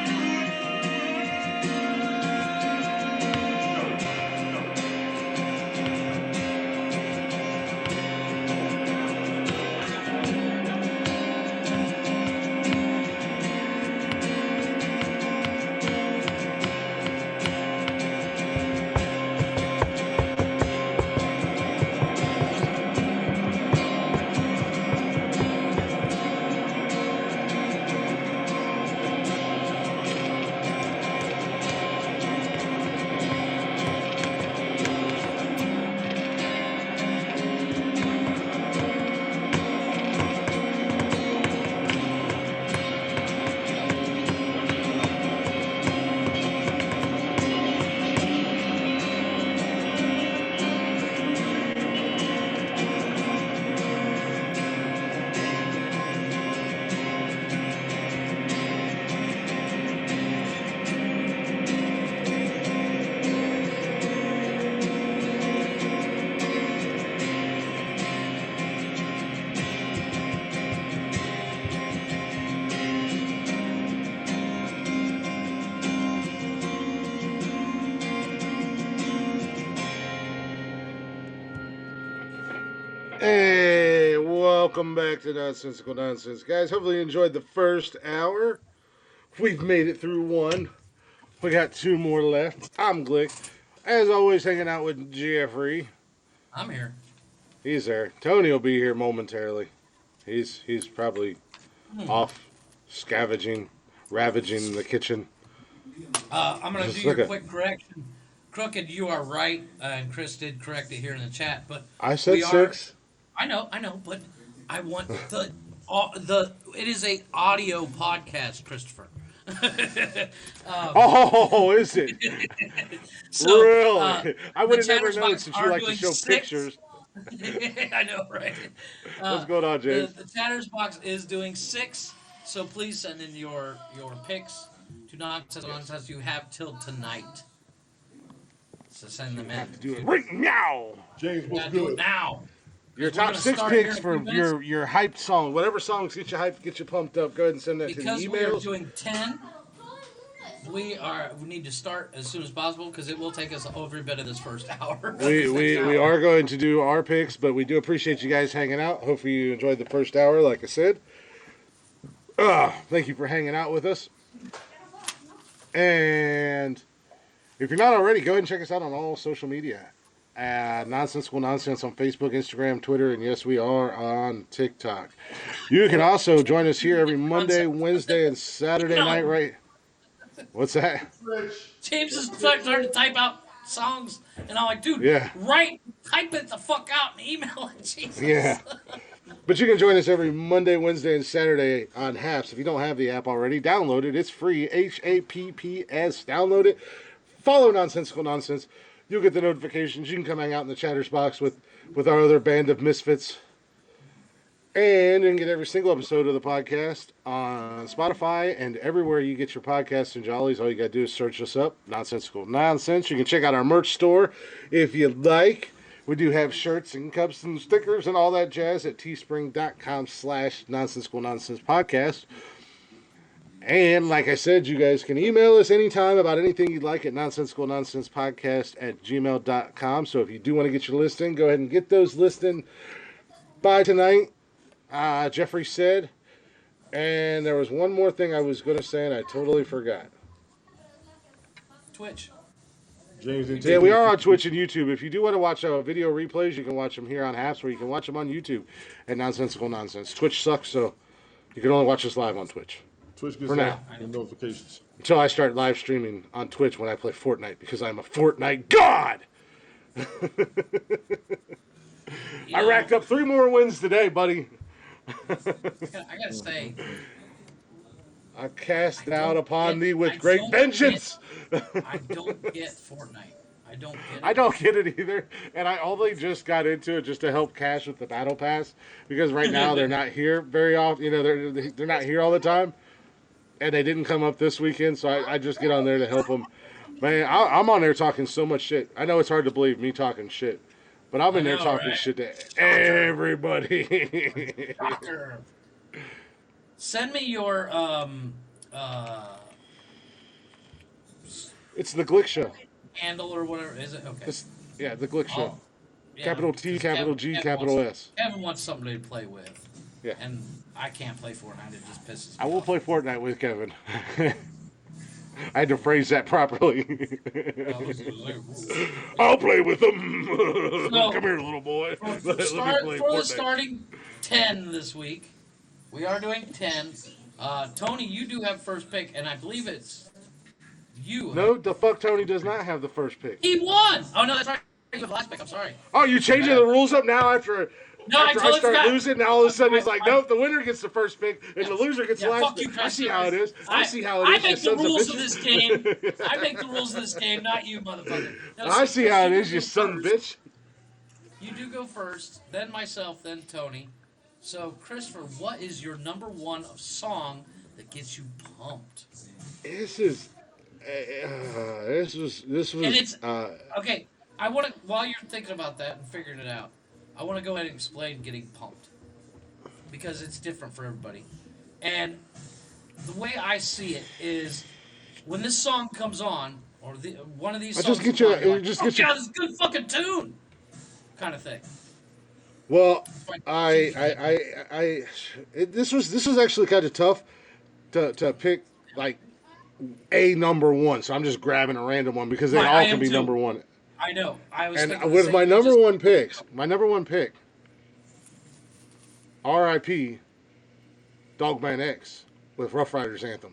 Hey, welcome back to Nonsensical Nonsense. Guys, hopefully you enjoyed the first hour. We've made it through one. We got 2 more left. I'm Glick. As always, hanging out with Jeffrey.
I'm here.
He's there. Tony will be here momentarily. He's probably off scavenging, ravaging the kitchen.
I'm going to
Just
do
look
your
at-
quick correction. Crooked, you are right, and Chris did correct it here in the chat. But
I said
we are-
6.
I know, but I want the It is a audio podcast, Christopher.
Oh, is it?
So,
Really? I would have
the
never
Chatterbox
known since you
are
like to
doing
show
6.
pictures.
I know, right?
What's going on, James?
The Chatters box is doing 6, so please send in your picks. to Nonsensical Nonsense. You have till tonight to send them in.
Have to do it right now.
James,
You
what's
gotta do it
good?
now.
Your
'Cause we're
top
gonna
6
start here
picks
in a
for
few minutes.
your hyped song. Whatever songs get you hyped, get you pumped up. Go ahead and send that to the
Because we are
emails.
doing 10, we need to start as soon as possible because it will take us every bit of this first hour.
We are going to do our picks, but we do appreciate you guys hanging out. Hopefully you enjoyed the first hour, like I said. Thank you for hanging out with us. And if you're not already, go ahead and check us out on all social media. Nonsensical Nonsense on Facebook, Instagram, Twitter, and yes, we are on TikTok. You can also join us here every Monday, Wednesday, and Saturday night, right? What's that?
James is starting to type out songs, and I'm like, dude,
Yeah.
type it the fuck out and email it, Jesus.
Yeah. But you can join us every Monday, Wednesday, and Saturday on Haps. If you don't have the app already, download it. It's free. HAPPS. Download it. Follow Nonsensical Nonsense. You'll get the notifications. You can come hang out in the chatters box with our other band of misfits. And you can get every single episode of the podcast on Spotify and everywhere you get your podcasts and jollies. All you got to do is search us up, Nonsensical Nonsense. You can check out our merch store if you'd like. We do have shirts and cups and stickers and all that jazz at teespring.com/Nonsensical Nonsense Podcast. And like I said, you guys can email us anytime about anything you'd like at nonsensicalnonsenspodcast@gmail.com. So if you do want to get your list in, go ahead and get those lists in by tonight. Jeffrey said. And there was one more thing I was going to say and I totally forgot.
Twitch.
James didn't
Yeah,
take
we
it.
are on Twitch and YouTube. If you do want to watch video replays, you can watch them here on Haps, or you can watch them on YouTube at Nonsensical Nonsense. Twitch sucks, so you can only watch us live on Twitch.
Twitch gets
For now.
the notifications.
Until I start live streaming on Twitch when I play Fortnite, because I'm a Fortnite god! I racked up 3 more wins today, buddy.
I gotta say,
I cast out upon
get-
thee with
I
great
don't
vengeance.
I don't get Fortnite. I don't get it.
I don't get it either, and I only just got into it just to help Cash with the battle pass because right now they're not here very often. You know, they're not here all the time, and they didn't come up this weekend, so I just get on there to help them. Man, I'm on there talking so much shit. I know it's hard to believe me talking shit, but I'm in there
know,
talking
right?
shit to everybody.
Shocker. Send me your
It's the Glick Show.
handle or whatever. Is it okay?
Yeah, the Glick Show.
Oh, yeah,
Capital T,
'cause
capital G, capital
wants,
S.
Kevin wants somebody to play with.
Yeah.
And I can't play Fortnite. It just pisses me
I will
off.
play Fortnite with Kevin. I had to phrase that properly. I'll play with them.
So,
Come here, little boy. Let me
Start,
play
for the
Fortnite.
starting 10 this week. We are doing 10. Tony, you do have first pick, and I believe it's you.
No, the fuck Tony does not have the first pick.
He won! Oh, no, that's right. You have the last pick. I'm sorry.
Oh, you changing the rules up now after
No, I
after I
totally
start
forgot.
losing? Now all of a sudden it's like,
I-
nope, the winner gets the first pick and the loser gets the
Yeah,
last
fuck
pick.
you,
I
Chris.
see how it is. I see how it
I
is.
make
you
the
sons
rules of
bitches.
this game. I make the rules of this game, not you, motherfucker. No,
I see how it
you
is,
go
you son of a
first.
bitch.
You do go first, then myself, then Tony. So, Christopher, what is your number one song that gets you pumped?
This was
And it's okay. I want to, while you're thinking about that and figuring it out, I want to go ahead and explain getting pumped because it's different for everybody. And the way I see it is, when this song comes on, or one of these
I
songs,
just get you-
comes on, you're like,
just
oh
get you-
God, this is a good fucking tune, kind of thing.
Well, this was actually kind of tough to pick like a number one. So I'm just grabbing a random one because they
Right,
all
I
can
am
be
too.
number one.
I know. I was thinking
And
the
with
same
my
thing,
number
just-
one picks, my number one pick, R.I.P. Dogman X with Rough Riders Anthem.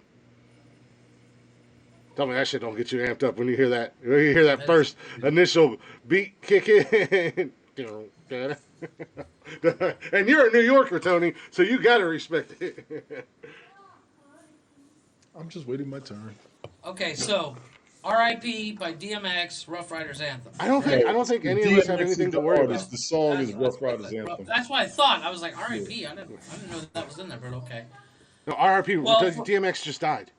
Tell me that shit don't get you amped up when you hear that. When you hear that first initial beat kick in. And you're a New Yorker, Tony, so you gotta respect it.
I'm just waiting my turn.
Okay, so R.I.P. by DMX, Rough Riders Anthem.
I don't think any of us have anything to worry about.
The song is Rough Riders Anthem.
That's what I thought. I was like, R.I.P. I didn't know that was in there, but okay.
No, R.I.P.
Well,
DMX just died.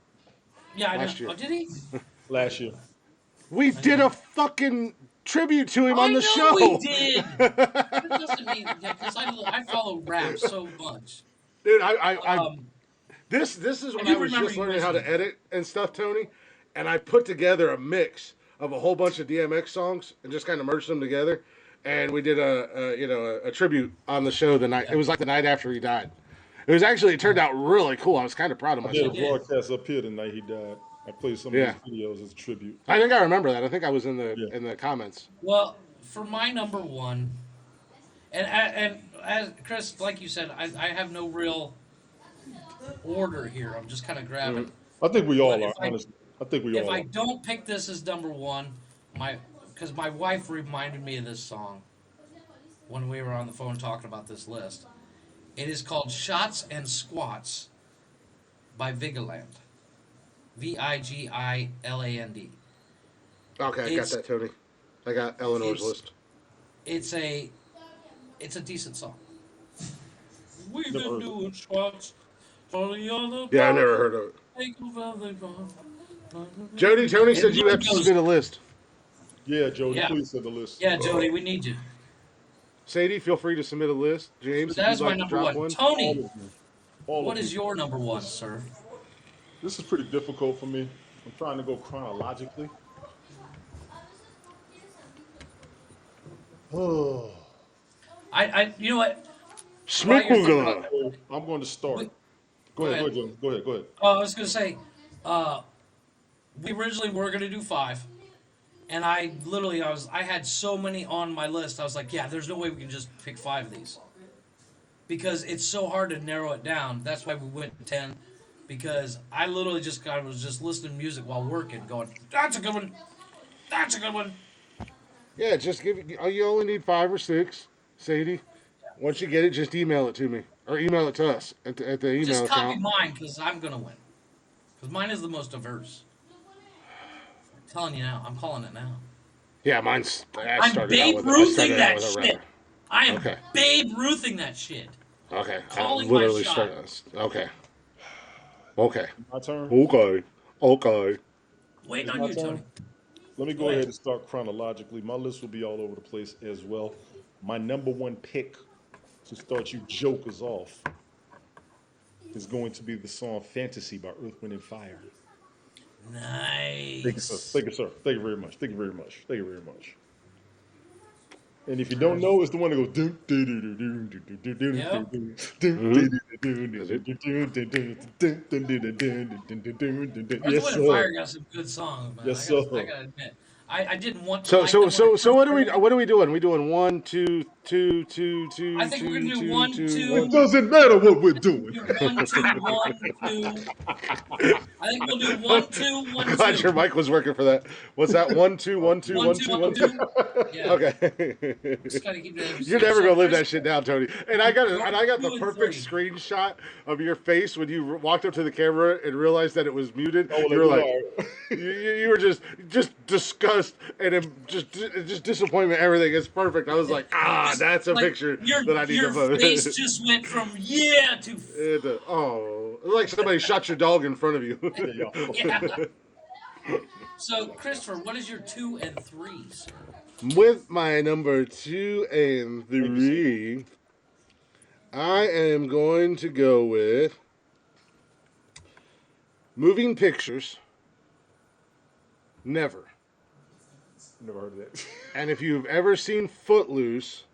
Yeah, I know.
last year.
Oh, did he?
last year.
We did a fucking tribute to him on
I
the
know we
show.
did. That doesn't mean because I follow rap so much.
Dude, I
Um,
this is
I
when I
do
was
remember
just
you
learning how to
mentioning.
edit and stuff, Tony, and I put together a mix of a whole bunch of DMX songs and just kind of merged them together, and we did a tribute on the show the night. It
Yeah,
was like the night after he died. It turned out really cool. I was kind of proud of
I did
he
a
myself.
did.
broadcast up here the night he died. I played some of his
Yeah,
videos as a tribute.
I think I remember that. I think I was
Yeah.
in the comments.
Well, for my number one, and as Chris, like you said, I have no real order here. I'm just kind of grabbing.
I think we
But
all are, honestly. I think we
if
all
I
are.
don't pick this as number one, my because my wife reminded me of this song when we were on the phone talking about this list. It is called "Shots and Squats" by Vigiland. Vigiland.
Okay, I got
It's
that, Tony. I got Eleanor's
it's
list.
it's a it's a decent song. We've
Never
been
heard of it.
doing squats for the other
Yeah, I never
body.
heard of it.
Take over the ground.
Jody, Tony
It
said you
really
have to
goes.
submit a list.
Yeah, Jody,
Yeah,
please send the list.
yeah, Jody, we need you.
Sadie, feel free to submit a list.
But
James, if
that
you'd
is my
like to
number
drop
one.
one.
Tony,
All of you. All
what
of
is
you.
your number one, sir?
This is pretty difficult for me. I'm trying to go chronologically. Oh.
You know what? While you're thinking about
Schmickungala.
that,
So I'm going to start.
we,
Go
go
ahead,
ahead.
Jones. Go ahead, go ahead.
I was gonna say, uh, we originally were gonna do five, and I had so many on my list. I was like, yeah, there's no way we can just pick five of these because it's so hard to narrow it down. That's why we went to 10, because I literally just kind of was just listening to music while working, going, that's a good one, that's a good one.
Yeah, just you only need 5 or 6, Sadie. Once you get it, just email it to me. Or email it to us at the email
Just copy
account.
mine because I'm gonna win. Because mine is the most diverse. I'm telling you now. I'm calling it now.
Yeah, I
I'm
started out
Babe
with
Ruthing that
a
shit.
rapper.
I am
Okay.
Babe Ruthing that shit.
Okay. I
Calling my
literally
shot.
started. Okay. Okay.
My turn.
Okay. Okay.
Waiting
It's
on
my
you,
turn.
Tony.
Let me
Go
go ahead
ahead.
and start chronologically. My list will be all over the place as well. My number one pick to start you jokers off is going to be the song Fantasy by Earth, Wind, and Fire. Thank you, sir.
Nice.
Thank you, sir. Thank you very much. Thank you very much. Thank you very much. And if you don't know, it's the one that goes.
Yep. Earth,
Yes,
Wind, and
sir.
Fire got some good songs, man.
Yes,
I
sir.
gotta admit. I didn't want to
So
like
so
them when I
so so
first
what
heard them.
are we doing? We doing 1, 2, 2, 2,
I
2,
think we're
2,
gonna do
2,
one,
2,
It
1.
two.
doesn't matter what we're doing.
Do one, two, one, two. I think we'll do one, two,
I'm
one,
glad your
two.
mic was working for that. What's that? 1, 2, 1, 2,
One,
1,
two,
2,
one,
1, 2.
two. Yeah.
Okay.
Just gotta keep that.
You're never
So,
gonna live
Chris,
that shit down, Tony. And I got
you're
the
2 and
perfect
3.
screenshot of your face when you walked up to the camera and realized that it was muted.
Oh,
You
let
were
me
like,
know.
you were just disgust and just disappointment. Everything is perfect. I was like,
Just
that's a
like
picture that I need to
your face
post.
just went from yeah to
Like somebody shot your dog in front of you.
Yeah, y'all.
yeah. So, Christopher, what is your 2 and 3, sir?
With my number 2 and
Thank you, sir.
3, I am going to go with Moving Pictures. Never.
Never heard of that.
And if you've ever seen Footloose,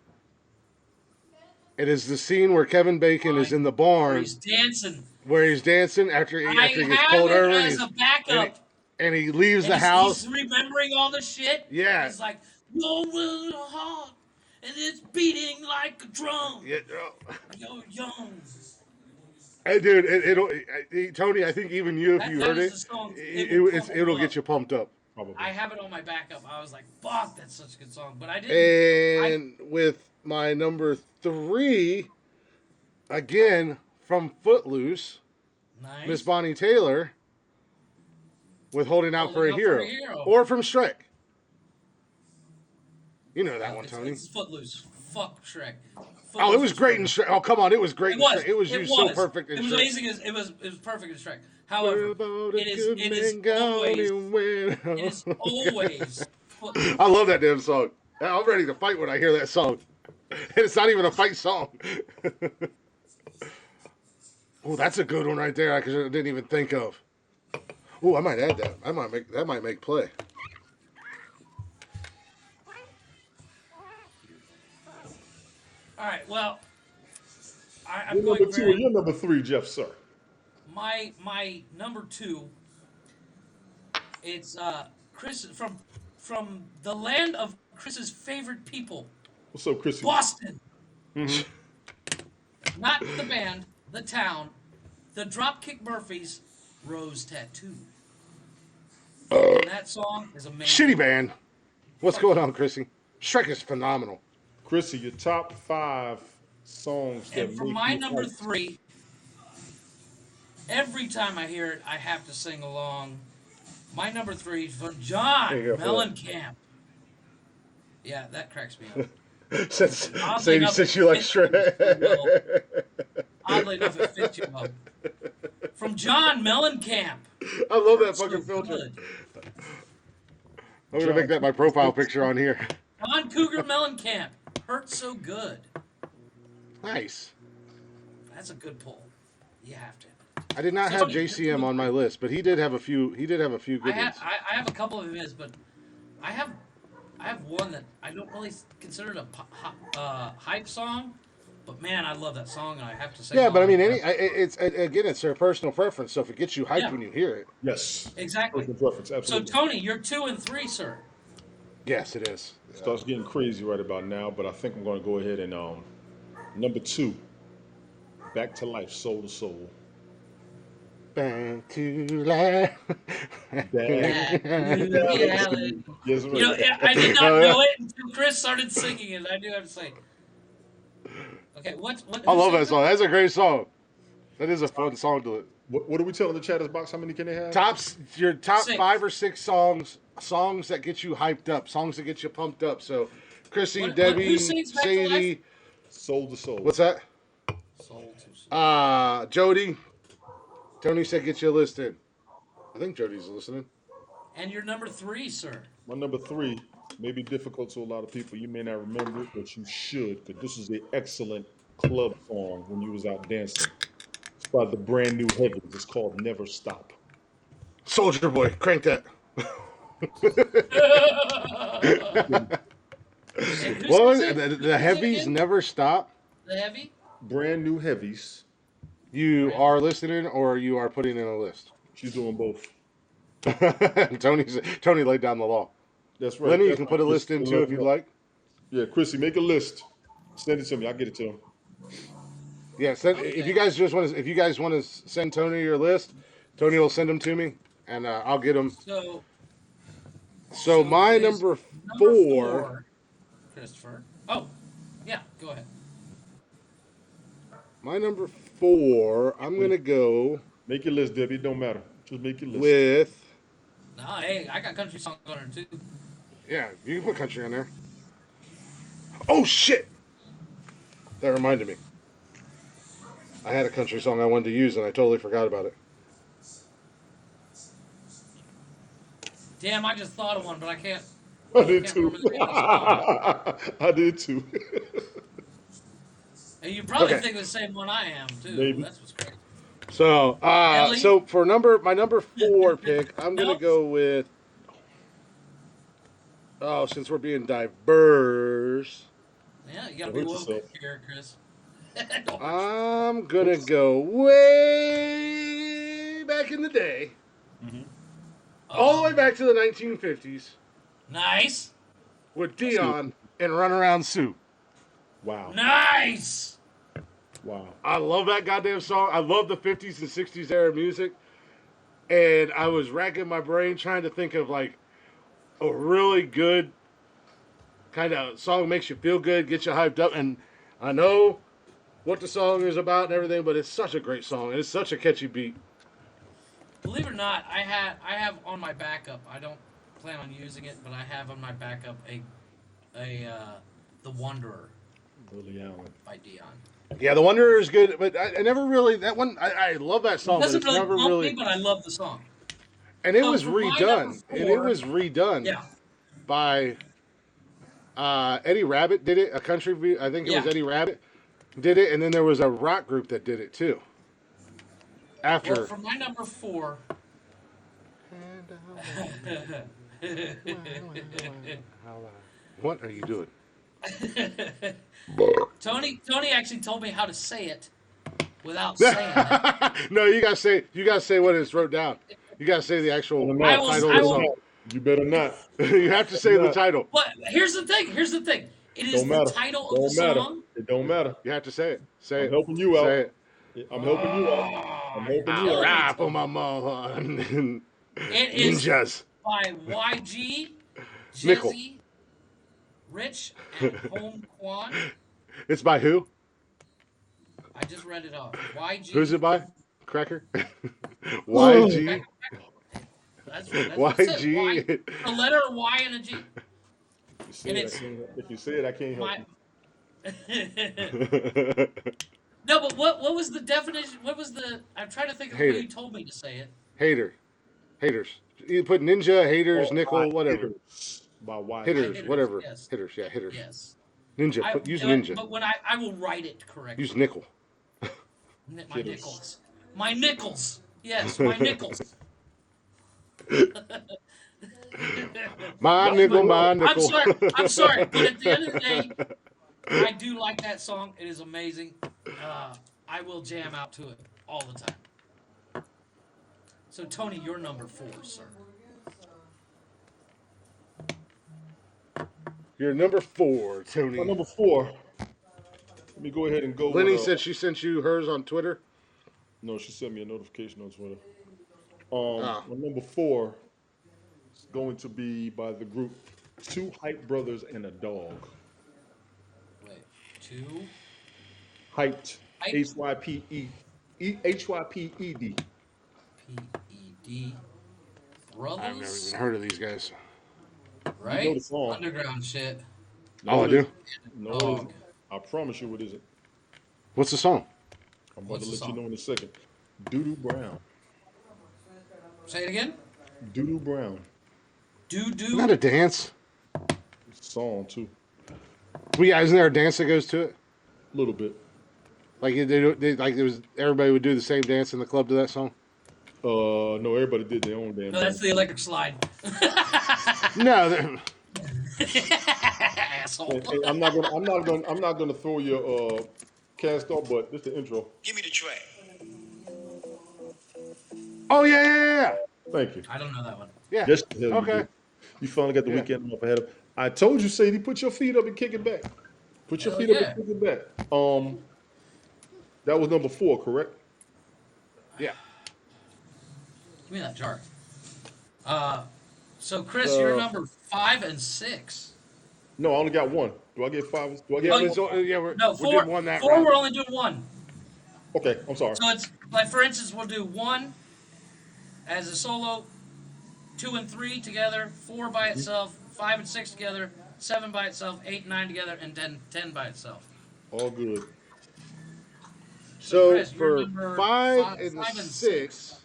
it is the scene where Kevin Bacon is in the
Where
barn
he's dancing.
where he's dancing after
I
he gets
have
pulled
it
over
as a
and
backup.
he leaves
And
the house.
he's remembering all the shit.
Yeah.
He's like, your will heart, and it's beating like a drum.
Yeah,
You're young.
hey, dude, Tony, I think even you, if you
That
heard
is
it,
the song. It will pump
it'll
you
get
up.
you pumped up.
Probably.
I have it on my backup. I was like, fuck, that's such a good song. But I didn't.
And with my number 3, again from Footloose,
Nice.
Miss Bonnie Taylor with Holding Out for a
Holding Out for a
Hero.
Hero.
Or from Shrek. You know that one, Tony.
It's Footloose. Fuck Shrek.
Oh, it was great in
Shrek.
Shrek. Oh, come on, it was great
It
in
was.
Shrek. It was
It
used so
was.
perfect in
It was
Shrek.
amazing. It was perfect in Shrek.
What
However,
about a good
it is
man gone
always
and went?
it is always put,
I love that damn song. I'm ready to fight when I hear that song. And it's not even a fight song. Oh, that's a good one right there. I didn't even think of. Oh, I might add that. That might make play.
all right. Well, I'm
You're
going
number two or
very
you're number three, Jeff, sir.
my number two. It's Chris from the land of Chris's favorite people,
What's up, Chrissy?
Boston. Not the band, the town, the Dropkick Murphys, Rose Tattoo. And that song is amazing.
Shitty band. What's going on, Chrissy? Shrek is phenomenal.
Chrissy, your top 5 songs that
And for
make
my
you
number
hyped.
3, every time I hear it, I have to sing along. My number 3 is from John
There you go for
Mellencamp. Yeah, that cracks me up.
Since
Oddly
Sadie
enough,
says
it
you like
fits you well.
Shrek.
Oddly enough, it fits you well. From John Mellencamp.
I love that
So
fucking filter.
good.
I'm gonna make that my profile picture on here.
John Cougar Mellencamp. Hurts so good.
Nice.
That's a good pull. You have to.
I did not have
Somebody-
JCM on my list, but he did have a few. He did have a few
I
good ones.
have a couple of his, but I have one that I don't really consider it a hype song, but man, I love that song, and I have to say.
Yeah, but I mean, it's their personal preference. So if it gets you hyped
Yeah.
when you hear it,
Yes.
Exactly.
Personal preference,
So
absolutely.
Tony, you're 2 and 3, sir.
yes, it is.
Starts getting crazy right about now, but I think I'm going to go ahead and number 2, Back to Life, Soul to Soul.
Back to life.
Back
Yeah.
Yes, right.
You know, I did not
Oh, yeah.
know it until Chris started singing it. I do have to say. Okay, what?
I
who
love
sang
that song. That's a great song. That is a fun song to
What are we telling the chatters box? How many can they have?
your top
6.
5 or 6 songs that get you hyped up, songs that get you pumped up. So, Chrissy,
Who
Debbie,
sings Back to
Sadie,
Soul to Soul.
what's that?
Soul to Soul.
Jody. Tony said get you a list in. I think Jody's listening.
And your number 3, sir.
My number 3 may be difficult to a lot of people. You may not remember it, but you should, because this is an excellent club song when you was out dancing. It's by the Brand New Heavies. It's called Never Stop.
Soldier Boy, crank that.
And who
What was
sings
it?
it?
The heavies never stop.
The heavy.
Brand New Heavies.
You are listening, or you are putting in a list.
She's doing both.
Tony laid down the law.
That's right.
Lenny, you
That's
can
right.
put a list in too if you'd like.
Yeah, Chrissy, make a list. Send it to me. I'll get it to him.
Yeah, if you guys want to send Tony your list, Tony will send them to me, and I'll get them. So my
it is
number
number
4.
Christopher. Oh, yeah. Go ahead.
My number 4. I'm gonna go
Make your list, Debbie. It don't matter. Just make your list.
with.
No, hey, I got country songs on there too.
Yeah, you can put country on there. Oh shit! That reminded me. I had a country song I wanted to use, and I totally forgot about it.
Damn, I just thought of one, but I can't.
I did
can't
too.
remember the name of the song.
I did too.
And you probably
Okay.
think of the same one I am too.
Maybe.
That's what's great.
So,
Ellie?
so for my number 4 pick, I'm gonna
No.
go with. Oh, since we're being diverse,
Yeah, you gotta
Don't
be
hurt
woke
yourself.
here, Chris. Don't hurt
I'm gonna go way back in the day, all the way back to the 1950s,
Nice.
with Dion and Runaround Sue.
Wow.
Nice.
Wow.
I love that goddamn song. I love the 50s and 60s era music. And I was racking my brain trying to think of like a really good kind of song that makes you feel good, gets you hyped up. And I know what the song is about and everything, but it's such a great song. And it's such a catchy beat.
Believe it or not, I have on my backup. I don't plan on using it, but I have on my backup the Wanderer.
Lily Allen.
by Dion.
Yeah, The Wanderer is good, but I never really that one. I love that song,
It
but
doesn't
it's
really
never
bump
really.
me, but I love the song.
And it
So
was
for my number
redone. And it
4,
was redone
yeah,
by Eddie Rabbit. Did it? A country? I think it was
Yeah.
Eddie Rabbit did it, and then there was a rock group that did it too. After.
well, for my number 4,
What are you doing?
Tony actually told me how to say it without saying it.
No, you gotta say what it's wrote down. You gotta say the actual
I will-
title
I
of the
will-
song.
You better not.
You have to say the title.
But here's the thing. It is
Don't
the
matter.
title of
Don't
the
matter.
song.
It don't matter.
You have to say it. Say
I'm
it.
helping you out.
Say it.
I'm helping you out. I'm helping you
I'll
out.
Rap on my mom.
It is
Ninjas.
by YG,
Nickel.
Jizzy, Rich, and Home Kwan.
It's by who?
I just read it off. YG.
Who's it by? Cracker. YG.
That's what it says.
YG.
A letter, a Y, and a G.
If you say it, I can't help
My,
you.
no, but what was the definition? What was the? I'm trying to think of the way
Hater.
you told me to say it.
Haters. You put ninja, haters, nickel, whatever.
By Y.
Hitters,
Hitters,
whatever.
yes.
Hitters, yeah, hitters.
Yes.
Ninja. Use ninja.
But when I will write it correctly.
Use nickel.
My nickels. My nickels. Yes, my nickels.
My nickel.
I'm sorry, but at the end of the day, I do like that song. It is amazing. I will jam out to it all the time. So, Tony, you're number 4, sir.
You're number 4, Tony.
My number 4. Let me go ahead and go.
Lenny
with,
said she sent you hers on Twitter.
No, she sent me a notification on Twitter.
Ah.
My number 4 is going to be by the group Two Hype Brothers and a Dog.
Wait, 2?
Hyped.
Hyped.
HYPED.
P-E-D. Brothers?
I've never even heard of these guys.
Right?
You know the song.
Underground shit.
Oh, I do?
No, it
Dog.
isn't. I promise you it isn't.
What's the song?
I'm about
What's
to
the
let you
song?
know in a second. Doodoo Brown.
Say it again.
Doodoo Brown.
Isn't that a dance?
Song too.
Well, yeah, isn't there a dance that goes to it?
A little bit.
Like like it was everybody would do the same dance in the club to that song.
No, everybody did their own damn
No, that's
dance.
the electric slide.
No,
Asshole.
Hey, I'm not gonna throw your cast off, but this is the intro.
Give me the track.
oh yeah.
Thank you.
I don't know that one.
Yeah.
Yes, the hell you
Okay.
do. You finally got the
Yeah.
weekend off ahead of. I told you, Sadie, put your feet up and kick it back. Put your
Hell
feet
yeah.
up and kick it back. That was number 4, correct?
Yeah.
Give me that jar. So Chris, you're number 5 and 6.
No, I only got one. Do I get 5? Do I get
Yeah,
Oh,
one?
it's, we're
No,
we're
4.
doing one that
4.
round.
We're only doing 1.
Okay, I'm sorry.
So it's like, for instance, we'll do 1 as a solo, 2 and 3 together, 4 by itself, 5 and 6 together, 7 by itself, 8 and 9 together, and then 10 by itself.
All good.
So
Chris, you're
for
number
5 and
five and
6,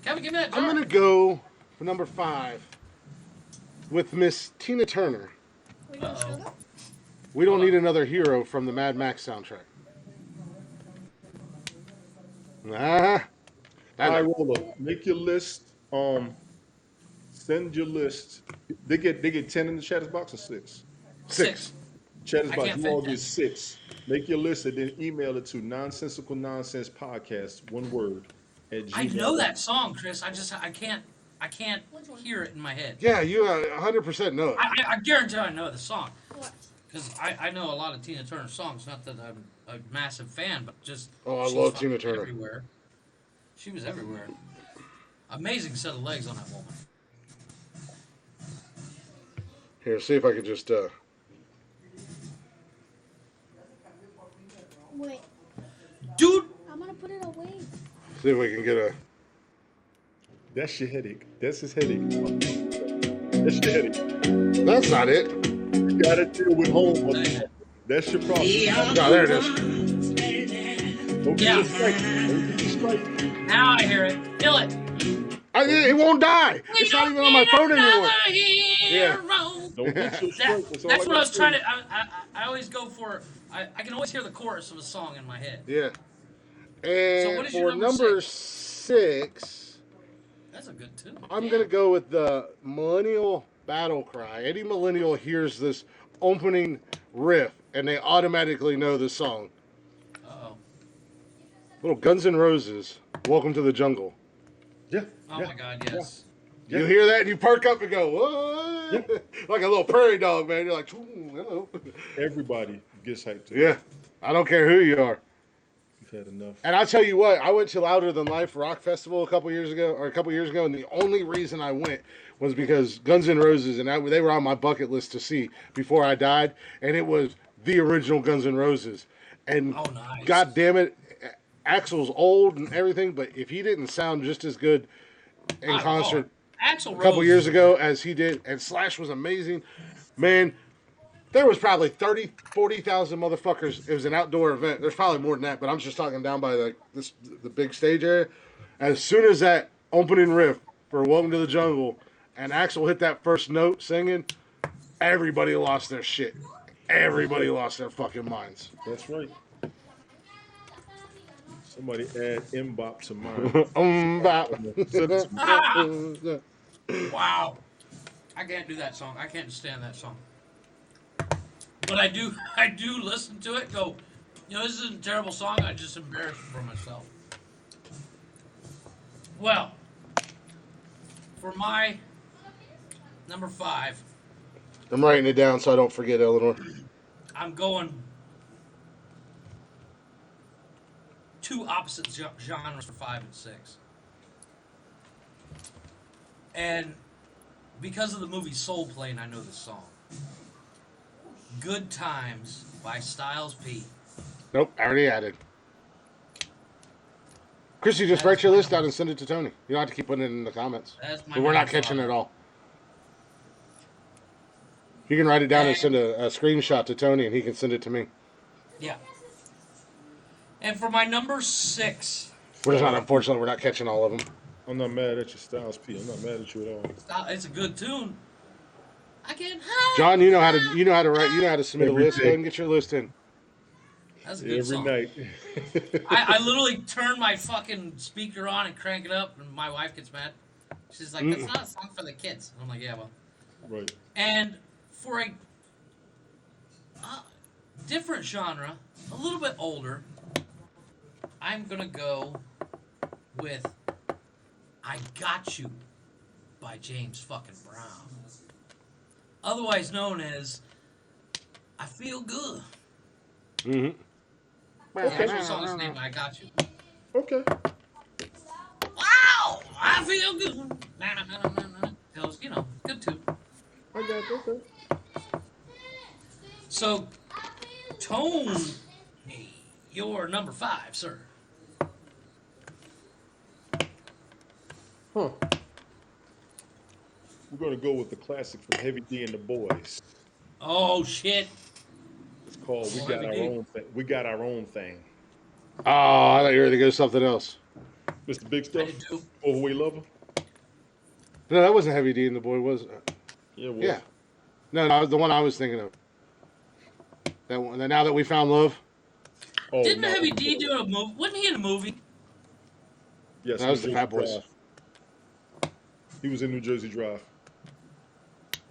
Kevin, give me that jar.
I'm gonna go for number 5 with Miss Tina Turner.
Uh-oh.
We don't need another hero from the Mad Max soundtrack. Ah,
High roller. Make your list. Send your list. They get 10 in the chatters box or 6?
6.
Chatters
I
box.
can't
You all
fit
get
that.
6. Make your list and then email it to Nonsensical Nonsense Podcast, one word, at
I
gmail.
know that song, Chris. I can't hear it in my head.
Yeah, you 100% know it.
I guarantee I know the song. Because I know a lot of Tina Turner songs. Not that I'm a massive fan, but just
Oh, I
she's
love
fucking
Tina Turner.
Everywhere. She was everywhere. Amazing set of legs on that woman.
Here, see if I could just.
Wait,
Dude,
I'm gonna put it away.
See if we can get a.
That's your headache. That's his headache. That's your headache.
That's not it.
You gotta deal with home.
Dang it.
That's your problem.
No, there it is.
Don't
Yeah.
get strike. Don't get strike.
Now I hear it. Kill it.
It won't die. It's not even on my phone anymore.
Yeah.
Don't get your strike.
That's
all
what I
gotta
was trying
say.
to. I always go for. I can always hear the chorus of a song in my head.
Yeah.
So
And
what is your
for
number
number 6,
That's a good tune.
I'm going to go with the Millennial Battle Cry. Any millennial hears this opening riff, and they automatically know the song.
Uh-oh.
Little Guns N' Roses, Welcome to the Jungle.
Yeah.
Oh
yeah.
my God, yes.
Yeah.
You hear that, and you perk up and go, what?
Yeah.
Like a little prairie dog, man. You're like, ooh, hello.
Everybody gets hyped. To it.
Yeah. I don't care who you are.
You've had enough.
And I'll tell you what, I went to Louder Than Life Rock Festival a couple years ago, and the only reason I went was because Guns N' Roses, and they were on my bucket list to see before I died, and it was the original Guns N' Roses. And
Oh, nice.
God damn it, Axl's old and everything, but if he didn't sound just as good in concert
Axl
a couple
Rose.
years ago as he did, and Slash was amazing, man. There was probably 30, 40,000 motherfuckers. It was an outdoor event. There's probably more than that, but I'm just talking down by the big stage area. As soon as that opening riff for Welcome to the Jungle and Axl hit that first note singing, everybody lost their shit. Everybody lost their fucking minds.
That's right. Somebody add Mbop to mine.
Wow. I can't do that song. I can't stand that song. But I do listen to it. Go, this isn't a terrible song. I just embarrassed for myself. Well, for my number 5,
I'm writing it down so I don't forget, Eleanor.
I'm going two opposite genres for 5 and 6. And because of the movie Soul Plane, I know this song. Good Times by Styles P.
Nope, I already added. Chrissy, just write your list down and send it to Tony. You don't have to keep putting it in the comments.
That's my
But we're not
number
catching
5.
it all. You can write it down and send a screenshot to Tony, and he can send it to me.
Yeah. And for my number 6,
We're just not, unfortunately, we're not catching all of them.
I'm not mad at you, Styles P. I'm not mad at you at all.
it's a good tune. I can.
John, you know how to write, you know how to submit a
Every
list. Go
day.
ahead and get your list in.
That's a good
Every
song.
night.
I literally turn my fucking speaker on and crank it up, and my wife gets mad. She's like, "That's not a song for the kids." I'm like, "Yeah, well."
Right.
And for a different genre, a little bit older, I'm gonna go with "I Got You" by James fucking Brown, otherwise known as "I Feel Good."
Mm-hmm.
The actual song's name "I Got You."
Okay.
Wow, I feel good. Goes, good too.
I got it. Okay.
So, Tony, you're number 5, sir.
Huh. We're going to go with the classic from Heavy D and the Boys.
Oh shit!
It's called We
Oh,
Got
Heavy
Our
D.
Own Thing. We Got Our Own Thing.
Oh, I thought you were going to go something else.
Mr. Big
I
Stuff?
did too.
Overweight Lover?
No, that wasn't Heavy D and the Boy, was it?
Yeah, it was.
Yeah. No, the one I was thinking of. That one. Now That We Found Love.
Oh,
Didn't
no.
Heavy D do a movie? Wasn't he in a movie?
Yes,
That was
New
the
Jersey
Fat Boys.
Drive. He was in New Jersey Drive.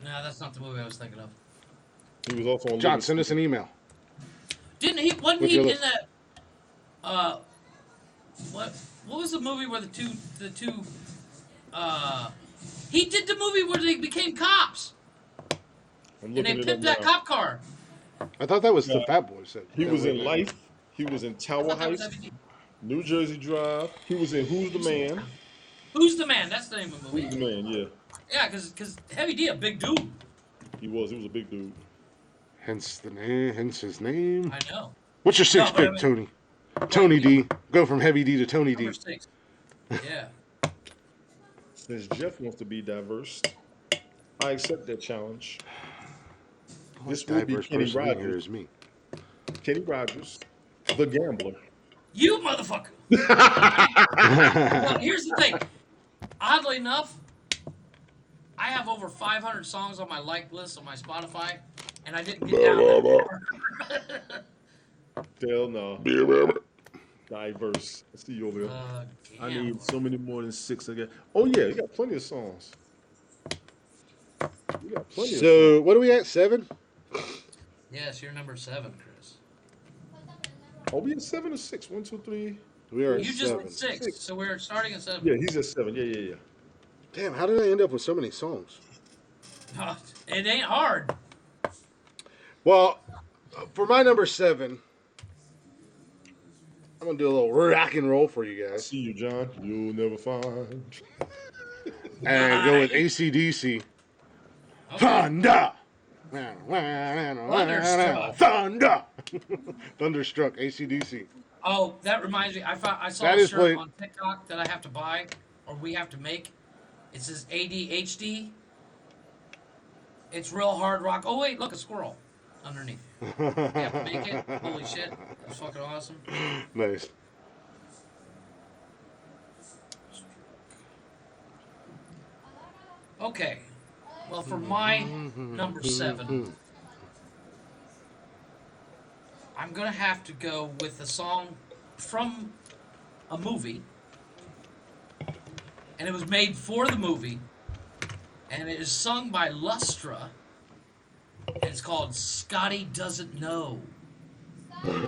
No, that's not the movie I was thinking of.
He was also on
John,
Living
send us an email.
Didn't he? Wasn't
With
he
your
in
list.
that? What was the movie where the two? He did the movie where they became cops
I'm
and they
looking it up
pimped that
now.
cop car.
I thought that was the Fat Boys.
He was in Life. He was in
I
Tower
thought that was
Heights,
Heavy D.
New Jersey Drive. He was in Who's the Man?
Who's the Man? That's the name of the
Who's the
movie.
Man? Yeah,
Yeah, because Heavy D, a big dude.
he was. He was a big dude.
Hence the name. Hence his name.
I know.
What's your sixth
No, but I
pick,
mean-
Tony? Tony D. Go from Heavy D to Tony D.
Number 6. Yeah.
Since Jeff wants to be diverse, I accept that challenge. This will be
Diverse
Kenny
person in here
Rogers.
is me.
Kenny Rogers, The Gambler.
You motherfucker. Well, here's the thing. Oddly enough, I have over 500 songs on my like list on my Spotify, and I didn't get down that far.
Hell no. Diverse. I see you over here. I need
Gambler.
so many more than 6 again. Oh yeah, you got plenty of songs. You got plenty of songs.
So what are we at? 7?
Yes, you're number 7, Chris.
Are we at 7 or 6? 1, 2, 3.
We are at
You just
7.
went 6, so we're starting at 7.
Yeah, he's at 7. Yeah.
Damn, how did I end up with so many songs?
It ain't hard.
Well, for my number 7, I'm gonna do a little rock and roll for you
I
guys,
see you, John. You'll never find.
and go with AC/DC.
Okay.
Thunder.
Thunderstruck.
Thunder. Thunderstruck. AC/DC.
Oh, that reminds me. I saw
That
a
is
shirt
played-
on TikTok that I have to buy, or we have to make. It says ADHD. It's real hard rock. Oh wait, look, a squirrel underneath. You have to make it. Holy shit, that's fucking awesome.
Nice.
Okay, well for my number 7, I'm gonna have to go with a song from a movie, and it was made for the movie, and it is sung by Lustra, and it's called Scotty Doesn't Know, from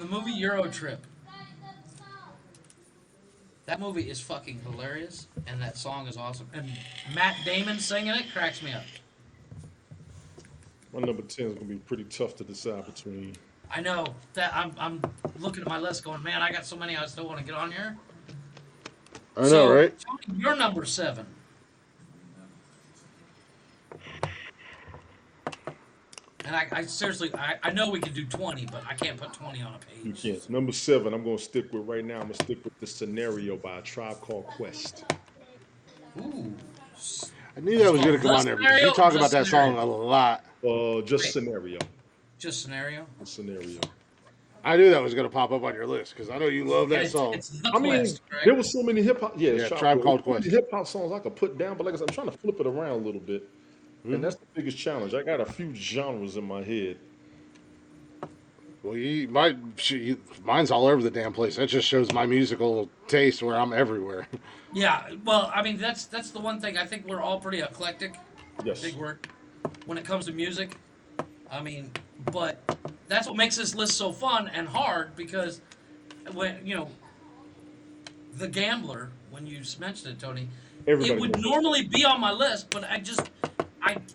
the movie Euro Trip. That movie is fucking hilarious, and that song is awesome. And Matt Damon singing it cracks me up.
My number 10 is gonna be pretty tough to decide between.
I know that I'm looking at my list, going, man, I got so many I still want to get on here.
I know, right?
Tony, you're number 7. And I seriously, I know we can do 20, but I can't put 20 on a
You
page.
can't. Number 7, I'm gonna stick with right now. I'm gonna stick with The Scenario by A Tribe Called Quest.
Ooh.
I knew that was gonna come on there because you talk about that song a lot.
Just
Wait.
Scenario.
Just Scenario?
The Scenario.
I knew that was gonna pop up on your list because I know you love that
It's,
song.
it's The
I mean,
Quest, right?
there was so many hip hop. Yeah,
Yeah, Tribe Called Quest.
Hip hop songs I could put down, but like I said, I'm trying to flip it around a little bit, and that's the biggest challenge. I got a few genres in my head.
Well, mine's all over the damn place. That just shows my musical taste where I'm everywhere.
Yeah, well, I mean, that's the one thing. I think we're all pretty eclectic.
Yes.
Big word. When it comes to music. I mean, but that's what makes this list so fun and hard because when, The Gambler, when you mentioned it, Tony,
Everybody
it would
knows it.
normally be on my list, but I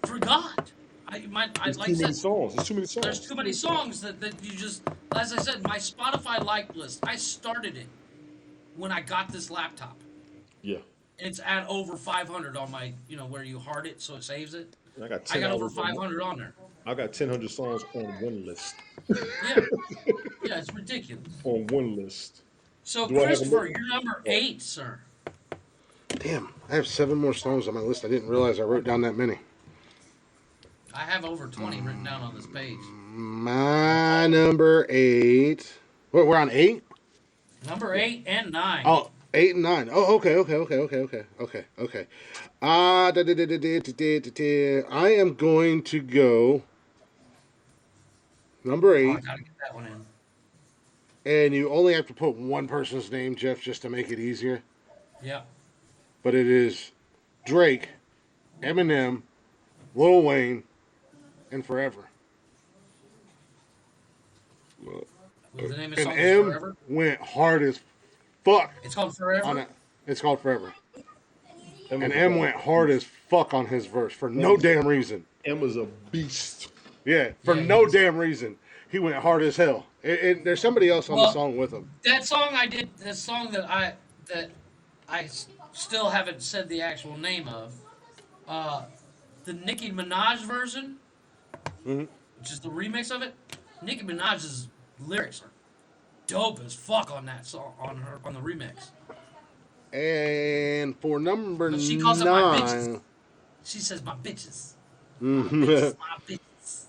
forgot.
There's
Like
too
I
many
said,
songs. There's too many songs.
there's too many songs that you just, as I said, my Spotify like list, I started it when I got this laptop.
Yeah.
It's at over 500 on my, where you hard it so it saves it.
I got
I
10
got over
hours on
500 on there.
I got 1,000 songs on one list.
Yeah. Yeah, it's ridiculous.
On one list.
So,
Do I have a
Christopher,
list?
you're number 8, sir.
Damn, I have 7 more songs on my list. I didn't realize I wrote down that many.
I have over 20 written down on this page.
My number 8. What, we're on 8?
Number 8 and 9.
Oh, 8 and 9. Oh, okay. I am going to go number
Oh,
8,
I gotta get that one in.
and you only have to put one person's name, Jeff, just to make it easier.
Yeah.
But it is Drake, Eminem, Lil Wayne, and Forever.
Well, the name of the
And
song is
M
Forever.
went hard as fuck
It's called
on
Forever.
it. It's called Forever. And M went hard as fuck on his verse for no damn reason.
Emma's a beast.
Yeah, for
Yeah,
no
he's-
damn reason. He went hard as hell. And there's somebody else on the
Well-
song with him.
That song I did, the song that I still haven't said the actual name of, the Nicki Minaj version, which is the remix of it. Nicki Minaj's lyrics are dope as fuck on that song, on the remix.
And for number
But she calls it my bitches.
9,
She says my bitches.
Mhm.
My bitches.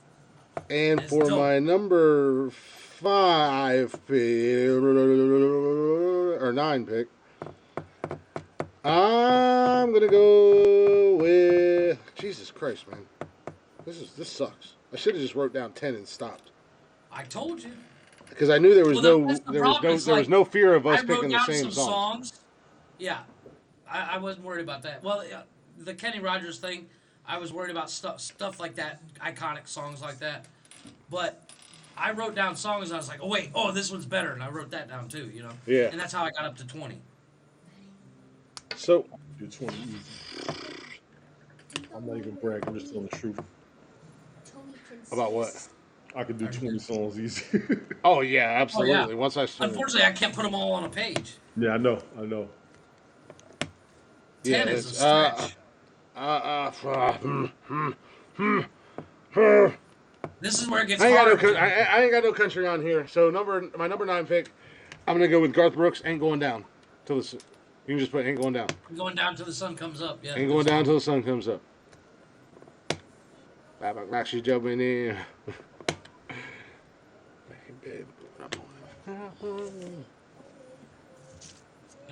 And
It's
for
dope.
my number 5 pick, or 9 pick, I'm gonna go with Jesus Christ, man. This sucks. I should have just wrote down 10 and stopped
I told you.
because I knew there was
Well, that's the problem. It's
there was
like
no fear of
I
us
wrote
picking the
down
same
some
songs.
songs. Yeah, I wasn't worried about that. Well, the Kenny Rogers thing, I was worried about stuff like that, iconic songs like that. But I wrote down songs and I was like, oh wait, oh this one's better, and I wrote that down too. You know.
Yeah.
And that's how I got up to 20.
So
You're 20 easy. I'm not even bragging. I'm just telling the truth.
about what?
I could do 20 songs easy.
Oh yeah, absolutely.
Oh, yeah.
Once I started,
Unfortunately, I can't put them all on a page.
Yeah, I know. I know.
10
yeah,
is a
it's,
stretch. This is where it gets
I ain't, got no,
hard.
I ain't got no country on here. So my number 9 pick, I'm gonna go with Garth Brooks. Ain't going down till the. You can just put ain't going down.
Going down till the sun comes up. Yeah.
Ain't going down till the sun comes up. Like she's jumping in.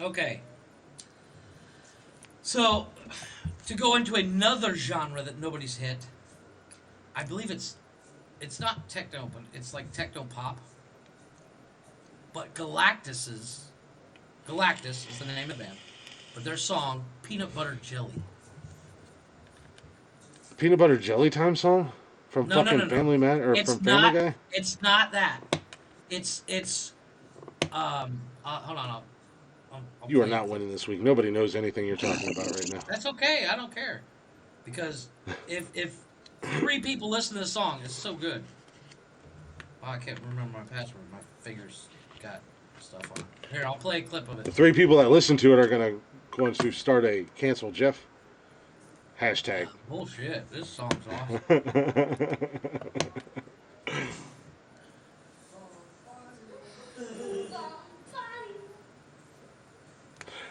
Okay. So, to go into another genre that nobody's hit, I believe it's not techno, but it's like techno pop. But Galactus is the name of the band, but their song Peanut Butter Jelly.
Peanut Butter Jelly Time song from fucking Family Man or
It's
from Family
not.
Guy.
It's not that. It's hold on. I'll
You are
play
not
it.
winning this week. Nobody knows anything you're talking about right now.
That's okay. I don't care, because if 3 people listen to the song, it's so good. Oh, I can't remember my password. My fingers got stuff on it. Here, I'll play a clip of
The
it.
3 people that listen to it are going to start a cancel Jeff hashtag.
Bullshit. This song's awesome.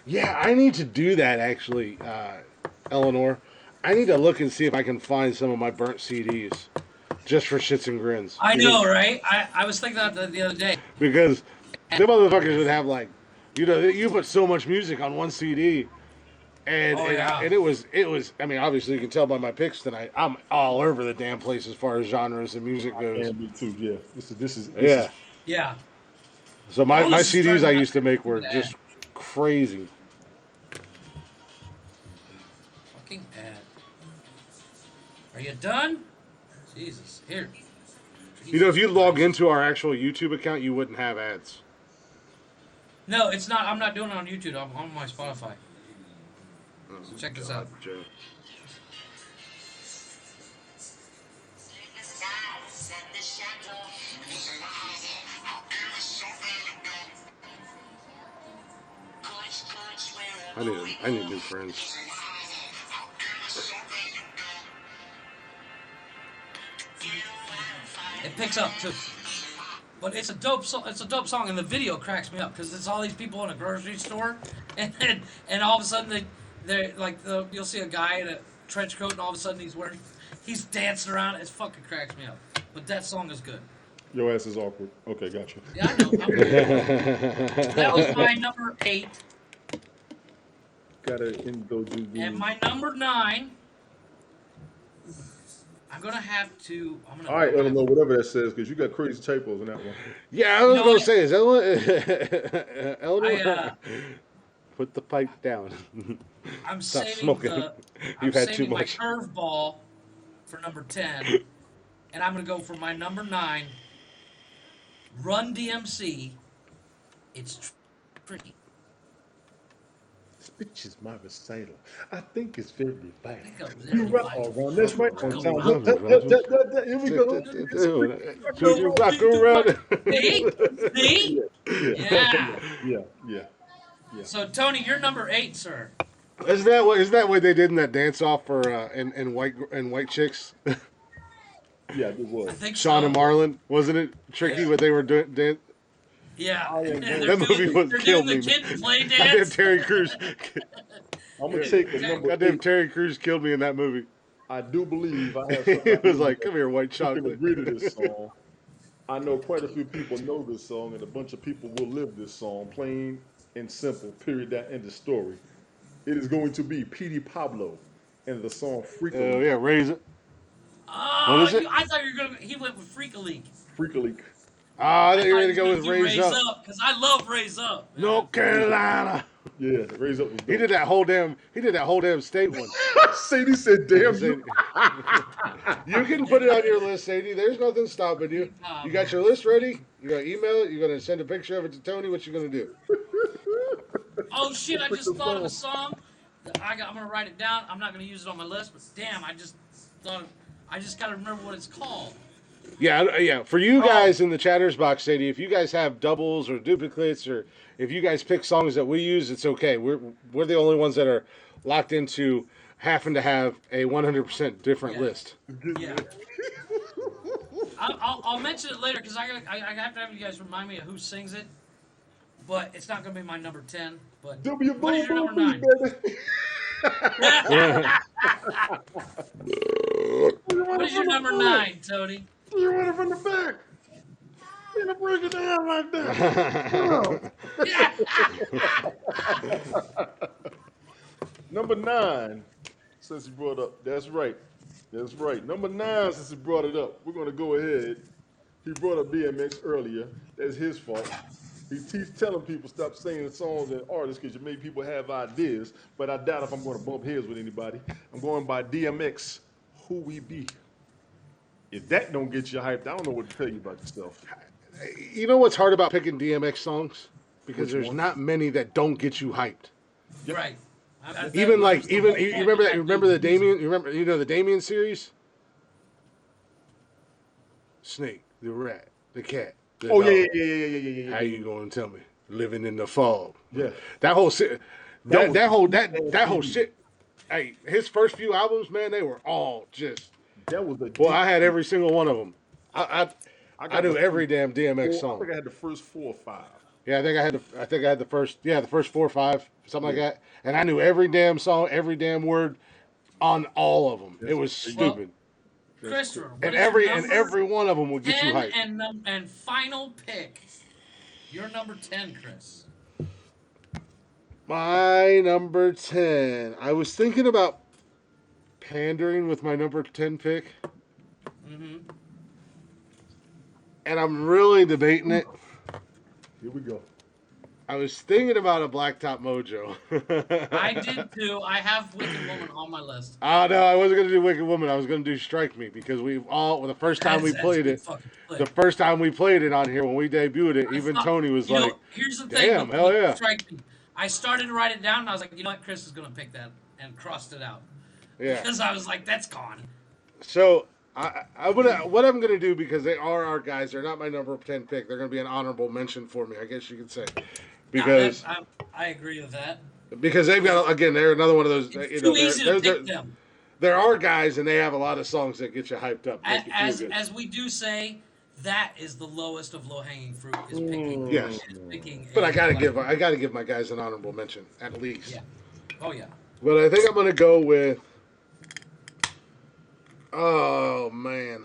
Yeah, I need to do that actually, Eleanor. I need to look and see if I can find some of my burnt CDs, just for shits and grins.
I know, right? I was thinking that the other day.
Because them motherfuckers would have like, you put so much music on one CD, and
Oh, yeah.
and it was. I mean, obviously you can tell by my picks tonight. I'm all over the damn place as far as genres and music goes.
And me too. Yeah. This is
Yeah.
Yeah.
So my
All this is
CDs I
starting
used to make were
to-
just crazy.
Fucking ad. Are you done? Jesus. Here.
You know, if you log into our actual YouTube account, you wouldn't have ads.
No, it's not. I'm not doing it on YouTube. I'm on my Spotify. So check this out.
Joe. I need new friends.
It picks up too. But it's a dope song. It's a dope song, and the video cracks me up because it's all these people in a grocery store, and all of a sudden they're like you'll see a guy in a trench coat, and all of a sudden he's dancing around. It fucking cracks me up. But that song is good.
Your ass is awkward. Okay, gotcha.
Yeah, I know. That was my number 8,
Gotta go do the.
and my number 9. I'm gonna have to.
All right, Eleanor, whatever that says, because you got crazy typos in that one.
Yeah, I was
know
going
what?
to say, is Eleanor? Put the pipe down.
I'm
Stop
saving
smoking.
I'm
You've had too
saving my
much.
curveball for number 10, and I'm gonna go for my number 9. Run DMC. It's tricky.
This bitch is my recital. I think it's very vital.
Think of
You
it.
rock all around. That's right. On time.
Run,
Here we go.
Could you rock around?
See? Yeah.
Yeah.
So Tony, you're number 8, sir.
Isn't that what they did in that dance off for in white chicks?
Yeah, it
I
was.
think
Sean
so.
and Marlon, wasn't it tricky what they were doing?
Yeah.
That movie was
They're
killed
doing
me.
the kid and play
Goddamn
dance.
Terry Crews.
I'm gonna take the number
Goddamn
8.
Terry Crews killed me in that movie.
I do believe I have
He
somebody
was
in
like,
here
"Come here, white
who can
chocolate."
agree to this song. I know quite a few people know this song, and a bunch of people will live this song, plain and simple. Period. That end of story. It is going to be Petey Pablo and the song
Oh
Freakily.
yeah, raise it. What
Oh,
is it?
I thought you were gonna. He went with Freak a Leak.
Freakily.
Ah, I
I
thought you were
thought he
gonna
was
go
gonna
with
do
raise
Raise
up.
Up because I love Raise Up, man.
North Carolina.
Yeah, Raise Up was
He
dope.
did that whole damn. He did that whole damn state one.
Sadie said, damn you.
Sadie. You can put it on your list, Sadie. There's nothing stopping you. You got your list ready? You gonna email it? You gonna send a picture of it to Tony? What you gonna do?
Oh shit! I
Pick
just
the
thought of a
song.
song. I'm gonna write it down. I'm not gonna use it on my list, but damn, I just thought. I just gotta remember what it's called.
Yeah, yeah. For you guys in the chatters box, Sadie, if you guys have doubles or duplicates, or if you guys pick songs that we use, it's okay. We're the only ones that are locked into having to have a 100% different
Yeah.
list.
Yeah. I'll mention it later because I have to have you guys remind me of who sings it. But it's not gonna be my number 10. But
W
what is
boom
your
boom
number
beat,
9?
baby.
What is your number 9, Tony?
You want it from the back. You gonna break it down like that.
Yeah.
Number 9, since you brought up, that's right. That's right. Number 9, since he brought it up, we're gonna go ahead. He brought up DMX earlier. That's his fault. He's telling people stop singing songs and artists because you make people have ideas. But I doubt if I'm going to bump heads with anybody. I'm going by DMX. Who we be? If that don't get you hyped, I don't know what to tell you about yourself.
You know what's hard about picking DMX songs? Because
Which
there's
one?
not many that don't get you hyped.
Right.
Even like you remember that? You remember the Damien? You know the Damien series? Snake, the rat, the cat. The
Oh
dog.
yeah.
How you gonna tell me? Living in the fog.
Yeah.
That whole shit.
That was
That whole shit. Hey, his first few albums, man, they were all just.
That was a.
Well, I had every single one of them. I knew
the
every
first
damn DMX
I
song.
think I had the first 4 or 5.
Yeah, I think I had the first. Yeah, the first 4 or 5, something like that. And I knew every damn song, every damn word on all of them. It was stupid.
Christopher, what
And
is your
every one of them would get you
10
hyped.
and final pick. Your number 10, Chris.
My number 10. I was thinking about pandering with my number 10 pick.
Mm-hmm.
And I'm really debating it.
Here we go.
I was thinking about a Blacktop Mojo.
I did too. I have Wicked Woman on my list.
Oh, no, I wasn't going to do Wicked Woman. I was going to do Strike Me because the first time we
That's
played
a
it,
fucking play.
the first time we played it on here when we debuted it, even Tony was
You know,
like,
here's the thing.
damn, hell yeah.
Strike Me. I started to write it down, and I was like, you know what, Chris is going to pick that, and crossed it out.
Yeah.
Because I was like, that's gone.
So what I'm gonna do, because they are our guys, they're not my number 10 pick. They're gonna be an honorable mention for me, I guess you could say, because
I agree with that.
they've got, again, they're another one of those.
It's too easy to pick them.
There are guys, and they have a lot of songs that get you hyped up. Make you feel good.
As we do say, that is the lowest of low hanging fruit. Is picking.
Yes.
Is picking.
But I gotta give my guys an honorable mention at least.
Yeah. Oh yeah.
But I think I'm gonna go with. Oh man,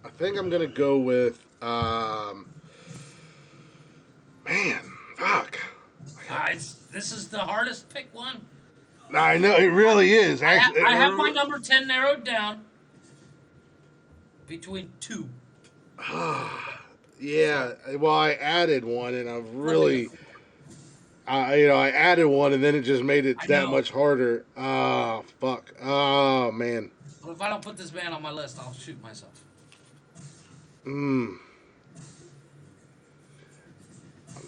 I think I'm gonna go with. Man, fuck.
This is the hardest pick one.
I know it really is.
I
Actually,
have my number 10 narrowed down between 2.
Yeah. Well, I added one, and I've really. I added one, and then it just made it that much harder. Oh, fuck. Oh, man.
But if I don't put this band on my list, I'll shoot myself.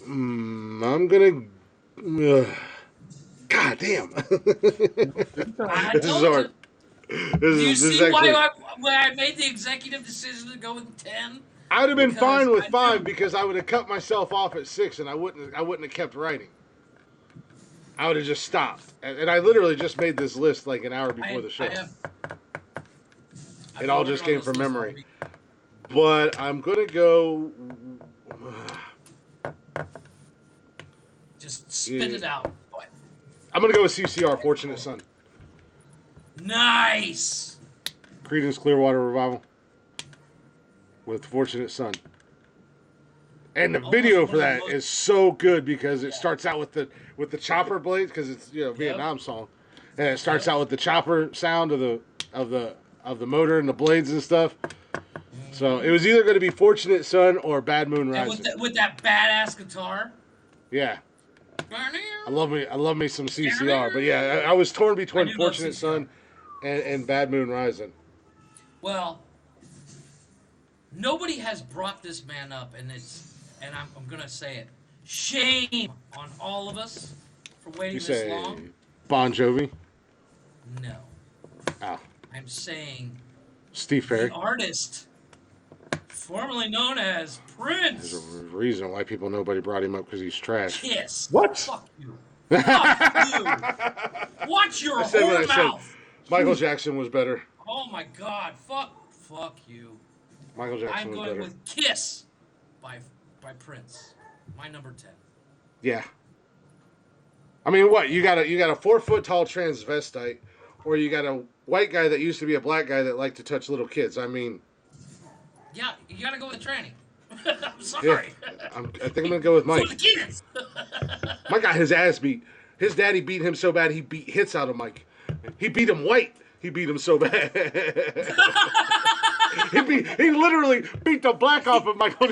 I'm gonna. God damn. This is hard.
Do you
This is
see
actually.
why I made the executive decision to go with 10?
I'd have been
Because
fine with
I
5
knew-
because I would have cut myself off at 6, and I wouldn't have kept writing. I would have just stopped, and I literally just made this list like an hour before the show. It all just came from memory. But I'm gonna go.
Just spit it out.
I'm gonna go with CCR, Fortunate Son.
Nice.
Creedence Clearwater Revival with Fortunate Son. And the video for that is so good because it starts out with the chopper blades because it's Vietnam song, and it starts out with the chopper sound of the motor and the blades and stuff. So it was either going to be Fortunate Son or Bad Moon Rising.
And with that badass guitar.
Yeah. I love me some CCR, but yeah, I was torn between Fortunate Son and Bad Moon Rising.
Well, nobody has brought this man up, and I'm gonna say it. Shame on all of us for waiting this long.
Bon Jovi?
No.
Oh.
I'm saying
Steve Perry.
The artist, formerly known as Prince.
There's a reason why people nobody brought him up because he's trash.
Kiss.
What?
Fuck you. Fuck you. Watch your whore mouth.
Michael Jackson was better.
Oh my God. Fuck you.
Michael Jackson was better.
I'm going with Kiss by Prince. My number 10.
Yeah. I mean, what you got a 4-foot tall transvestite, or you got a white guy that used to be a black guy that liked to touch little kids. I mean.
Yeah, you gotta go with tranny. I'm sorry.
Yeah, I think I'm gonna go with Mike.
For the kids.
Mike got his ass beat. His daddy beat him so bad he beat hits out of Mike. He beat him white. He beat him so bad. He literally beat the black off of Michael.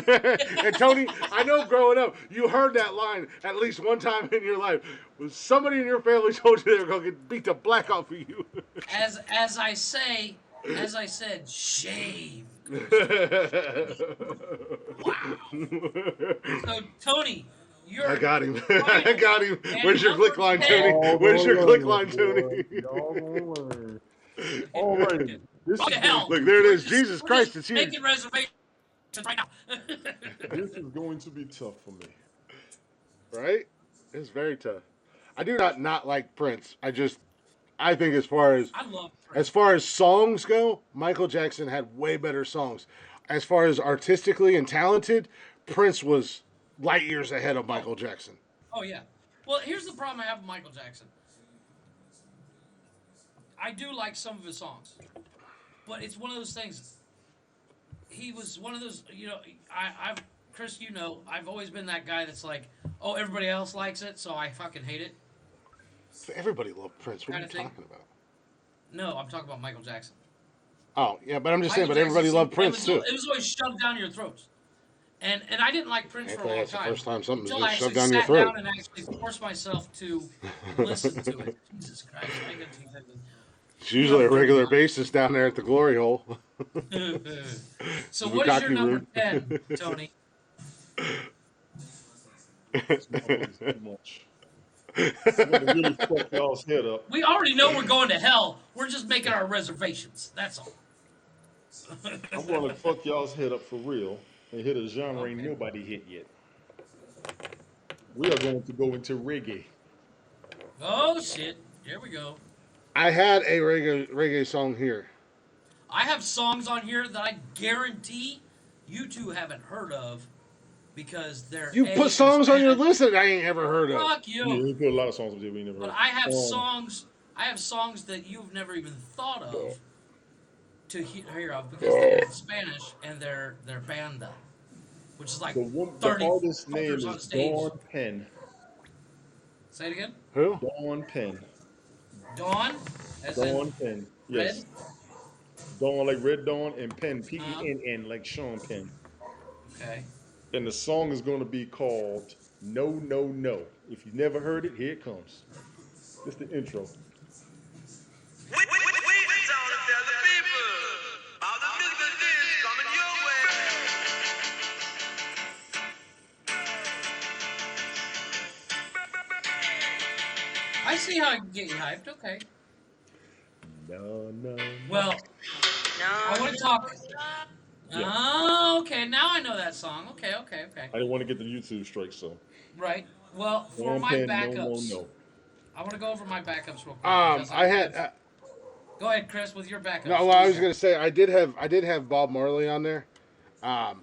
And Tony, I know growing up, you heard that line at least one time in your life. Was somebody in your family told you they were going to beat the black off of you?
As I said, shame. Wow. So Tony,
I got him. I got him. Where's your click line, Tony? Where's your click line, Tony?
All right.
Look,
there it is. Jesus Christ, it's here.
Making reservations right now.
This is going to be tough for me.
Right? It's very tough. I do not like Prince. I think as far as songs go, Michael Jackson had way better songs. As far as artistically and talented, Prince was light years ahead of Michael Jackson.
Oh yeah. Well, here's the problem I have with Michael Jackson. I do like some of his songs, but it's one of those things. He was one of those, Chris, I've always been that guy that's like, oh, everybody else likes it, so I fucking hate it.
Everybody loved Prince. What are you talking about?
No, I'm talking about Michael Jackson.
Oh, yeah, but I'm just saying, but everybody loved Prince, too.
It was always shoved down your throats. And I didn't like Prince for a long
that's
time.
the first time something's
until
been
I
shoved
actually
down your
sat
throat.
down and actually forced myself to listen to it. Jesus Christ.
It's usually a regular basis down there at the glory hole.
So what is your number 10, Tony?
Too much. I'm gonna really fuck y'all's head up.
We already know we're going to hell. We're just making our reservations. That's all.
I'm gonna fuck y'all's head up for real and hit a genre ain't nobody hit yet. We are going to go into reggae.
Oh shit! Here we go.
I had a reggae song here.
I have songs on here that I guarantee you two haven't heard of because they're.
You put songs on your list that I ain't ever heard of.
Fuck you.
Yeah, we put a lot of songs on there we never heard.
But I have songs. I have songs that you've never even thought of to hear of because they're in Spanish and they're banda, which is like
the artist's name is Dawn Penn.
Say it again.
Who?
Dawn Penn.
Dawn.
Dawn Penn. Yes.
Red?
Dawn like Red Dawn and Penn Penn like Sean Penn.
Okay.
And the song is going to be called No No No. If you never heard it, here it comes. It's the intro.
I see how I can get you hyped. Okay.
No, no.
Well, I want to talk.
Yeah.
Oh, okay. Now I know that song. Okay.
I didn't want to get the YouTube strike, so.
Right. Well, for
Dawn
my
Penn,
backups,
No.
I want to go over my backups real quick.
I had.
Go ahead, Chris, with your backups.
No, well, I was gonna say I did have Bob Marley on there. I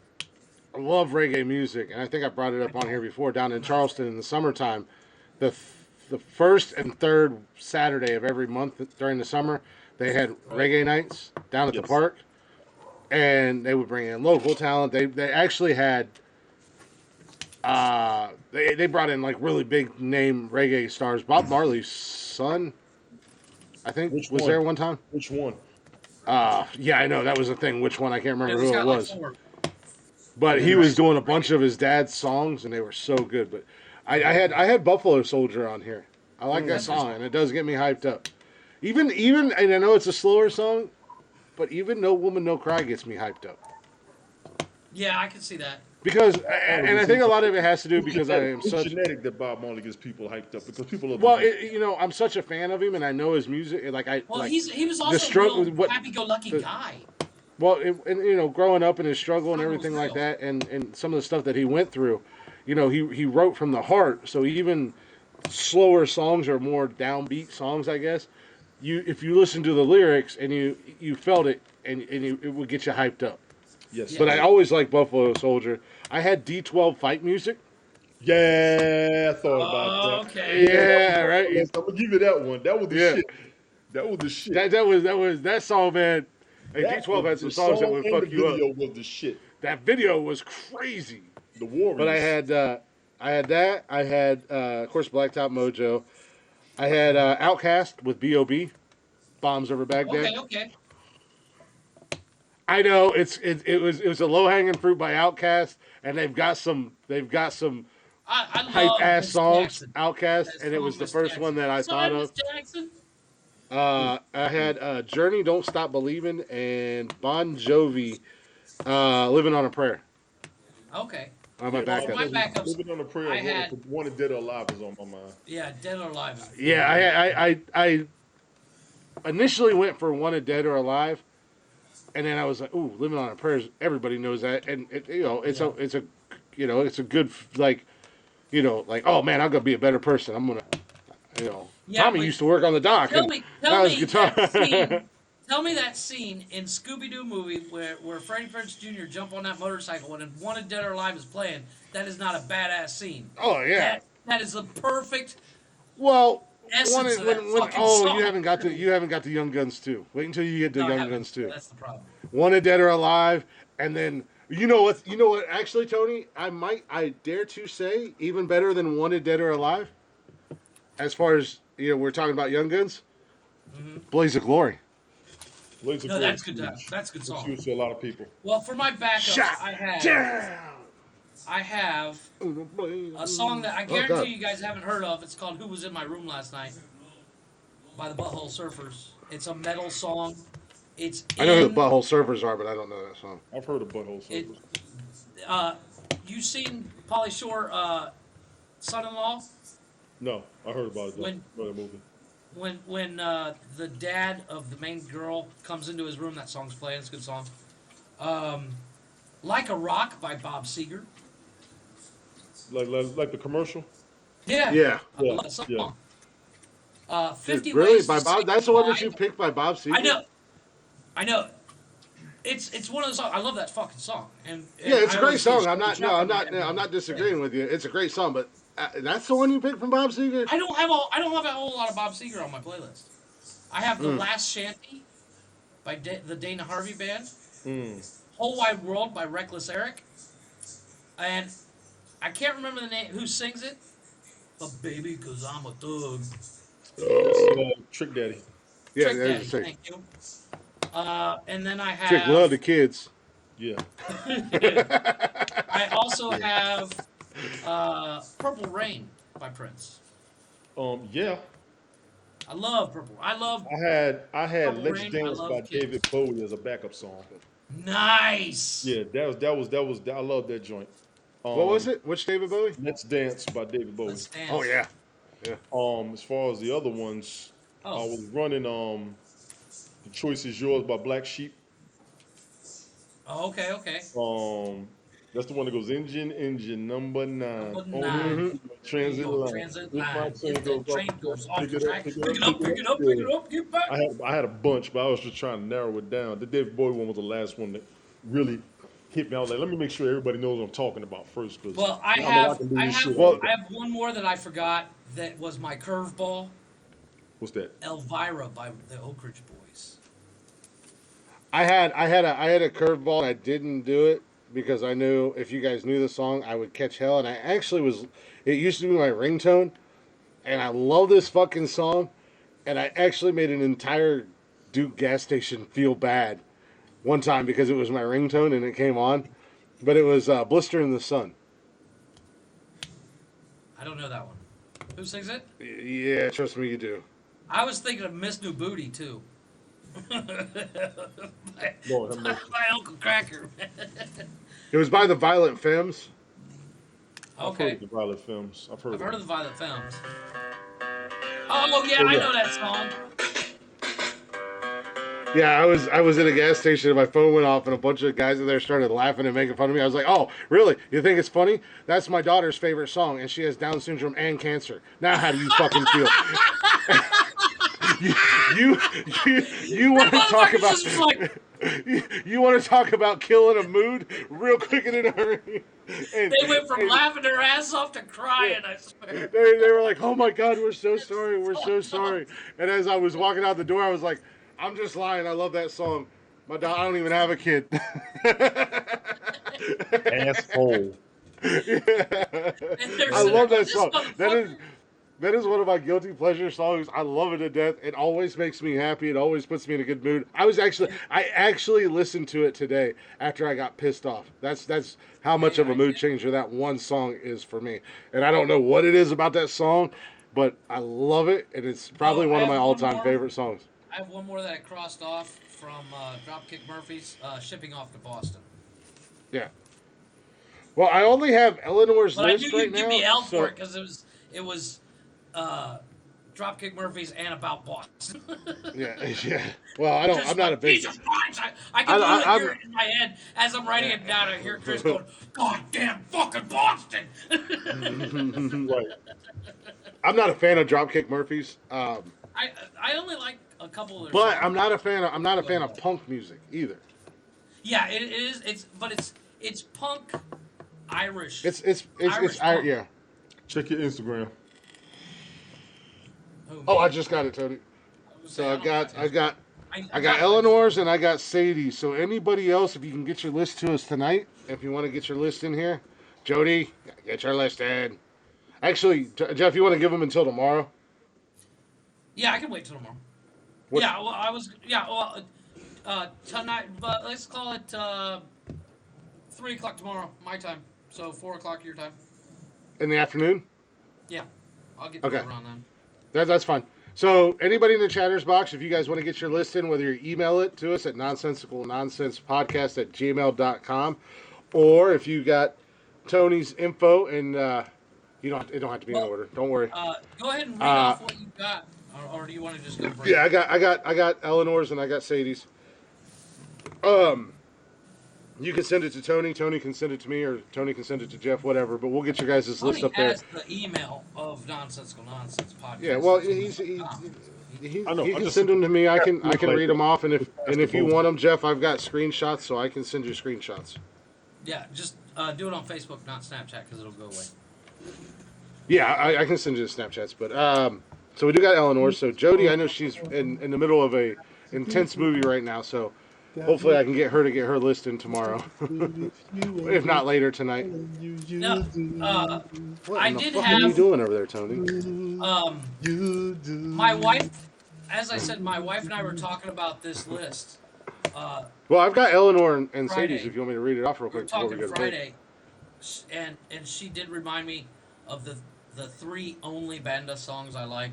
love reggae music, and I think I brought it up on here before. Down in Charleston in the summertime, the first and third Saturday of every month during the summer, They had reggae nights down at the
Yes.
park, and they would bring in local talent. They actually had they brought in like really big name reggae stars. Bob Marley's son, I think,
Which
was
one?
there one time.
Which one?
Yeah, I know that was a thing. Which one? I can't
Yeah,
remember
he's
who it
got like
was.
4.
But he was doing a bunch of his dad's songs, and they were so good. But I had Buffalo Soldier on here. I like that song, and it does get me hyped up. Even, and I know it's a slower song, but even No Woman No Cry gets me hyped up.
Yeah, I can see that.
Because, and I think a lot of it has to do because I am
It's
such.
genetic that Bob Marley gets people hyped up because people love.
Well,
the
I'm such a fan of him, and I know his music. Like
Well,
like
he was
the
also a
struggle.
real happy-go-lucky guy.
Well, and growing up and his struggle and
Struggle
everything
was
like
real.
that, and some of the stuff that he went through, he wrote from the heart. So even slower songs or more downbeat songs, I guess, if you listen to the lyrics and you felt it it would get you hyped up.
yes.
But I always like Buffalo Soldier. I had D12 fight music.
Yeah, I thought about that.
Okay.
Yeah, right.
I'm gonna give you that one. That was the
Yeah.
shit. That was the shit.
That song, man. Hey,
That
D12
was
had some
the
songs that
song
would
and
fuck
the
you up.
video was the shit.
That video was crazy.
The Warriors.
But I had that. I had, of course, Blacktop Mojo. I had Outcast with B.O.B. Bombs Over Baghdad.
Okay.
I know it was a low hanging fruit by Outcast, and they've got some
I
hype
love
ass
Miss
songs.
Jackson.
Outcast,
That
and it
song,
was the
Miss
first
Jackson.
one that I
Sorry,
thought
Miss
of.
Jackson.
I had Journey, Don't Stop Believing, and Bon Jovi, Living on a Prayer.
Okay.
On my
Yeah,
backup.
my backups,
Living on a Prayer.
I had-
Wanted Dead or Alive is on my mind.
Yeah, Dead or Alive. Is
Yeah, I initially went for Wanted Dead or Alive, and then I was like, "Ooh, Living on a Prayer." Everybody knows that, and it's a good like, oh man, I'm gonna be a better person. I'm gonna,
Yeah,
Tommy
but
used to work on the dock.
Tell
and
me
that was guitar.
that scene. Tell me that scene in Scooby-Doo movie where Freddie Prinze Jr. jump on that motorcycle when Wanted Dead or Alive is playing. That is not a badass scene.
Oh yeah.
That is the perfect.
Well,
Essence of that fucking song.
you haven't got the Young Guns too. Wait until you get to
No, I
Young
haven't.
Guns too.
That's the problem.
Wanted Dead or Alive, and then you know what? Actually, Tony, I dare to say, even better than Wanted Dead or Alive. As far as we're talking about Young Guns, Blaze of Glory.
Blaze of
No,
Glory
that's good.
is huge.
That's a good
It's
song.
huge to a lot of people.
Well, for my backups, I have
down.
a song that I
Oh, God.
guarantee you guys haven't heard of. It's called "Who Was in My Room Last Night" by the Butthole Surfers. It's a metal song.
I know who the Butthole Surfers are, but I don't know that song.
I've heard of Butthole
It,
Surfers.
you seen Pauly Shore, son-in-law?
No, I heard about it though.
When-
About that movie.
When the dad of the main girl comes into his room, that song's playing. It's a good song. Like a Rock by Bob Seger.
Like the commercial.
Yeah.
Yeah.
I love that song.
Yeah.
50
Really,
Ways
by
to
Bob?
Say
That's the one that
Goodbye.
you picked by Bob Seger.
I know. It's one of those songs. I love that fucking song. And
Yeah, it's
I
a great
always
song.
get
I'm not. No, I'm not.
chopped
I'm not disagreeing with you. It's a great song, but that's the one you picked from Bob Seger.
I don't have a whole lot of Bob Seger on my playlist. I have The Last Shanty by the Dana Harvey Band, Whole Wide World by Reckless Eric, and I can't remember the name who sings it, but baby, 'cause I'm a thug.
Trick Daddy.
Yeah,
Trick
that's
Daddy,
the same.
thank you. And then I have
Chick love the kids.
Yeah.
I also have Purple Rain by Prince.
Yeah.
I love Purple.
I had
Purple
Let's
Rain, I
Dance
love
by
Kids.
David Bowie as a backup song.
Nice.
Yeah, that was I love that joint.
What was it? Which David Bowie?
Let's Dance by David Bowie.
Let's Dance.
Oh yeah.
As far as the other ones, I
Oh.
was running The Choice Is Yours by Black Sheep.
Oh, okay.
That's the one that goes engine number 9.
Number
On
9.
the transit
Go,
line.
transit
If my
line.
train
If the
goes
train
up,
goes off
pick
the
it up,
track,
pick
pick
it
it
up,
up, pick it up,
yeah.
pick it up, get back.
I had a bunch, but I was just trying to narrow it down. The David Bowie one was the last one that really hit me. I was like, let me make sure everybody knows what I'm talking about first. Cause
Well, I
know
have
can do this shit.
one more that I forgot that was my curveball.
What's that?
Elvira by the Oak Ridge Boys.
I had a curveball. I didn't do it because I knew if you guys knew the song, I would catch hell. And I actually was. It used to be my ringtone, and I love this fucking song. And I actually made an entire Duke gas station feel bad one time because it was my ringtone and it came on. But it was "Blister in the Sun."
I don't know that one. Who sings it?
Yeah, trust me, you do.
I was thinking of Miss New Booty too. by,
Lord have mercy.
by Uncle Cracker.
It was by the Violent Femmes.
I've heard
Okay,
of the Violet Films. I've heard
I've
of
heard of
them.
the Violet Femmes. Oh yeah,
Oh,
I
yeah.
know that song.
Yeah, I was at a gas station and my phone went off and a bunch of guys in there started laughing and making fun of me. I was like, "Oh, really? You think it's funny? That's my daughter's favorite song, and she has Down syndrome and cancer. Now, how do you fucking feel? you you want to talk
Motherfucker
about
just like
you want to talk about killing a mood real quick and in a hurry? And,
they went from
and
laughing their ass off to crying. I swear.
they were like, "Oh my God, we're so sorry, we're so sorry." And as I was walking out the door, I was like, "I'm just lying. I love that song. I don't even have a kid."
Asshole.
And they're
I
sitting
love
there,
that
"This
song.
motherfucker."
That is one of my guilty pleasure songs. I love it to death. It always makes me happy. It always puts me in a good mood. I actually listened to it today after I got pissed off. That's how much of a mood changer that one song is for me. And I don't know what it is about that song, but I love it, and it's probably
Oh,
one
I
of my
have one
all-time
more.
favorite songs.
I have one more that I crossed off from Dropkick Murphys, shipping off to Boston.
Yeah. Well, I only have Eleanor's
But I knew
list right
you'd give
now.
me hell
so-
for it because it was Dropkick Murphys and about Boston.
Yeah, yeah. Well, I'm
Just
not a
like,
big.
Jesus Christ! I can
I-
literally
I'm-
hear it in my head as I'm writing it down. I hear Chris going, "God damn fucking Boston!"
Right.
I'm not a fan of Dropkick Murphys.
I only like a couple of their
But
songs.
I'm not a fan of punk music either.
Yeah, it is. It's punk Irish.
It's
punk.
yeah.
Check your Instagram.
Oh, I just got it, Tony. So I got
got
Eleanor's and I got Sadie's. So anybody else, if you can get your list to us tonight, if you want to get your list in here, Jody, get your list in. Actually, Jeff, you want to give them until tomorrow?
Yeah, I can wait till tomorrow.
What-
Yeah, well, tonight, but let's call it 3 o'clock tomorrow, my time. So 4 o'clock your time.
In the afternoon?
Yeah, I'll get
Okay.
around then.
That's fine. So anybody in the chatters box, if you guys want to get your list in, whether you email it to us at nonsensicalnonsensepodcast@gmail.com, or if you got Tony's info and it don't have to be in order. Don't worry.
Go ahead and read off what you got, or do you want to just go break?
Yeah, I got Eleanor's and I got Sadie's. You can send it to Tony. Tony can send it to me, or Tony can send it to Jeff. Whatever. But we'll get your guys' list up there.
Has the email of Nonsensical Nonsense podcast.
Yeah. Well, he
I know,
he
I
can
just-
send them to me. I can
like
read them
it.
off, and if you want them, Jeff, I've got screenshots, so I can send you screenshots.
Yeah, just do it on Facebook, not Snapchat, because it'll go away.
Yeah, I can send you the Snapchats. But so we do got Eleanor. So Jody, I know she's in the middle of a intense movie right now. So hopefully I can get her list in tomorrow, if not later tonight.
No,
What
I
in the
did
fuck are you
have
doing over there, Tony?
my wife. As I said, my wife and I were talking about this list.
Well, I've got Eleanor and
Friday.
Sadie's. If you want me to read it off real
We were
quick before we
talking
go to break.
Friday, and she did remind me of the three only Banda songs I like.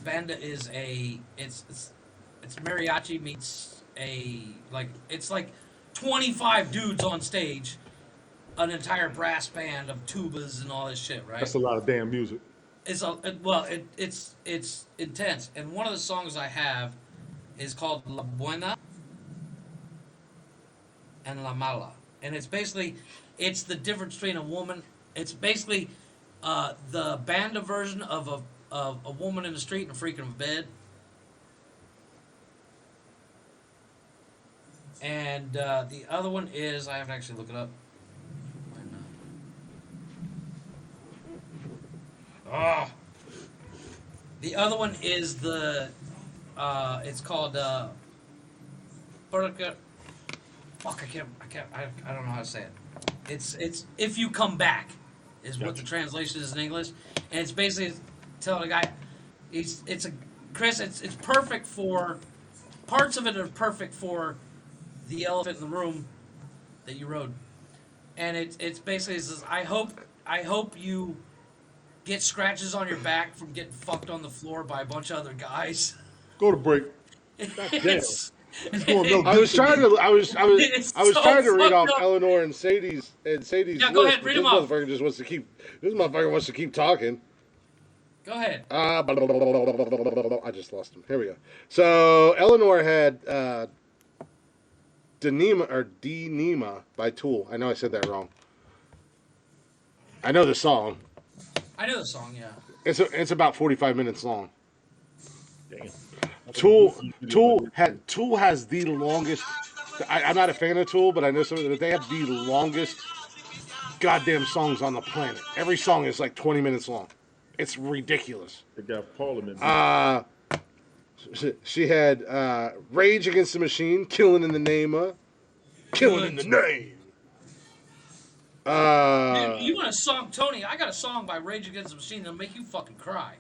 Banda is it's mariachi meets it's like 25 dudes on stage, an entire brass band of tubas and all this shit, right?
That's a lot of damn music.
It's intense. And one of the songs I have is called La Buena and La Mala, and it's the difference between a woman. It's basically the banda version of a woman in the street and a freak in a bed. And the other one is, I have to actually look it up. The other one is it's called Fuck, I don't know how to say it. It's if you come back, is what the translation is in English, and it's basically telling a guy, it's a Chris, it's perfect for parts of it are perfect for the elephant in the room that you rode, and it's basically it says I hope you get scratches on your back from getting fucked on the floor by a bunch of other guys.
Go to break. God damn.
It's,
He's going Mel
I was
Gibson.
trying to.
It's
I was
so
trying to read off
fucked up.
Eleanor and Sadie's
Yeah,
list,
go ahead,
but
read
this
'em off.
motherfucker just wants to keep. This motherfucker wants to keep talking.
Go ahead.
I just lost him. Here we go. So Eleanor had Denema by Tool. I know I said that wrong. I know the song.
I know the song, yeah.
It's about 45 minutes long.
Damn.
Tool has the longest. I'm not a fan of Tool, but I know some of them. They have the longest goddamn songs on the planet. Every song is like 20 minutes long. It's ridiculous.
They got Parliament.
She had Rage Against the Machine, Killing in the Name of, Killing in the Name.
Dude, you want a song, Tony? I got a song by Rage Against the Machine that'll make you fucking cry.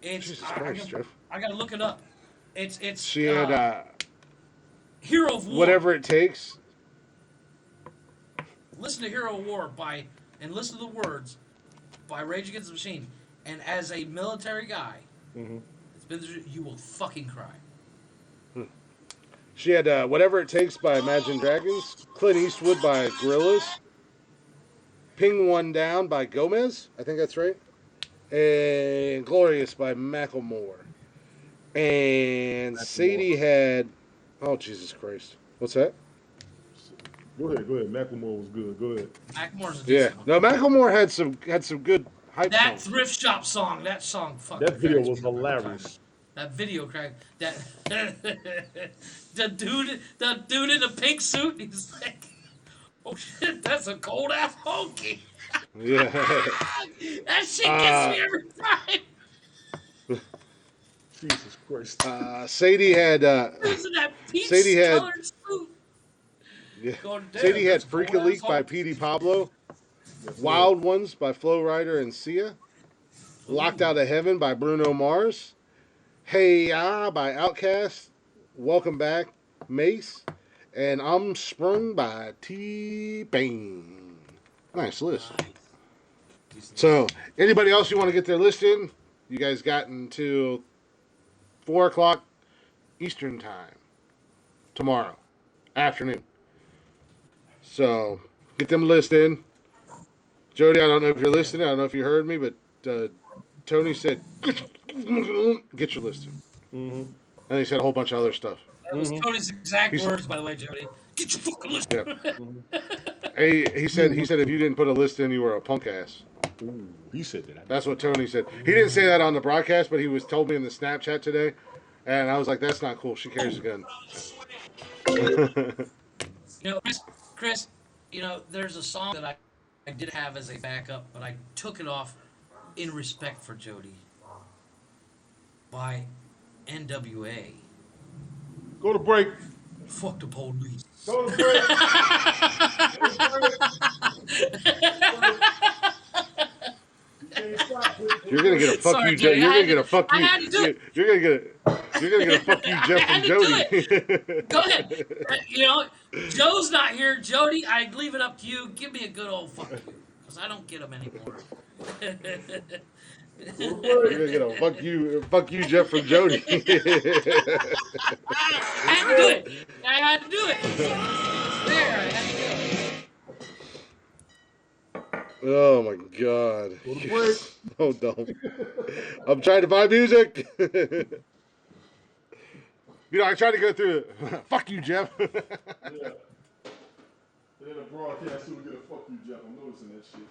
It's
Jesus Christ, Jeff.
I gotta look it up. It's
She had
Hero of War.
Whatever It Takes.
Listen to Hero of War and listen to the words by Rage Against the Machine. And as a military guy, it's been through, you will fucking cry.
She had Whatever It Takes by Imagine Dragons, Clint Eastwood by Gorillaz, Ping One Down by Gomez, I think that's right, and Glorious by Macklemore. And Sadie had, oh Jesus Christ, what's that?
Go ahead. Macklemore was good. Go ahead.
Macklemore's a
Yeah,
decent one.
no, Macklemore had some good hype
That
songs.
thrift shop song, that fucking
That video
cracks
was
me up every time.
hilarious.
That video crack. That the dude in a pink suit. He's like, "Oh shit, that's a cold ass honky."
Yeah.
That shit gets me every time.
Jesus Christ.
Sadie had
Who's in that peach
Sadie had-
colored suit?
yeah.
Going, "Damn,
Sadie had
that's a
Freak a
cold-ass
Leak by
honky."
Petey Pablo, Wild Ones by Flo Rida and Sia, Locked Out of Heaven by Bruno Mars, Hey Ya by Outkast, Welcome Back Mace, and I'm Sprung by T-Pain. Nice list. So, anybody else you want to get their list in? You guys got until 4 o'clock Eastern Time tomorrow afternoon. So, get them list in. Jody, I don't know if you're listening. I don't know if you heard me, but Tony said, get your list in. And he said a whole bunch of other stuff.
That was Tony's exact words, by the way, Jody. Get your fucking list.
Yeah. He said if you didn't put a list in, you were a punk ass.
Ooh, he said that.
That's what Tony said. He didn't say that on the broadcast, but he was told me in the Snapchat today, and I was like, "That's not cool. She carries a gun."
You know, Chris, you know, there's a song that I did have as a backup, but I took it off in respect for Jody by NWA.
Go to break.
Fuck the police.
Go to break.
You're gonna get a fuck
Sorry,
you,
Jody,
Jeff. You're
I
gonna
had
get a
to-
fuck
I
you.
had to do it.
You're gonna get a fuck you, Jeff
I had
from
to do
Jody.
Go ahead. You know, Joe's not here. Jody, I leave it up to you. Give me a good old fuck you, because I don't get them anymore.
You're gonna get a fuck you, Jeff from Jody.
I had to do it. I had to do it. There, I had to do it.
Oh my god. Oh no. I'm trying to find music. You know, I tried to go through it. Fuck you, Jeff.
Yeah. And then a broadcast too, we get a fuck you, Jeff. I'm noticing that
shit.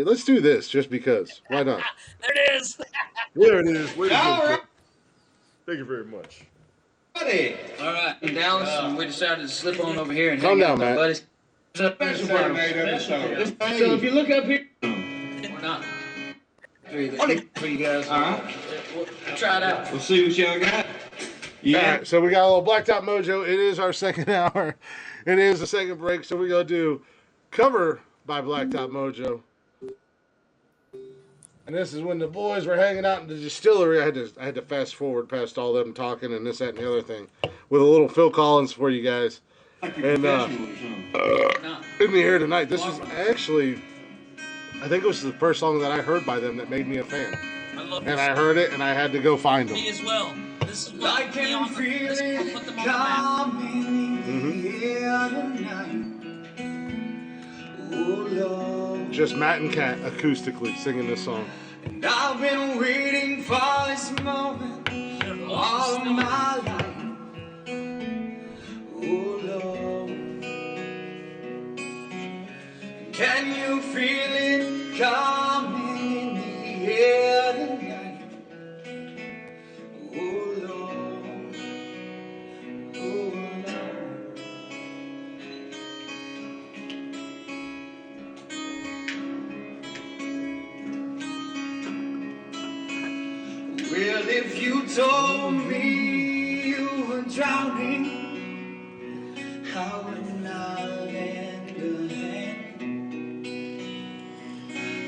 Let's do this just because. Why not?
There it is.
There it is. Wait a minute. Thank you very much.
All right, in Dallas, and we decided to slip on over here and
Calm
hang
down,
out with
Matt.
our buddies. So if you look up here, we're not. For you guys. All right. We'll try it out.
We'll see what y'all got. Yeah.
All right, so we got a little Blacktop Mojo. It is our second hour. It is the second break, so we're going to do Cover by Blacktop Mojo. And this is when the boys were hanging out in the distillery. I had to fast forward past all them talking and this, that, and the other thing with a little Phil Collins for you guys. And in the air tonight, this is actually, I think it was the first song that I heard by them that made me a fan.
I love
And
this.
I heard it, and I had to go find them.
Me as well. This is what
I can feel
this is what
it
put them on the map.
coming in the air tonight. Oh Lord.
Just Matt and Kat acoustically singing this song.
And I've been waiting for this moment all of my life. Oh Lord. Can you feel it coming in the air tonight? Oh Lord. Oh Lord. Well, if you told me you were drowning, how would I lend a hand?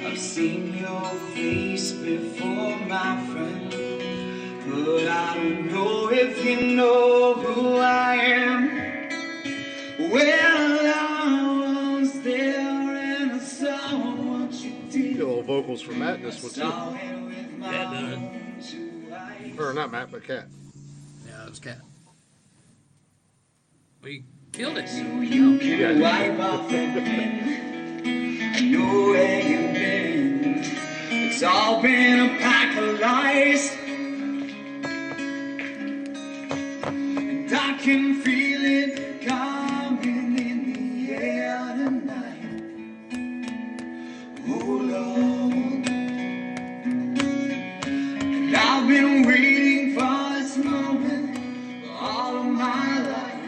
I've seen your face before, my friend, but I don't know if you know who I am. Well, I was there and I saw what you did.
Get a little vocals from Matt in this one,
Saw
too.
it with my
Yeah, dude.
own two eyes.
Or not Matt, but Kat.
Yeah, it was Cat. We killed it.
You can wipe off the pen. I know where you've been. It's all been a pack of lies. And I can feel it coming in the air tonight. Oh Lord. And I've been waiting for this moment all of my life.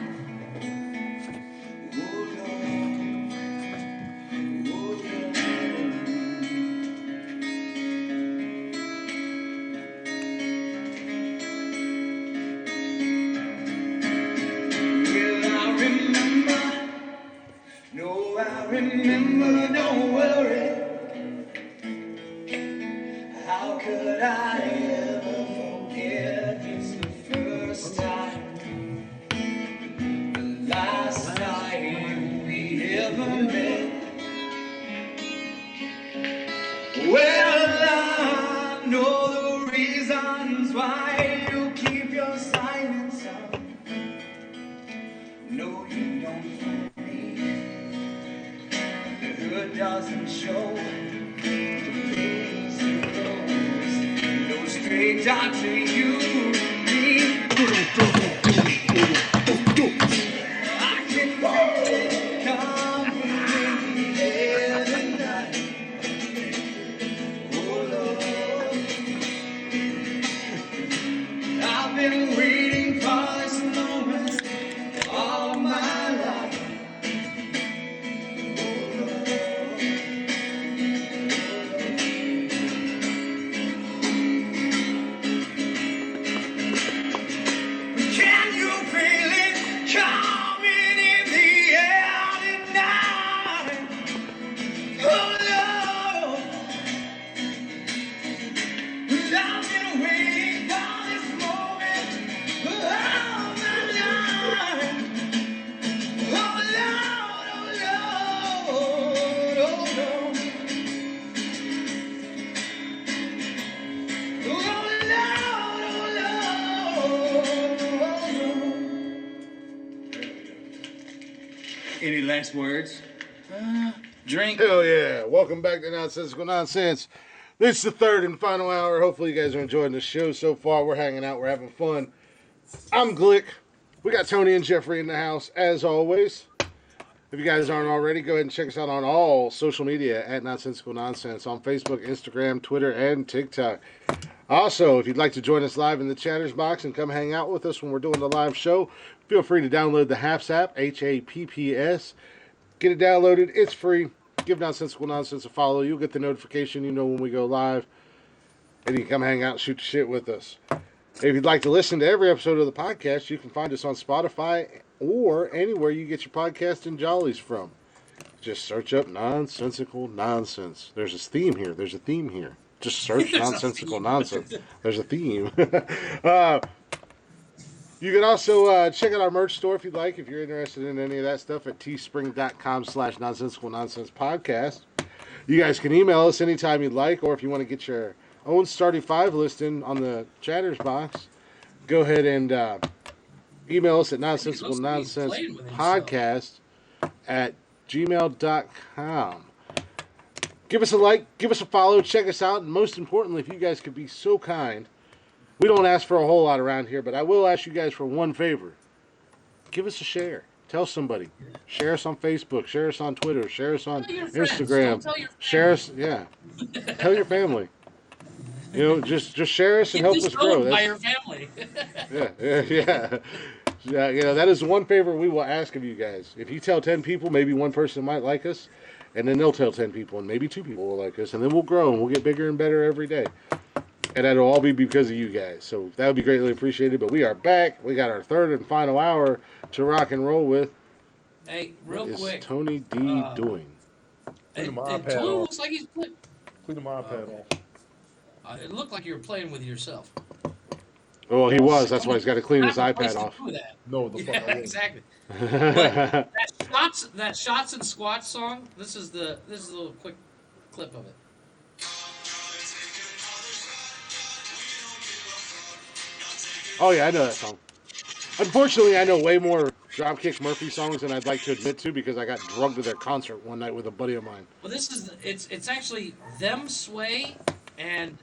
Remember, don't worry. How could I ever forget? It's the first time, the last time we ever met. Well, I know the reasons why you keep your silence out. No, you don't for me. The hood doesn't show. The face it goes. No stranger to you and me. I can feel it coming in the air tonight. Oh Lord, I've been waiting for this moment all my life. Can you feel it coming in the air tonight? Oh Lord, I've been waiting for this moment all my life. Oh Lord, oh Lord, oh Lord. Any last words?
Drink.
Hell yeah. Welcome back to Nonsensical Nonsense. This is the third and final hour. Hopefully you guys are enjoying the show so far. We're hanging out. We're having fun. I'm Glick. We got Tony and Jeffrey in the house, as always. If you guys aren't already, go ahead and check us out on all social media at Nonsensical Nonsense on Facebook, Instagram, Twitter, and TikTok. Also, if you'd like to join us live in the chatters box and come hang out with us when we're doing the live show, feel free to download the HAPS app, HAPPS. Get it downloaded. It's free. Give Nonsensical Nonsense a follow. You'll get the notification. You know when we go live. and you can come hang out and shoot the shit with us. If you'd like to listen to every episode of the podcast, you can find us on Spotify or anywhere you get your podcast and jollies from. Just search up Nonsensical Nonsense. There's a theme here. There's a theme here. Just search Nonsensical Nonsense. There's a theme. You can also check out our merch store if you'd like, if you're interested in any of that stuff at teespring.com/nonsensical nonsense podcast. You guys can email us anytime you'd like, or if you want to get your own starting 5 listing on the chatters box, go ahead and email us at nonsensical nonsense podcast at gmail.com. Give us a like, give us a follow, check us out, and most importantly, if you guys could be so kind, we don't ask for a whole lot around here, but I will ask you guys for one favor. Give us a share. Tell somebody. Share us on Facebook. Share us on Twitter. Share us on Instagram. Share us, yeah. Tell your family. You know, just share us and help us grow.
By your family.
Yeah. You know, that is one favor we will ask of you guys. If you tell 10 people, maybe one person might like us, and then they'll tell 10 people, and maybe 2 people will like us, and then we'll grow, and we'll get bigger and better every day. And that'll all be because of you guys. So that would be greatly appreciated. But we are back. We got our third and final hour to rock and roll with.
Hey, real quick.
What is Tony D doing?
Clean my
Tony
iPad off.
looks like he's playing.
Clean my iPad off.
It looked like you were playing with yourself.
Well, he was. That's why he's got to clean his
Not the
iPad
place to
off.
do that.
No, the fuck.
Yeah, exactly. But that shots and squats song. This is a little quick clip of it.
Oh, yeah, I know that song. Unfortunately, I know way more Dropkick Murphy songs than I'd like to admit to because I got drugged to their concert one night with a buddy of mine.
Well, it's actually Them Sway and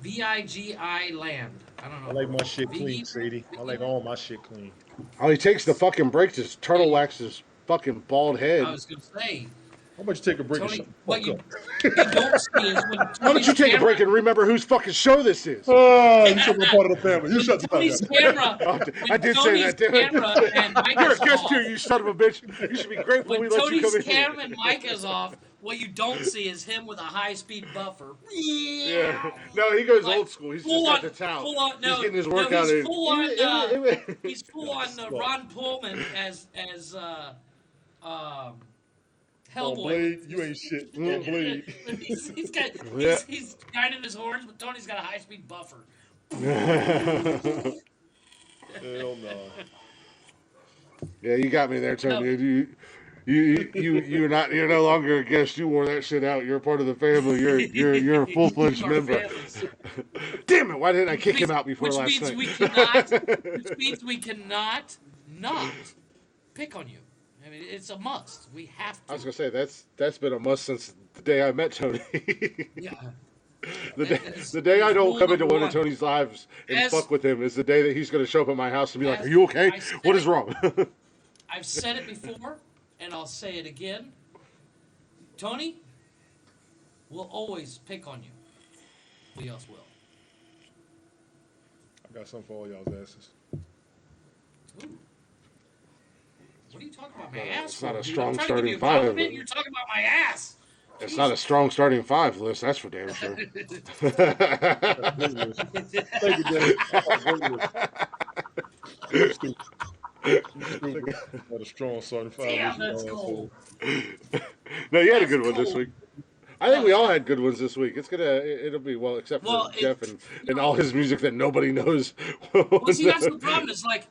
VIGI Land. I don't know.
I like my shit clean, Sadie. I like all my shit clean.
All he takes the fucking break to turtle wax his fucking bald head.
I was gonna say,
How much you take a break?
Tony,
Shut the
what
fuck
you,
up.
you don't see is when
Why don't you take a break and remember whose fucking show this is?
Oh, you took a part of the family. You shut the fuck
Tony's
up.
camera.
I did say that, damn it.
Camera and mic
You're a
is
guest
off.
here, you son of a bitch. You should be grateful
When
we let you
Tony's
come in
cam
here.
and mic is off, what you don't see is him with a high-speed buffer.
Yeah. No, he goes
Like,
old school. He's just
full
got
on-
the towel.
full on- no,
he's getting his
no,
workout
he's
in.
full on, he's full on Ron Pullman as
Oh,
Hellboy.
Blade, you ain't shit. Oh, Blade.
He's guiding his horns, but Tony's got a high-speed buffer.
Hell no.
Yeah, you got me there, Tony. You're no longer a guest. You wore that shit out. You're a part of the family. You're a full-fledged member. Damn it! Why didn't I kick him out before last night?
Which means we cannot not pick on you. I mean, it's a must. We have to.
I was gonna say that's been a must since the day I met Tony.
Yeah.
The day I don't come into one of Tony's lives and fuck with him is the day that he's gonna show up at my house and be like, "Are you okay? What is wrong?"
I've said it before, and I'll say it again. Tony will always pick on you. Nobody else will.
I got something for all y'all's asses.
Ooh. What are you talking about? My ass?
It's not a
for, dude?
strong
I'm trying to
starting
give you a
five.
compliment, you're talking about my ass.
It's not a strong starting 5 list, that's for damn sure.
Thank you, Daddy. What a strong starting 5.
Damn, that's cold.
No, you had a good one this week. I think we all had good ones this week. It'll be well, except for Jeff and all his music that nobody knows.
Well, see, that's the problem. It's like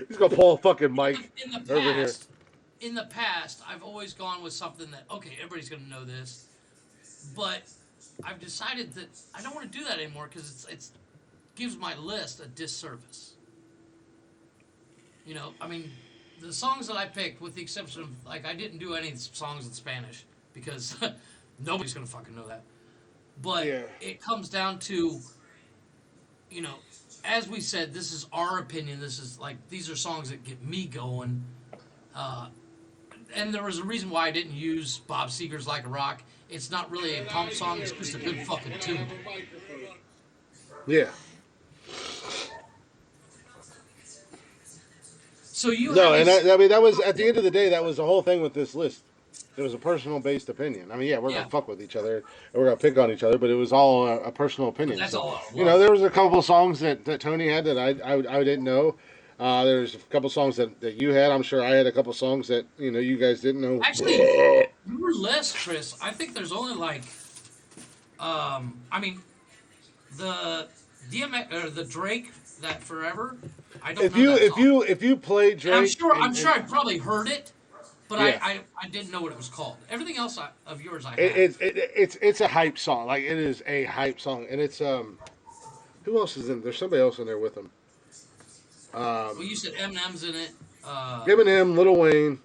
He's gonna pull a fucking mic
in the past,
over here.
In the past, I've always gone with something that everybody's gonna know this, but I've decided that I don't want to do that anymore because it's gives my list a disservice. You know, I mean, the songs that I picked, with the exception of I didn't do any songs in Spanish because nobody's gonna fucking know that. But it comes down to, you know, as we said, this is our opinion. This is these are songs that get me going. And there was a reason why I didn't use Bob Seger's Like a Rock. It's not really a pump song. It's just a good fucking tune.
Yeah.
So you
No, and I mean that was at the end of the day that was the whole thing with this list. It was a personal based opinion. I mean, yeah, we're
Yeah.
gonna fuck with each other and we're gonna pick on each other, but it was all a personal
But
opinion.
that's
So,
all it
you know,
was.
there was a couple songs that Tony had that I didn't know. There's a couple songs that you had. I'm sure I had a couple songs that you guys didn't know.
Actually, you were less, Chris. I think there's only like, I mean, the DMX or the Drake that Forever. I don't
If
know
you
that
if
song.
you if you play
And I'm
Drake,
sure I'm sure I probably heard it, but
yeah,
I didn't know what it was called. Everything else of yours I
it,
had.
it's a hype song. Like it is a hype song, and it's who else is in? There's somebody else in there with him.
Well, you said Eminem's in it.
Eminem, Lil Wayne.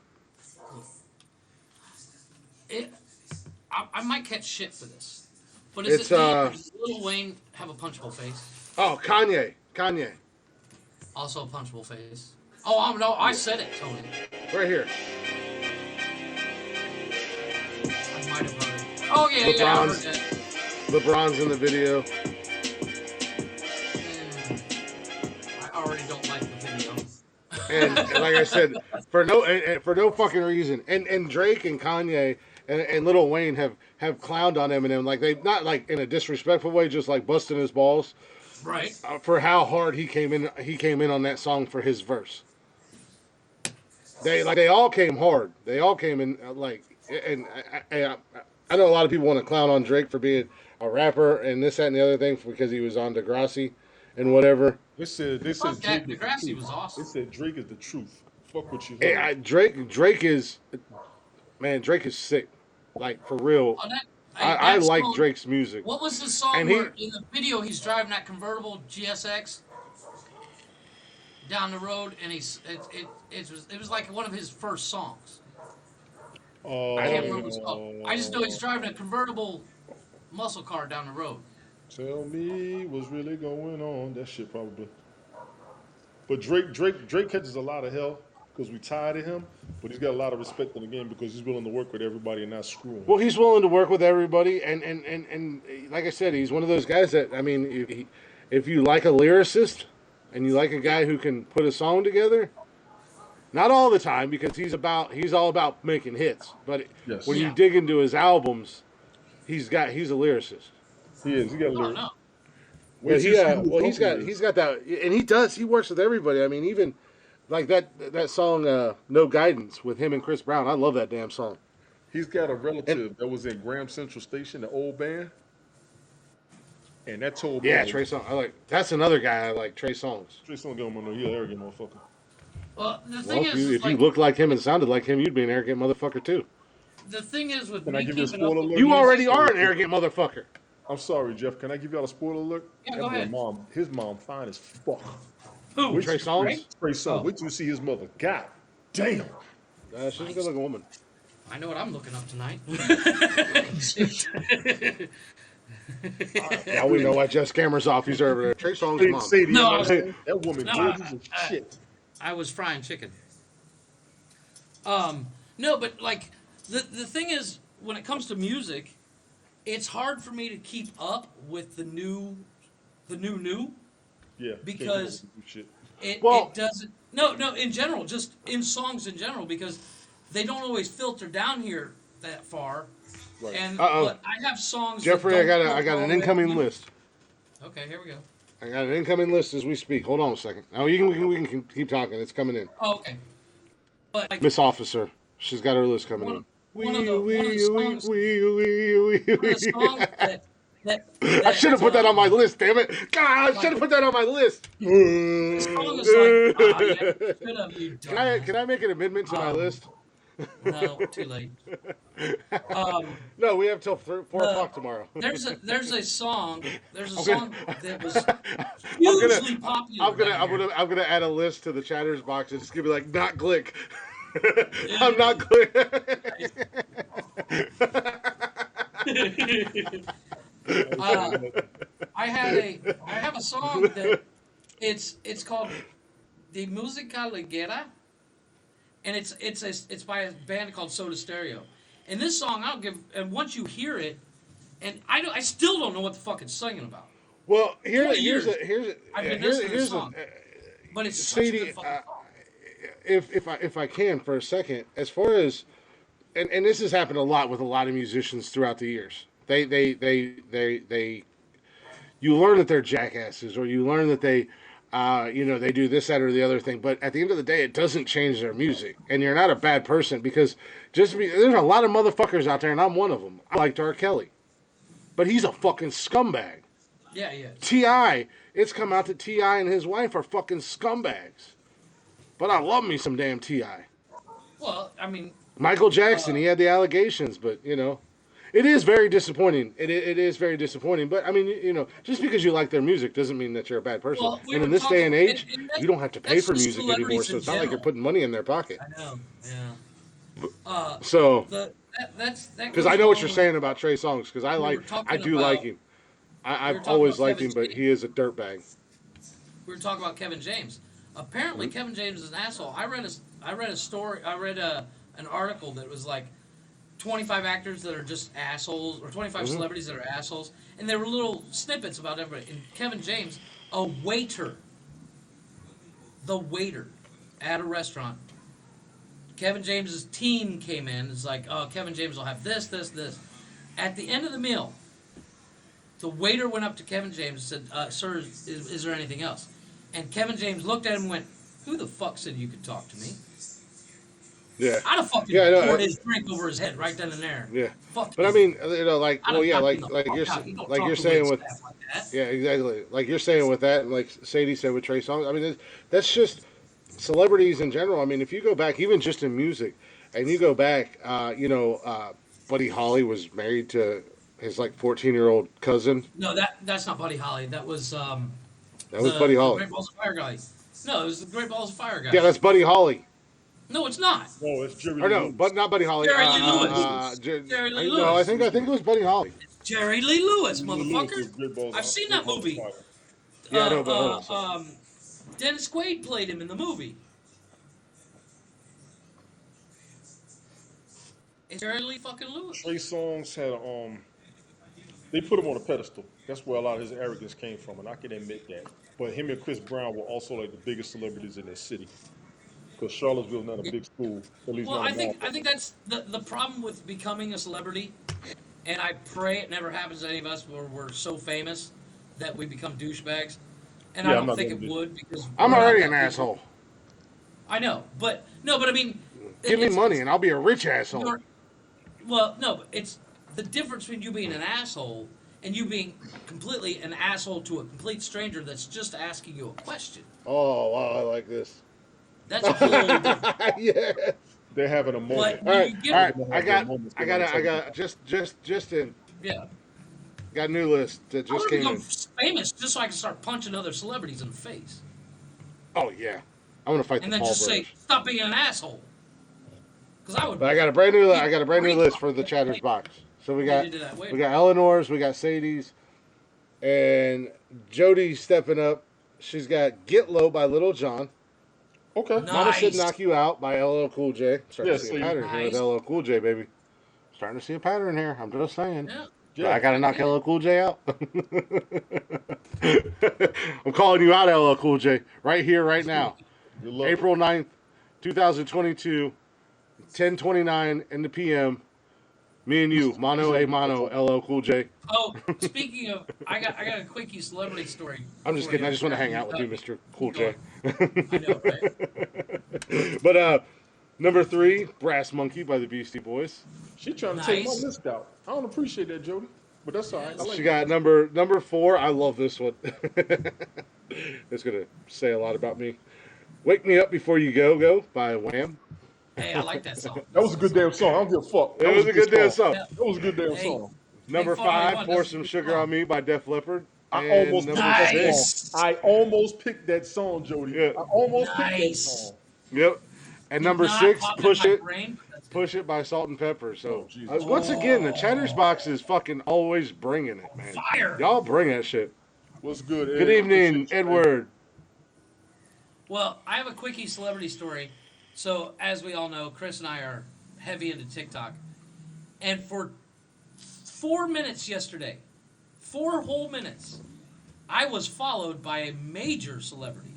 It. I might catch shit for this, but
It's
does Lil Wayne have a punchable face?
oh Kanye,
Also a punchable face. Oh, no, I said it, Tony.
right here.
I might have heard it. Oh yeah, yeah, I heard
LeBron's
that.
LeBron's in the video.
I already don't like the video.
And like I said, for no fucking reason. And Drake and Kanye and Lil Wayne have clowned on Eminem, like they not like in a disrespectful way, just like busting his balls
Right.
for how hard he came in on that song for his verse. They all came hard. They all came in and I know a lot of people want to clown on Drake for being a rapper and this, that, and the other thing because he was on Degrassi and whatever.
They said
Fuck that.
Drake is the
Degrassi
truth.
was awesome.
They said Drake is the truth. Fuck what you
Hey,
heard.
Drake is, man, Drake is sick, like for real.
Oh,
I
that
like
song-
Drake's music.
What was the song
And he-
where in the video he's driving that convertible GSX down the road and it was like one of his first songs. I can't remember what it's called. I just know he's driving a convertible muscle car down the road.
Tell me what's really going on. That shit probably. But Drake catches a lot of hell because we tired of him. But he's got a lot of respect in the game because he's willing to work with everybody and not screw him.
Well, he's willing to work with everybody, and like I said, he's one of those guys that I mean, if you like a lyricist and you like a guy who can put a song together, not all the time because he's all about making hits, but
Yes.
when you
Yeah.
dig into his albums, he's a lyricist.
He is. He got a
Oh
lyric.
no.
But
Wait till you see who his
he's
vocalist is.
got that, and he works with everybody. I mean, even like that song "No Guidance" with him and Chris Brown. I love that damn song.
He's got a relative that was in Graham Central Station, the old band, and that told
Yeah,
me
Trey Songz. That's another guy I like. Trey Songz.
Trey Songz don't know. He's an arrogant motherfucker.
Well, the
Well,
thing
if
is,
you
like,
looked like him and sounded like him, you'd be an arrogant motherfucker too.
the thing is with
Can I
me
give you a
keeping up
spoiler
with
alert?
You already are an arrogant motherfucker.
I'm sorry, Jeff. Can I give y'all a spoiler alert?
Yeah,
That
go
boy
ahead.
his mom fine as fuck.
who?
Trey Songz.
Trey Songz.
Oh.
Wait till you see his mother. God damn.
She's a good-looking woman.
I know what I'm looking up tonight.
Now we know why Jeff's camera's off. He's over there. Trey Songz' mom.
Sadie,
No,
you know
I
what
was-
I'm saying? That woman
No,
gorgeous as shit.
I was frying chicken. No, but like the thing is, when it comes to music, it's hard for me to keep up with the new.
Yeah.
Because-
can't do shit.
Well-
It doesn't. No, in general, just in songs in general, because they don't always filter down here that far.
Right.
And
Uh-oh.
but I have songs.
Jeffrey,
that
I got
don't
I got
filter all
an
the way
incoming
down.
list.
Okay, here we go.
I got an incoming list as we speak. Hold on a second. Now we can keep talking. It's coming in.
Oh, okay. But like,
Miss Officer, she's got her list coming in.
one of the songs- the song that
I should have put that on my list, damn it. God, I should have put that on my list.
The song is like, oh, yeah, should have, you
Can I make an amendment to my list?
No, too late.
No, we have till 4 o'clock tomorrow.
There's a song
Okay.
that was hugely popular.
I'm gonna add a list to the chatters box. It's gonna be like not Glick. I'm not Glick.
I have a song that it's called "The Música Ligera," and it's by a band called Soda Stereo. And this song, and once you hear it, and I still don't know what the fuck it's singing about.
Well,
20
here's
years. I've been listening to this
here's
song, but it's such a
Sadie,
good fucking song.
if I can for a second, as far as and this has happened a lot with a lot of musicians throughout the years. They you learn that they're jackasses, or you learn that they, they do this, that, or the other thing. But at the end of the day, it doesn't change their music, and you're not a bad person because there's a lot of motherfuckers out there, and I'm one of them. I liked R. Kelly, but he's a fucking scumbag.
Yeah, yeah.
Ti, it's come out that Ti and his wife are fucking scumbags. But I love me some damn Ti.
Well, I mean,
Michael Jackson, he had the allegations, but it is very disappointing. It is very disappointing. But I mean, just because you like their music doesn't mean that you're a bad person.
well, we
And
were
in this day and
talking,
age,
and
you don't have to pay
that's
for
just
music anymore,
celebrities
so
in
it's not like you're
general.
putting money in their pocket.
I know. Yeah.
So,
That's that.
because
goes
I know what you're
along
saying about Trey Songz, because
with- we were
I
talking
do like
about.
him.
We were
I've
talking
always
about
liked
Kevin
him, but
James.
he is a dirtbag.
We were talking about Kevin James. Apparently, Kevin James is an asshole. I read a story. I read an article that was like 25 actors that are just assholes, or 25 celebrities that are assholes, and there were little snippets about everybody. And Kevin James, a waiter, the waiter at a restaurant. Kevin James's team came in. It's like, oh, Kevin James will have this, this, this. At the end of the meal, the waiter went up to Kevin James and said, "Sir, is there anything else?" And Kevin James looked at him and went, "Who the fuck said you could talk to me?"
Yeah.
I'd have fucking
Yeah, I know.
poured his drink over his head right then and there.
Yeah.
Fuck
But I
you.
mean,
I'd have knocked him the fuck out. You don't talk
you're
to
saying
wait
with
staff like that.
yeah, exactly. Like you're saying with that, and like Sadie said with Trey Songz. I mean, that's just celebrities in general. I mean, if you go back, even just in music, and you go back, Buddy Holly was married to his like 14-year-old cousin.
No, that's not Buddy Holly. That was
That was Buddy
the
Holly.
Great Balls of Fire guy. No, it was the Great Balls of Fire guy.
Yeah, that's Buddy Holly.
No, it's not.
No, it's Jerry
Or
Lee
no,
Lewis.
but not Buddy Holly.
Jerry Lee Lewis. Jerry Lee
No, I
Lewis.
think it was Buddy Holly.
Jerry Lee Lewis,
Jerry Lee Lewis
motherfucker.
is Great Balls
I've
of-
seen
Great
that
Balls of
movie.
Fire.
Yeah, I know, but hold on a second.
Dennis Quaid played him in the movie. It's Jerry Lee fucking Lewis.
Trey Songz had they put him on a pedestal. That's where a lot of his arrogance came from, and I can admit that. But him and Chris Brown were also like the biggest celebrities in their city. Because Charlottesville's not a big school, at least
Well,
not
I
in
think
Baltimore.
that's the problem with becoming a celebrity, and I pray it never happens to any of us where we're so famous that we become douchebags. And
Yeah,
I
I'm
don't
not
think
gonna
it
do
would because
I'm
we're not
already
that
an
people.
asshole.
I know, but no, but I mean,
Give me
it's-
money and I'll be a rich asshole.
you're- Well, no, but it's the difference between you being an asshole and you being completely an asshole to a complete stranger that's just asking you a question.
Oh, wow, I like this.
That's a whole different.
Yeah.
They're having a moment.
But
All right,
you get
all right.
People
I
have
got,
their moments
I
when
got,
they're
I got just in.
yeah.
Got a new list that
I
just
want to
came
become
in.
famous just so I can start punching other celebrities in the face.
Oh yeah, I want to fight
And
the
then
Paul
just
brothers.
say, stop being an asshole. Because I would.
But I got a brand new list for the Chatters box. So we got
You did that way.
we got Eleanor's, we got Sadie's, and Jody's stepping up. She's got "Get Low" by Little John.
Okay.
No.
Mama Should
Nice.
Knock You Out by LL Cool J. Starting
Yeah,
to see
so
a
you-
pattern here with
Nice.
LL Cool J, baby. Starting to see a pattern here. I'm just saying.
Yeah.
But I gotta knock LL Cool J out. I'm calling you out, LL Cool J, right here, right now.
Good luck.
April 9th, 2022, 10:29 in the PM. Me and you, mano a mano, LL Cool J.
Oh, speaking of, I got a quickie celebrity story.
I'm just
for
kidding.
you.
I just want to hang out with you, Mr. Cool J.
I know, right?
But number 3, Brass Monkey by the Beastie Boys.
She trying to take my
Nice.
list out. I don't appreciate that, Jody. But that's all right. I like
She
it.
got number 4. I love this one. It's gonna say a lot about me. Wake Me Up Before You Go by Wham.
Hey, I like that song.
That was a good damn song. I don't give a fuck. That
It was a good damn song.
Yeah.
That was a good damn
Hey.
song.
Number
Make fun of
5,
anyone,
Pour
that's a
Some
good
Sugar
song.
on Me by Def Leppard.
I
And
almost
number
picked that
Nice.
song. I almost picked that song, Jody.
Yeah.
I almost picked that
Nice.
song.
Yep. And number
Not
6,
popping
Push
my
It.
brain, but that's good.
Push It by Salt and Pepper. So
Oh, Jesus.
once again, the Chatters box is fucking always bringing it, man.
Fire.
Y'all bring that shit.
What's good, Ed?
Good evening,
Appreciate you,
Edward.
Well, I have a quickie celebrity story. So, as we all know, Chris and I are heavy into TikTok. And for 4 minutes yesterday, 4 whole minutes, I was followed by a major celebrity.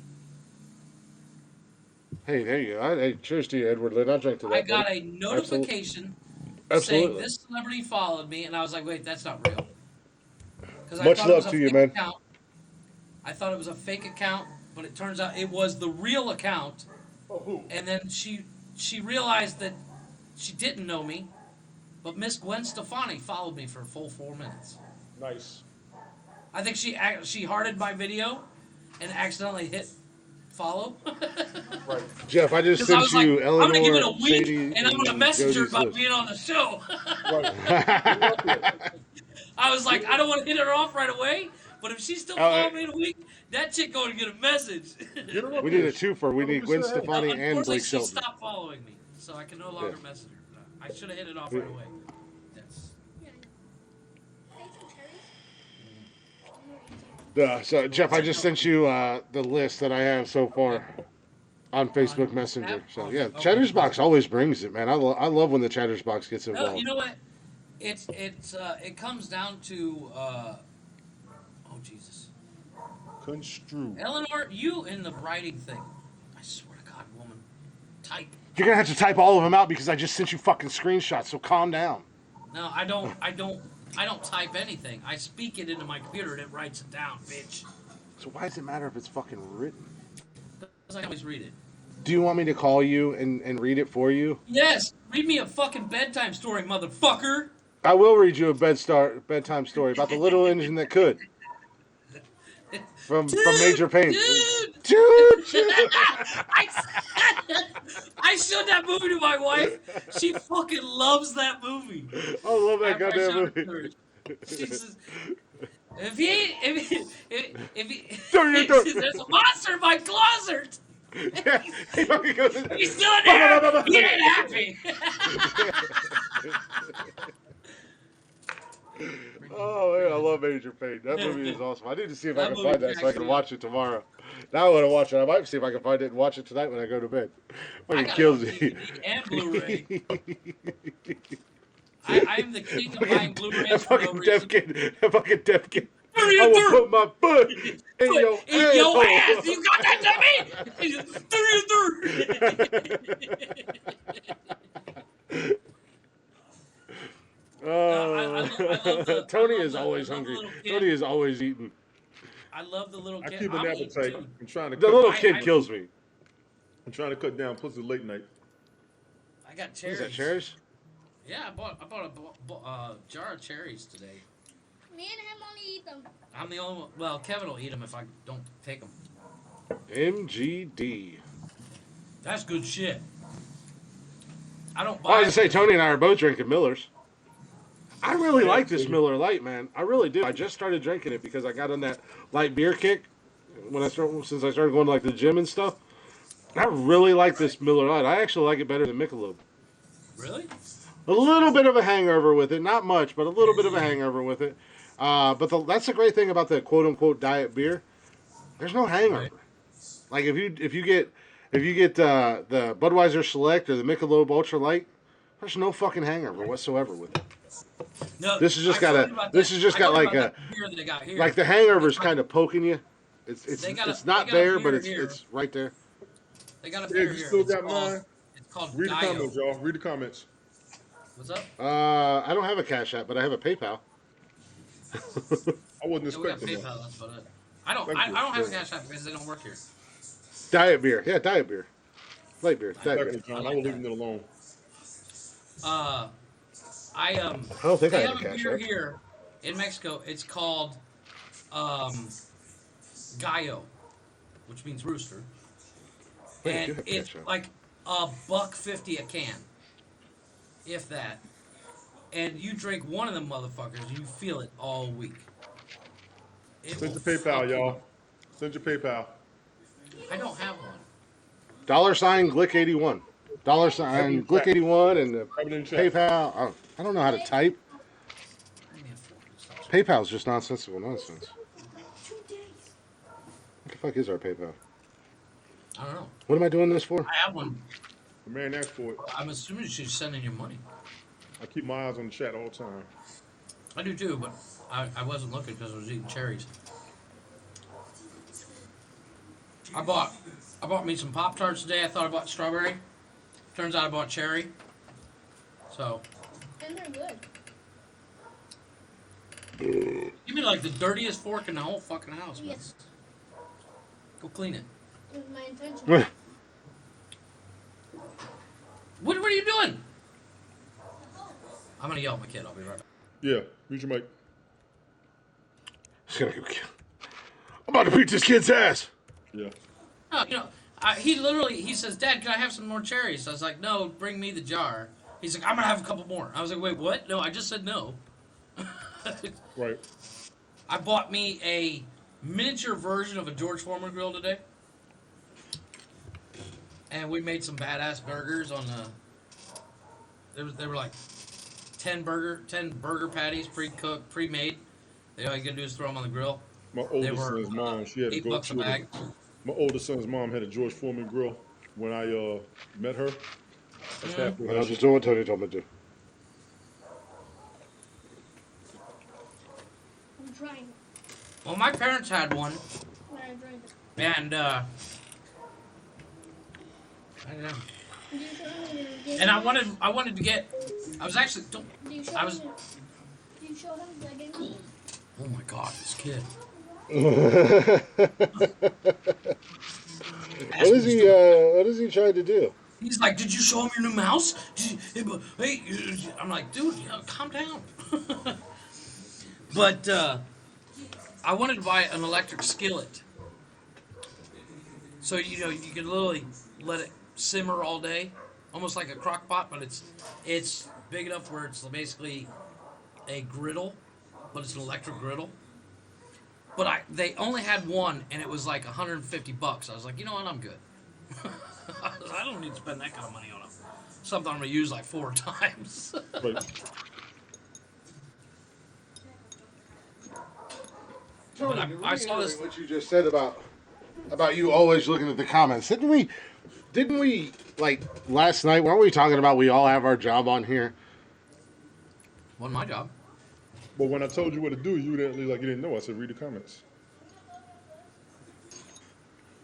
Hey, there you go. Hey, cheers to you, Edward Lynn. I'll drink to that.
I got
buddy.
a notification saying
Absolutely.
this celebrity followed me, and I was like, wait, that's not real. Because I
Much
thought it was
love
a
to you,
fake
man.
account. I thought it was a fake account, but it turns out it was the real account.
Oh, who?
And then she realized that she didn't know me, but Miss Gwen Stefani followed me for a full 4 minutes.
Nice.
I think she hearted my video and accidentally hit follow.
Right.
Jeff, I just
Because I
sent
was like,
you
I'm gonna give it
Eleanor,
a week,
Sadie,
and I'm gonna message her
Jody's
about
list.
being on the show.
Right.
I was like, I don't want to hit her off right away, but if she's still
Uh,
following me in a week, that chick going to get a message.
Get her up
we
here.
need a twofer. We need Gwen
100%.
Stefani and
Unfortunately,
Blake
she
Shelton.
stopped following me, so I can no longer
Yeah.
message her. I should have hit it off right away. Yes.
So, Jeff, I just sent you the list that I have so far on Facebook Messenger. So, yeah,
Okay.
Cheddar's Box always brings it, man. I love when the Cheddar's Box gets
No,
involved.
you know what? It comes down to oh Jesus,
Construe.
Eleanor, you in the writing thing. I swear to God, woman, type.
You're going to have to type all of them out because I just sent you fucking screenshots, so calm down.
No, I don't type anything. I speak it into my computer and it writes it down, bitch.
So why does it matter if it's fucking written?
Because I always read it.
Do you want me to call you and read it for you?
Yes, read me a fucking bedtime story, motherfucker.
I will read you a bedtime story about the little engine that could. From Major Pain. Dude!
I showed that movie to my wife. She fucking loves that movie.
I love that
After I
goddamn
showed it to
movie.
her, she says, if he
Don't.
there's a monster in my closet.
Yeah, he fucking goes in there.
He's still in there. He ain't happy.
Oh man, I love Major Pain. That movie is awesome. I need to see if I
That
can
movie
find that so I
cracks
can
me
watch it tomorrow. Now I want to watch it. I might see if I can find it and watch it tonight when I go to bed. Fucking kills me.
DVD and Blu-ray. I'm the king of buying Blu-rays
That
for no
fucking
reason.
deaf kid. I will put my foot in your
In your
asshole.
ass! You got that to me!
Tony is always hungry. Tony is always eating.
I love the little
I
kid.
keep an
I'm eating
appetite.
too.
I'm trying to
The
cut.
little kid kills me.
I'm trying to cut down pussy late night.
I got
Is
cherries.
that cherries?
Yeah, I bought a jar of cherries today.
Me and him only eat them.
I'm the only one. Well, Kevin will eat them if I don't take them.
MGD.
That's good shit. I don't buy.
I was gonna say Tony and I are both drinking Millers. I really like this Miller Lite, man. I really do. I just started drinking it because I got on that light beer kick since I started going to like the gym and stuff. I really like this Miller Lite. I actually like it better than Michelob.
Really?
A little bit of a hangover with it, not much, but a little bit of a hangover with it. That's the great thing about the quote unquote diet beer. There's no hangover.
Right.
Like if you get the Budweiser Select or the Michelob Ultra Light, there's no fucking hangover whatsoever with it.
No.
This has just
I
got
told
a-
you about
this
that-
has just
I
got
told you
like
about
a-
that beer that they got here.
Like the hangover's kind of poking you.
They got
It's
a-
not
they got a
there, but
beer
it's
here.
it's right there.
They got a
Yeah,
beer
you
here.
still
It's
got
called-
mine?
It's called
Read the
Dio.
comments, y'all. Read the comments.
What's up?
I don't have a Cash App, but I have a PayPal.
I wasn't
Yeah, we got
expecting that.
PayPal. That's about it. I don't
Thank you.
have a cash app because they don't work here.
Diet beer, yeah, diet beer, light beer, diet
Thank
beer.
you, John.
I
I
like
will
that.
leave it alone.
I
don't think I
they
have
have
a
a
cash
beer
app.
here in Mexico. It's called Gallo, which means rooster,
Wait, I do
and
have
it's
Cash App.
like $1.50 a can, if that. And you drink one of them motherfuckers, you feel it all week. It
Send
will
your PayPal,
fuck you
y'all.
up.
Send your PayPal.
I don't have one.
$sign Glick81. $sign Glick81 and the
Have it in the chat.
PayPal. I don't know how to type.
Give me a fork and stuff.
PayPal's just nonsensical nonsense. What the fuck is our PayPal?
I don't know.
What am I doing this for?
I have one.
The man asked for it.
I'm assuming she's sending you money.
I keep my eyes on the chat all the time.
I do too, but I wasn't looking because I was eating cherries. I bought me some Pop Tarts today. I thought I bought strawberry. Turns out I bought cherry. So
And they're good.
Give me like the dirtiest fork in the whole fucking house, man.
Yes.
Go clean it.
It was my intention.
What are you doing? I'm gonna yell at my kid. I'll be right back.
Yeah, read your mic.
I'm about to beat this kid's ass.
Yeah.
No, he says, Dad, can I have some more cherries? I was like, no, bring me the jar. He's like, I'm gonna have a couple more. I was like, wait, what? No, I just said no.
Right.
I bought me a miniature version of a George Foreman grill today. And we made some badass burgers on the. They were like 10 burger patties, pre-cooked, pre-made. All you gotta do is throw them on the grill.
My oldest son's mom, she had to go.
$8 a bag.
My oldest son's mom had a George Foreman grill when I met her. That's halfway.
I was just doing what Tony told me to do.
I'm trying.
Well, my parents had one,
When I drank it.
and I don't know.
Do you show him when you
And I wanted to get. I was actually. Don't.
Do you show
I was.
him? Do you show him the game?
Oh my God, this kid.
What is he trying to do?
He's like, did you show him your new mouse? Hey, I'm like, dude, calm down. But I wanted to buy an electric skillet. So, you can literally let it simmer all day, almost like a crock pot, but it's big enough where it's basically a griddle, but it's an electric griddle. But they only had one, and it was like $150. I was like, you know what, I'm good. I don't need to spend that kind of money on it. Something I'm gonna use like 4 times.
Right.
Tony,
I saw this.
What you just said about you always looking at the comments. Didn't we like last night? Weren't we talking about we all have our job on here?
Wasn't my job.
But when I told you what to do, you didn't like you didn't know. I said read the comments.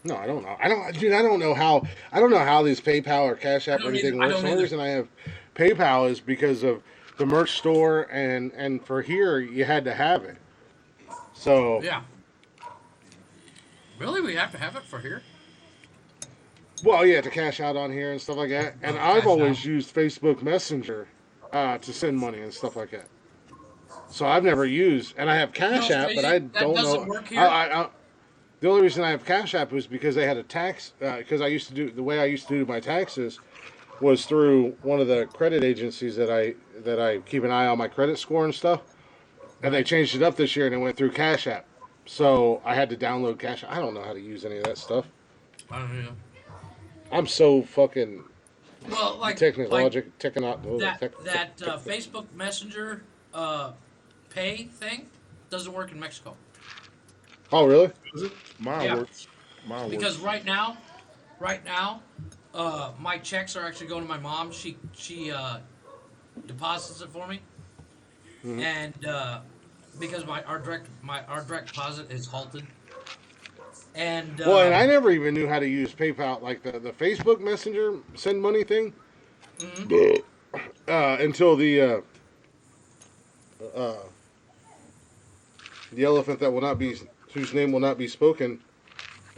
No, I don't know. I don't know how these PayPal or Cash App or anything works. The only reason I have PayPal is because of the merch store, and for here you had to have it. So
Yeah. Really, we have to have it for here?
well, yeah, to cash out on here and stuff like that. And I've always used Facebook Messenger to send money and stuff like that. So I've never used, and I have Cash App, but I don't know.
Doesn't work here?
The only reason I have Cash App was because they had a tax. Because I used to do the way I used to do my taxes was through one of the credit agencies that I keep an eye on my credit score and stuff. And they changed it up this year, and it went through Cash App. So I had to download Cash App. I don't know how to use any of that stuff.
I don't know.
I'm so fucking
Well, like
technological.
that Facebook Messenger pay thing doesn't work in Mexico.
Oh, really?
Is it? Mine
Yeah.
works. Mine
Because
works.
right now, my checks are actually going to my mom. She deposits it for me, and because our direct deposit is halted, and
Well, and I never even knew how to use PayPal, like the Facebook Messenger send money thing, until the elephant that will not be, whose name will not be spoken,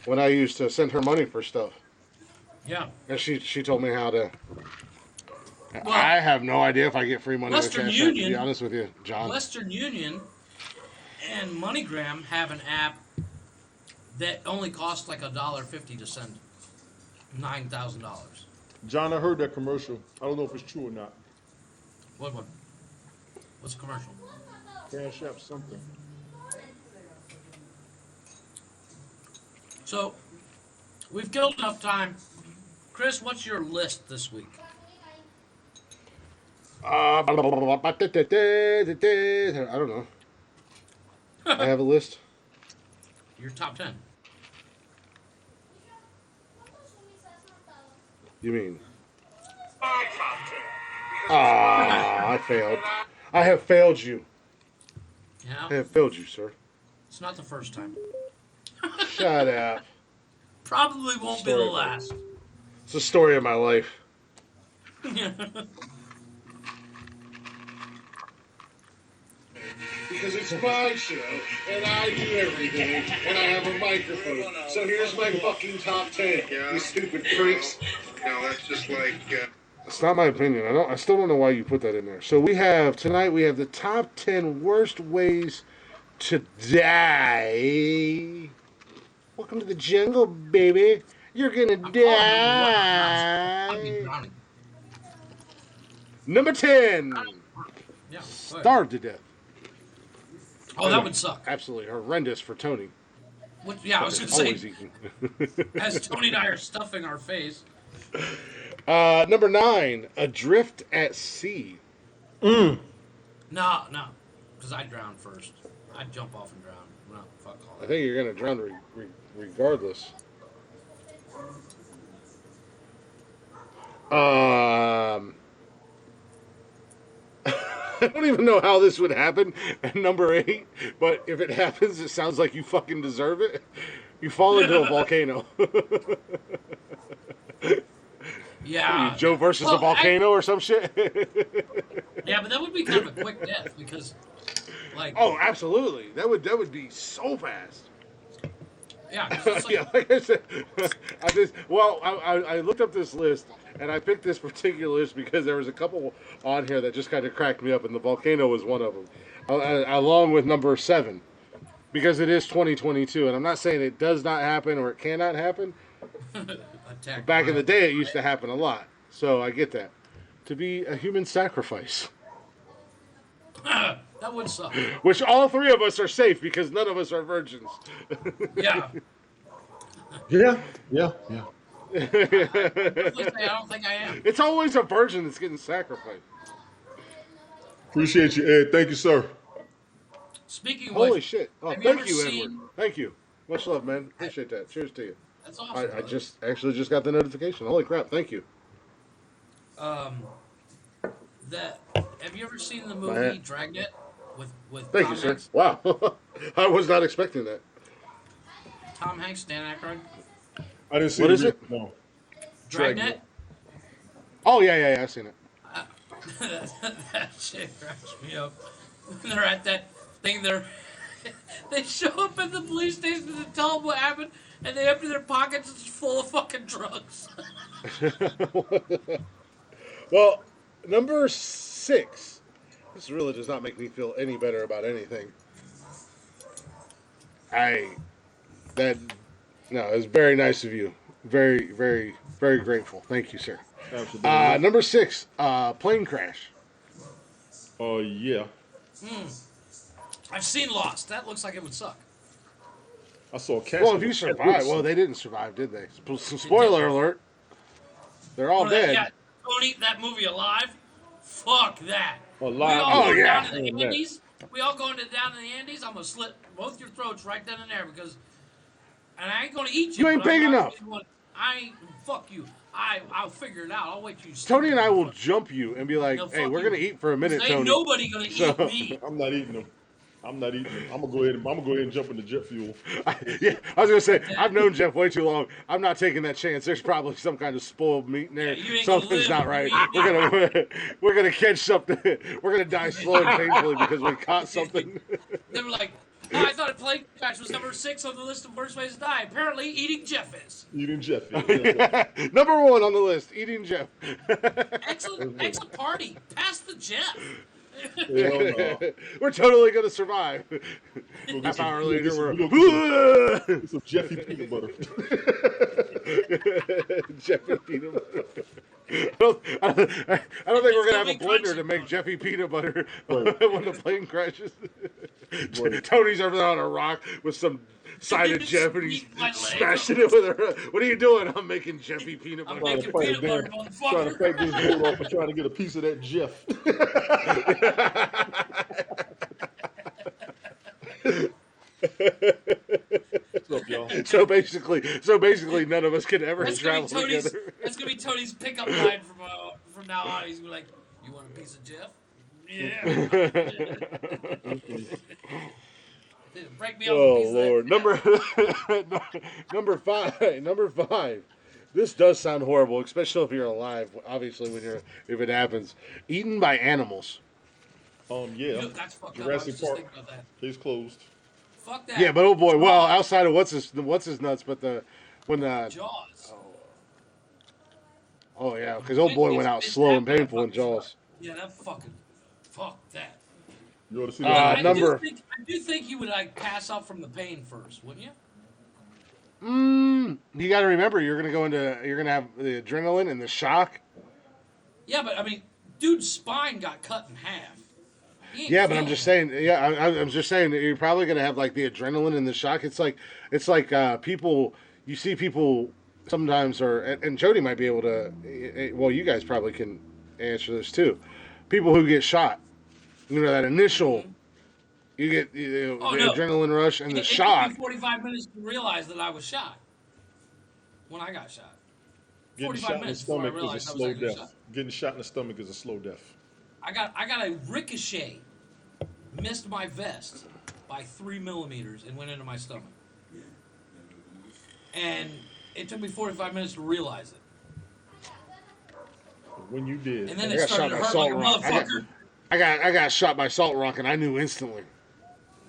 when I used to send her money for stuff.
yeah,
And she told me how to.
Well,
I have no idea if I get free money with
Western
Cash App, to
Union-
be honest with you, John.
Western Union and MoneyGram have an app that only costs like $1.50 to send $9,000.
John, I heard that commercial. I don't know if it's true or not.
What one? What's the commercial?
Cash App something.
So, we've killed enough time. Chris, what's your list this week?
I don't know. I have a list.
Your top 10.
You mean? I failed. I have failed you.
Yeah,
I have failed you, sir.
it's not the first time.
Shut up.
Probably won't be the
Story.
last.
It's the story of my life. because it's my show, and I do everything, and I have a microphone. So here's my fucking top 10, you stupid freaks.
No, that's just like.
It's not my opinion. I still don't know why you put that in there. So we have the top 10 worst ways to die. Welcome to the jungle, baby. You're gonna
I'm calling you I'll be
die.
drowning.
Number 10.
Yeah. Go ahead.
Starved to death.
Oh, that would suck.
Absolutely horrendous for Tony.
Yeah, I was gonna
Always
say,
eating.
as Tony and I are stuffing our face.
Number 9. Adrift at sea.
No, because I'd drown first. I'd jump off and drown. No, fuck all
I
that.
think you're gonna drown regardless. I don't even know how this would happen at number 8, but if it happens, it sounds like you fucking deserve it. You fall into a volcano.
Yeah.
Joe versus a volcano or some shit.
Yeah, but that would be kind of a quick death because, like.
Oh, absolutely. That would be so fast.
Yeah. 'Cause it's like,
Yeah, like I said, I looked up this list and I picked this particular list because there was a couple on here that just kind of cracked me up, and the volcano was one of them, along with number 7, because it is 2022, and I'm not saying it does not happen or it cannot happen.
attack
Back in
by-
the day, it used to happen a lot, so I get that. To be a human sacrifice,
That would suck.
which all 3 of us are safe because none of us are virgins.
Yeah.
Yeah.
I don't think I am.
It's always a virgin that's getting sacrificed.
Appreciate you, Ed. Thank you, sir.
Speaking of
Holy
which,
shit! Oh,
have
thank
ever
you,
seen-
Edward. Thank you. Much love, man. Appreciate that. Cheers to you.
That's awesome.
I
brother.
just got the notification. Holy crap! Thank you.
That. Have you ever seen the
My
movie
hat.
Dragnet with
Thank
Tom
you, sir.
Hanks?
Wow, I was not expecting that.
Tom Hanks, Dan Aykroyd.
I didn't see
What
the
is it?
No.
Dragnet.
Oh yeah, I've seen it.
That shit cracks me up. When they're at that thing, they show up at the police station to tell them what happened, and they empty their pockets. It's full of fucking drugs.
Well, number 6. This really does not make me feel any better about anything. It's very nice of you. Very, very, very grateful. Thank you, sir.
Absolutely.
Number 6, plane crash.
Yeah.
I've seen Lost. That looks like it would suck.
I saw a cast.
Well, if you survive, well, they didn't survive, did they? Spoiler alert. They're all dead.
Yeah, don't eat that movie alive. Fuck that.
Alive.
We all go
yeah.
down to the Andes. We all go down to the Andes. I'm gonna slit both your throats right then and there because, and I ain't gonna eat you.
You ain't
but I'm
big
not
enough.
gonna eat one. I ain't. Fuck you. I'll figure it out. I'll wait till you.
Tony and I will jump you and be like,
No,
"Hey,
fuck
we're
you.
gonna eat for a minute,
Ain't
Tony."
nobody gonna
So-
eat me.
I'm not eating them. I'm gonna go ahead and jump in the jet fuel.
Yeah, I was gonna say I've known Jeff way too long. I'm not taking that chance. There's probably some kind of spoiled meat in there.
Yeah, you ain't gonna
Something's
live
not right.
with
We're gonna catch something. We're gonna die slow and painfully because we caught something.
They were like, oh, I thought a plane crash was number 6 on the list of worst ways to die. Apparently, eating Jeff is.
Eating jet fuel. Yeah.
Number 1 on the list: eating Jeff.
Excellent party. Pass the Jeff.
Hell no.
We're totally gonna survive.
Go get
Half
some-
hour
go
later,
get some-
we're
go get some Jeffy peanut butter.
Jeffy peanut butter. I don't think we're gonna have a blender to make Jeffy peanut butter when the plane crashes. Tony's over there on a rock with some side of Jeff, and he's
Eat my leg.
smashing it with her. What are you doing? I'm making Jeffy peanut
I'm
butter.
making
Fight
peanut butter,
trying to
motherfucker.
fight this dude off and trying to get a piece of that Jeff. What's up, y'all?
So basically, none of us can ever travel together.
That's gonna be Tony's pickup line from now on. He's gonna be like, "You want a piece of Jeff? Yeah." Break me off a piece
Oh Lord,
of that.
number 5. Number 5. This does sound horrible, especially if you're alive. Obviously, if it happens, eaten by animals.
Yeah.
That's fucked up. I was
Jurassic
just
Park.
thinking about that.
Case closed.
Fuck that.
Yeah, but oh boy, well,
Jaws.
outside of what's his nuts, but when the
Jaws.
oh yeah, because old boy went out slow and painful in Jaws.
Yeah, that fucking. Fuck that.
You ought to see
But
that.
Number
I do think you would like pass out from the pain first, wouldn't you?
you got to remember you're gonna have the adrenaline and the shock.
Yeah, but I mean, dude's spine got cut in half. He ain't
Yeah, but I'm
feeling
just
it.
saying. Yeah, I'm just saying that you're probably gonna have like the adrenaline and the shock. It's like people. You see people sometimes, and Jody might be able to. Well, you guys probably can answer this too. People who get shot, that initial, you get
Oh
the
no!
adrenaline rush and the
It
shock.
took me 45 minutes to realize that I was shot. When I got shot.
Getting
45
shot in the
minutes before I
stomach is a
realized I was
slow
actually
death.
shot.
Getting shot in the stomach is a slow death.
I got a ricochet, missed my vest by 3 millimeters and went into my stomach. And it took me 45 minutes to realize it.
When you did,
And then
I
it
got
started
shot
to
by
hurt
Salt
like a
Rock.
motherfucker.
I got shot by Salt Rock and I knew instantly.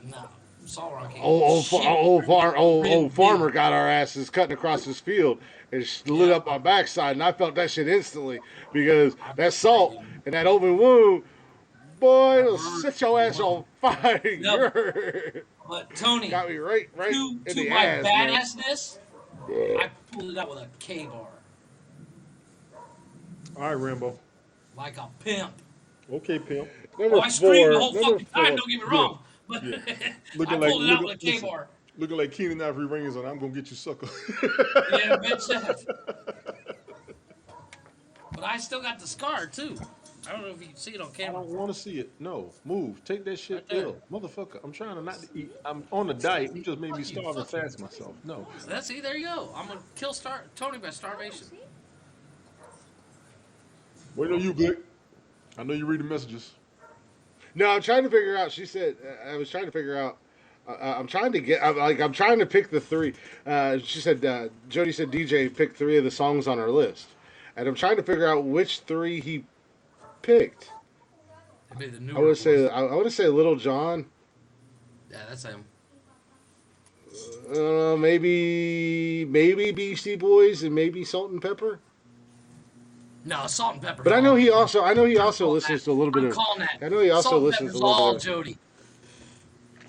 No, Salt Rock ain't
Old
shit.
farmer got our asses cutting across his field and lit up my backside, and I felt that shit instantly because that salt and that open wound, boy, it'll set your ass on fire.
But Tony,
Got me right
to
in the
my
ass, man.
badassness, I pulled it out with a K bar.
all right, Rambo.
Like a pimp.
Okay, pimp.
Number
Oh, I screamed the
four.
whole
Number
fucking time,
four.
don't get me wrong. But
Yeah.
I pulled it out with a K bar.
Looking like Keenan Ivory Rings on I'm gonna get you, sucker.
Yeah, bitch that. But I still got the scar too. I don't know if you can see it on
I
camera.
don't want to see it. No, move. Take that shit
Right there.
ill, motherfucker. I'm trying to not to eat. I'm on a diet. You just made me
Fuck you,
starve and
fuck you.
fast myself. No.
See, there you go. I'm gonna kill Tony by starvation.
Wait on you, Glick. I know you read the messages.
No, I'm trying to figure out. She said I was trying to figure out. I'm trying to get. I'm trying to pick the three. She said Jody said DJ picked 3 of the songs on her list, and I'm trying to figure out which 3 he picked.
It'd be the newer
I would say
ones.
I want to say Little John.
Yeah, that's him.
Maybe Beastie Boys and maybe Salt and Pepper.
No, Salt and Pepper.
But I know he also
calling
listens
that.
to a little bit
I'm
of.
calling that.
I know he also
Salt and
listens
Pepper's
to a little
all
bit of.
Jody.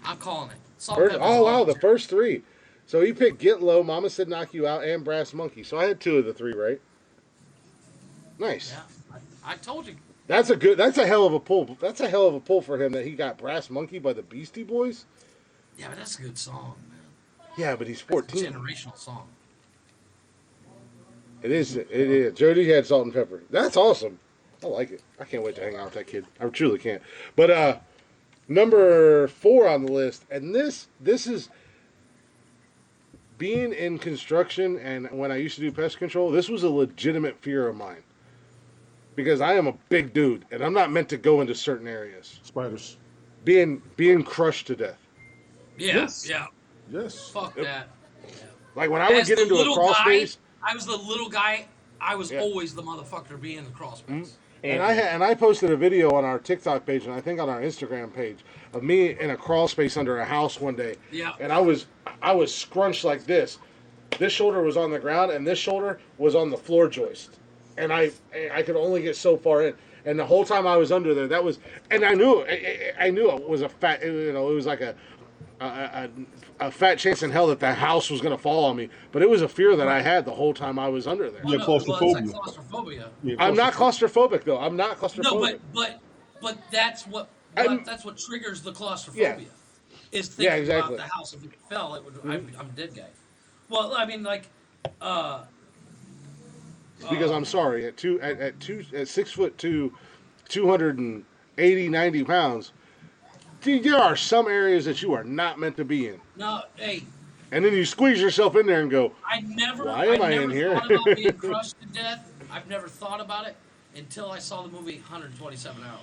I'm calling it. Salt and
First,
Pepper's
oh
all
wow, the
Jody.
first 3. So he picked Get Low, Mama Said Knock You Out, and Brass Monkey. So I had 2 of the 3 right. Nice.
Yeah, I told you.
That's a hell of a pull. That's a hell of a pull for him that he got Brass Monkey by the Beastie Boys.
Yeah, but that's a good song, man.
Yeah, but he's
It's a
14.
generational song.
It is. Jody had Salt and Pepper. That's awesome. I like it. I can't wait to hang out with that kid. I truly can't. But number 4 on the list, and this is being in construction, and when I used to do pest control, this was a legitimate fear of mine. Because I am a big dude, and I'm not meant to go into certain areas.
Spiders.
Being crushed to death.
Yeah,
Yes.
yeah.
Yes.
Fuck that.
Like when I would
As
get
the
into a
little
crawl
guy,
space,
I was the little guy. I was
Yeah.
always the motherfucker being in the crawl space.
and I posted a video on our TikTok page and I think on our Instagram page of me in a crawl space under a house one day.
Yeah.
And I was scrunched like this. This shoulder was on the ground and this shoulder was on the floor joist. And I could only get so far in. And the whole time I was under there, and I knew it was a fat, it was like a fat chance in hell that the house was going to fall on me. But it was a fear that I had the whole time I was under there.
Yeah,
Well, it's
claustrophobia.
like claustrophobia.
Yeah,
I'm not claustrophobic though. I'm not
No,
claustrophobic.
but that's what
I'm-
that's what triggers the claustrophobia.
Yeah.
Is thinking
exactly.
about the house. If it fell, it would. I'm a dead guy. Well, I mean, like,
Because I'm sorry, at 6'2", 280, 90 pounds, dude, there are some areas that you are not meant to be in.
no, hey,
And then you squeeze yourself in there and go,
I never,
Why am I
never
in here?
thought about being crushed to death. I've never thought about it until I saw the movie 127 Hours.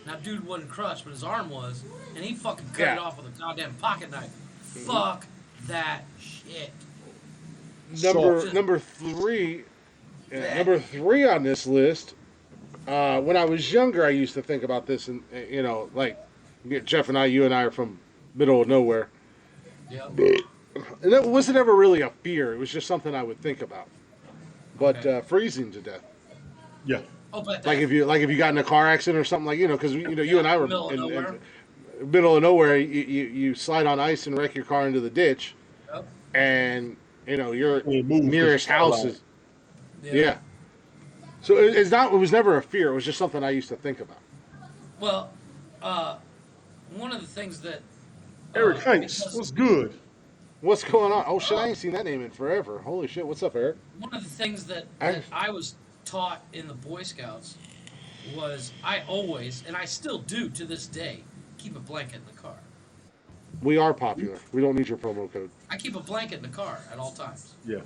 Now, dude wasn't crushed, but his arm was, and he fucking cut
Yeah.
it off with a goddamn pocket knife. Fuck that shit.
number 3,
Yeah.
number 3 on this list When I was younger, I used to think about this, and like Jeff and I, you and I are from middle of nowhere,
Yeah.
and it wasn't ever really a fear. It was just something I would think about. But
Okay.
freezing to death,
Yeah.
Oh, but
like
that.
if you got in a car accident or something, like because you
Yeah,
and I were
middle of
in
nowhere.
middle of nowhere. You slide on ice and wreck your car into the ditch,
Yep.
and your
Can't move because
nearest
you're
house
paralyzed.
is
Yeah.
yeah. So it's not. It was never a fear. It was just something I used to think about.
Well, uh, one of the things that
Eric Hanks,
because
what's good?
What's going on? Oh shit! I
uh,
ain't seen that name in forever. Holy shit! What's up, Eric?
one of the things that
I,
I was taught in the Boy Scouts was I always, and I still do to this day, keep a blanket in the car.
we are popular. We don't need your promo code.
I keep a blanket in the car at all times.
Yeah.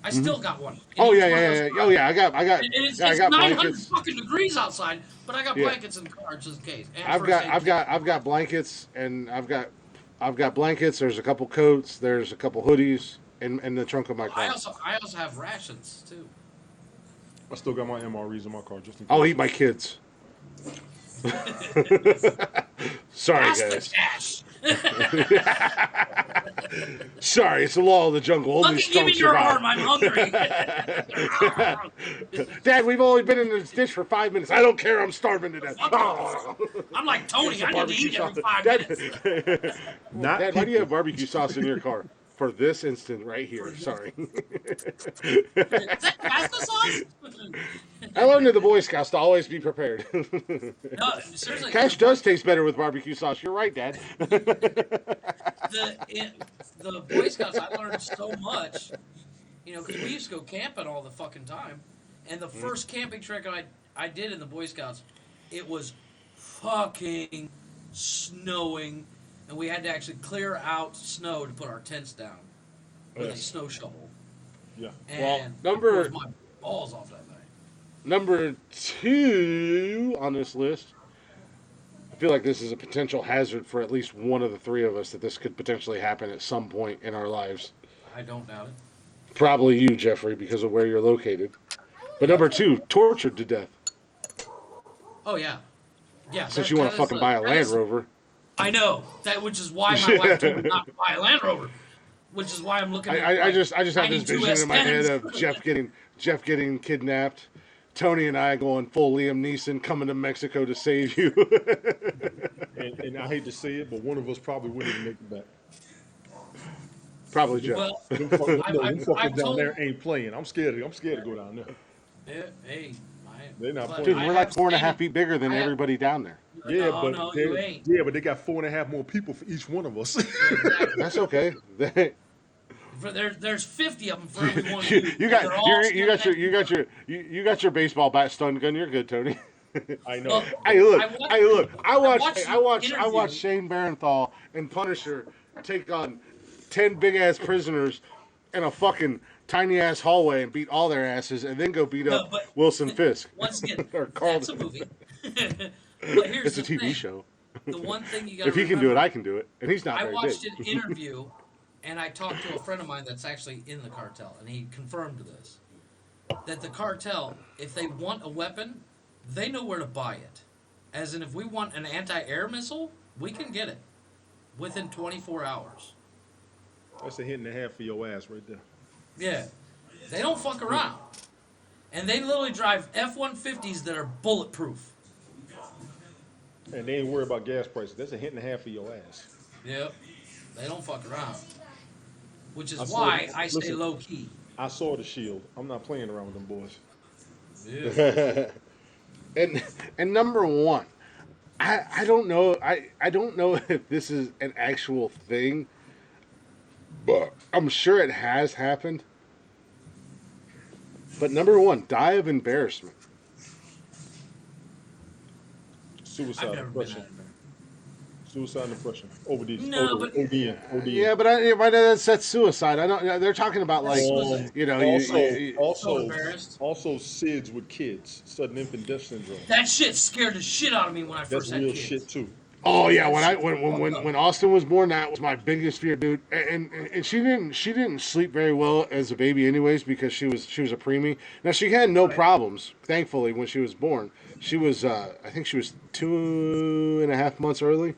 I still got one in
Oh
each
yeah,
one of
yeah,
those
yeah.
cars.
Oh yeah, I
It's
got
900
blankets.
fucking degrees outside, but I got
Yeah,
blankets in the car just in case. And
I've
first
got
aid
I've
kit.
got I've got blankets and I've got blankets. There's a couple coats. There's a couple hoodies in the trunk of my car.
I also have rations too.
I still got my MREs in my car just in
I'll
case.
eat my kids. Sorry,
That's the
guys.
cash.
Sorry, it's the law of the jungle. Only
Lucky, give me
strong
your
survive.
arm. I'm hungry.
Dad, we've only been in this dish for 5 minutes. I don't care. I'm starving to death.
I'm like Tony. I need to eat every 5
Dad,
minutes.
Not
Dad, why do you have
people.
barbecue sauce in your car? For this instant right here. Sorry.
Is that pasta sauce?
I learned in the Boy Scouts to always be prepared.
No, seriously.
Cash does taste better with barbecue sauce. You're right, Dad.
The Boy Scouts, I learned so much. Because we used to go camping all the fucking time. And the first camping trip I did in the Boy Scouts, it was fucking snowing. And we had to actually clear out snow to put our tents down with a
Yes.
snow shovel.
Yeah.
And
Well,
I froze my balls off that night.
Number 2 on this list. I feel like this is a potential hazard for at least one of the three of us that this could potentially happen at some point in our lives.
I don't doubt it.
Probably you, Jeffrey, because of where you're located. But number 2, tortured to death.
Oh, yeah. Yeah.
Since you want to fucking buy a Land Rover.
I know. Which is why my wife told me not to buy a Land Rover. Which is why I'm looking at
I just have this
92
vision in my head
S10s.
of Jeff getting kidnapped, Tony and I going full Liam Neeson coming to Mexico to save you.
And I hate to say it, but one of us probably wouldn't even make it back.
Probably Jeff.
Well,
Them fuckers,
I-
no,
I-
them fuckers
I
down
told-
there ain't playing. I'm scared to go down there.
hey,
They're not
but
playing.
Dude,
I
we're like
have
4.5
stated-
feet bigger than
I have-
everybody down there.
Yeah,
no,
but
you ain't.
yeah, but they got 4.5 more people for each one of us.
Exactly.
That's okay.
There's 50 of them for every one of
you,
you.
you got
They're all
you got your baseball bat stun gun. You're good, Tony.
I know.
Well,
Hey, look. I
the
watched
interview.
Shane Barenthal and Punisher take on 10 big ass prisoners in a fucking tiny ass hallway and beat all their asses, and then go beat
No,
up
but-
Wilson Fisk.
Once again,
Or Carl.
that's a movie. But here's
It's a
the
TV
thing.
show.
The one thing you got to
If he can do it, I can do it, and he's not
I
very
watched
big.
an interview, and I talked to a friend of mine that's actually in the cartel, and he confirmed this. That the cartel, if they want a weapon, they know where to buy it. As in, if we want an anti-air missile, we can get it within 24 hours.
That's a hit and a half for your ass right there.
Yeah. They don't fuck around. And they literally drive F-150s that are bulletproof.
And they ain't worried about gas prices. That's a hit and a half for your ass.
Yep. They don't fuck around. Which is
I saw
why
it.
I stay
Listen.
low key.
I saw the shield. I'm not playing around with them boys.
Yeah.
And number 1, I don't know I don't know if this is an actual thing, but I'm sure it has happened. But number 1, die of embarrassment.
Suicide
I've never been
depression.
that.
Suicide depression. OD.
No, but-
ODing.
Yeah, but that's suicide. I don't. They're talking about like
Suicide.
Also,
embarrassed.
also SIDS with kids, sudden infant death syndrome.
That shit scared the shit out of me when I
That's
first had
real
kids.
shit too.
Oh yeah,
That
when I
shit was fucked up.
when Austin was born, that was my biggest fear, dude. And she didn't sleep very well as a baby, anyways, because she was a preemie. Now she had no
Right.
problems, thankfully, when she was born. She was I think she was 2.5 months early.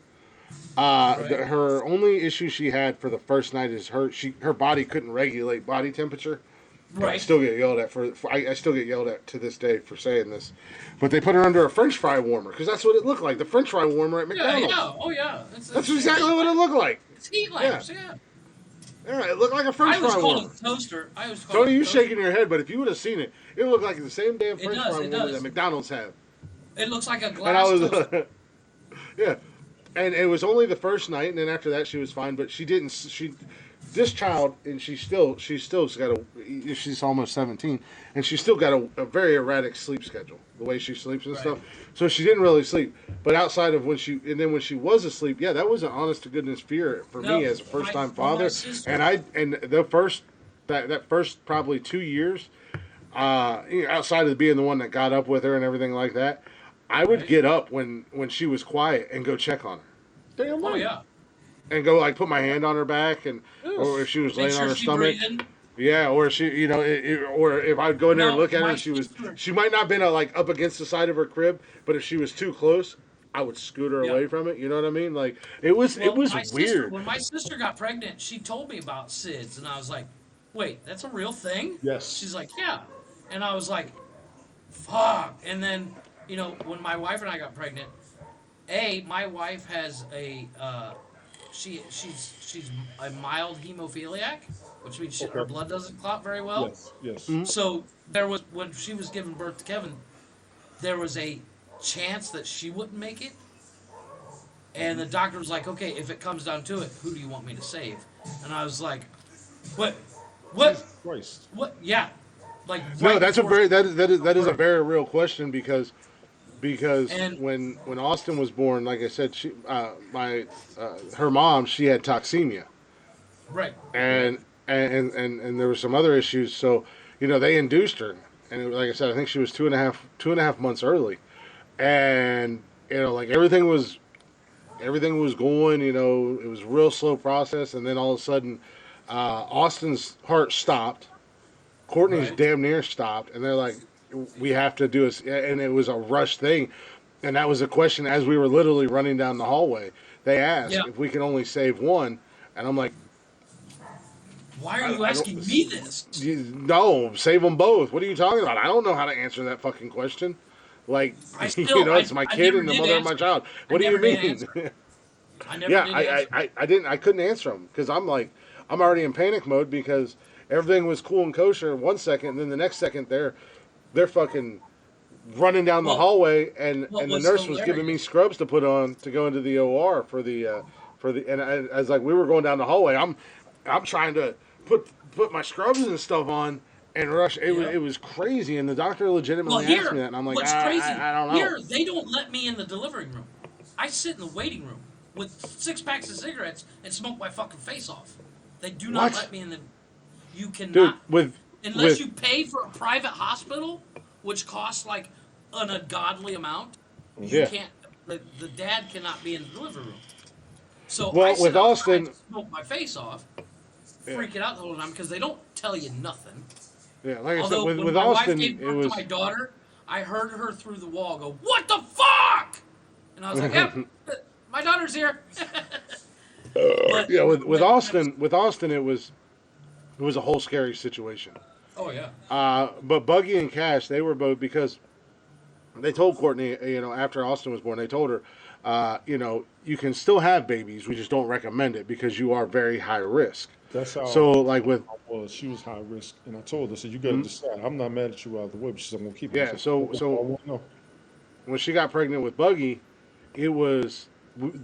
Right.
Her only issue she had for the first night is her body couldn't regulate body temperature. And I
Right.
still get yelled at I still get yelled at to this day for saying this, but they put her under a French fry warmer because that's what it looked like, the French fry warmer at
Yeah.
McDonald's.
Yeah. Oh yeah.
That's exactly what it looked like.
It's heat
Yeah,
lamps. Yeah.
yeah, it looked like a
I
French
always
fry
called it
warmer.
a toaster. I always called
Tony,
it a
you
toaster.
shaking your head, but if you would have seen it, it looked like the same damn
It
French
does.
fry
It
warmer that
does.
McDonald's have.
It looks like a
And I
glass
was,
toaster.
yeah, and it was only the first night, and then after that she was fine. But she didn't. This child, and she's got she's almost 17, and she's still got a very erratic sleep schedule. The way she sleeps and
Right.
stuff, so she didn't really sleep. But outside of when she was asleep, yeah, that was an honest to goodness fear for
No,
me as a first time
my
father.
sister.
And the first that first probably 2 years, outside of being the one that got up with her and everything like that, I would
Right.
get up when she was quiet and go check on her
Damn
Oh
right.
yeah.
and go like put my hand on her back or if she was
Make
laying on
sure
her
she
stomach,
breathing.
yeah, or she or if I'd go in there and
No,
look at her
my
and
sister.
she might not have been like up against the side of her crib, but if she was too close, I would scoot her
Yeah.
away from it. You know what I mean? Like it
Well,
was
my sister,
weird.
when my sister got pregnant, she told me about SIDS, and I was like, "Wait, that's a real thing?"
Yes.
She's like, "Yeah," and I was like, "Fuck!" And then, when my wife and I got pregnant, my wife has she's a mild hemophiliac, which means her
Okay.
blood doesn't clot very well.
Yes. Yes.
So there was when she was giving birth to Kevin, there was a chance that she wouldn't make it. And the doctor was like, "Okay, if it comes down to it, who do you want me to save?" And I was like, "What? What?
Christ.
What? Yeah." Like
No,
right
that's a
before
very that is a very real question because
and
when Austin was born, like I said, she her mom, she had toxemia.
right,
And there were some other issues. So they induced her, and like I said, I think she was two and a half months early, and like everything was going. It was a real slow process, and then all of a sudden, Austin's heart stopped. Courtney's
right,
damn near stopped, and they're like, "We have to do it," and it was a rush thing, and that was a question as we were literally running down the hallway. They
yeah.
asked if we could only save one, and I'm like,
Why are you
I
asking
don't.
me this?
No, save them both. What are you talking about? I don't know how to answer that fucking question. Like,
I still,
it's my
I
kid
never
and the
did
mother of my
answer.
child.
I
What do you
never did
mean?
answer. I never
Yeah,
did
I,
answer.
I didn't. I couldn't answer them because I'm like, I'm already in panic mode because everything was cool and kosher in 1 second, and then the next second they're fucking running down the
Well,
hallway, and
what
the
was
nurse was giving me
hilarious?
scrubs to put on to go into the OR and I was like, we were going down the hallway. I'm trying to put my scrubs and stuff on and rush. It
Yep.
was crazy, and the doctor
Well,
legitimately asked me
here,
that, and I'm like,
what's crazy?
I don't know.
Here, they don't let me in the delivery room. I sit in the waiting room with 6 packs of cigarettes and smoke my fucking face off. They do not
What?
let me in the. You
Dude,
cannot,
with
unless you pay for a private hospital, which costs like an ungodly amount. You
yeah.
can't. The dad cannot be in the delivery room. So I
Well,
sit
with
outside
Austin,
to smoke my face off,
yeah,
freaking out the whole time because they don't tell you nothing.
yeah, like I said,
Although
with
when
with
my wife
Austin,
gave
it
birth to
was
my daughter, I heard her through the wall go, "What the fuck?" And I was like, "Yep, my daughter's here." but
yeah, with
but
Austin, it was a whole scary situation.
oh yeah,
But Buggy and Cash, they were both because they told Courtney, after Austin was born, they told her, you can still have babies. We just don't recommend it because you are very high risk.
That's how
So, like with
I was. She was high risk, and I told her, "I said you got to decide. I'm not mad at you either way, but she said I'm gonna keep it." I
yeah,
said,
so
"That's all I
so
want to know."
when she got pregnant with Buggy, it was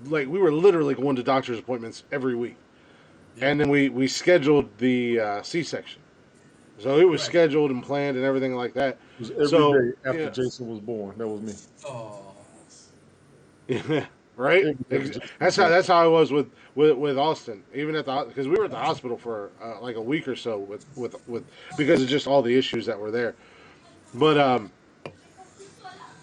like we were literally going to doctor's appointments every week,
yeah,
and then we scheduled the C-section. So it was
right.
scheduled and planned and everything like that.
It was every
So
day after
yeah,
Jason was born. That was me.
Oh,
right.
Every day after Jason was
That's how
born.
I was with Austin. Even at the because we were at the hospital for like a week or so with because of just all the issues that were there. But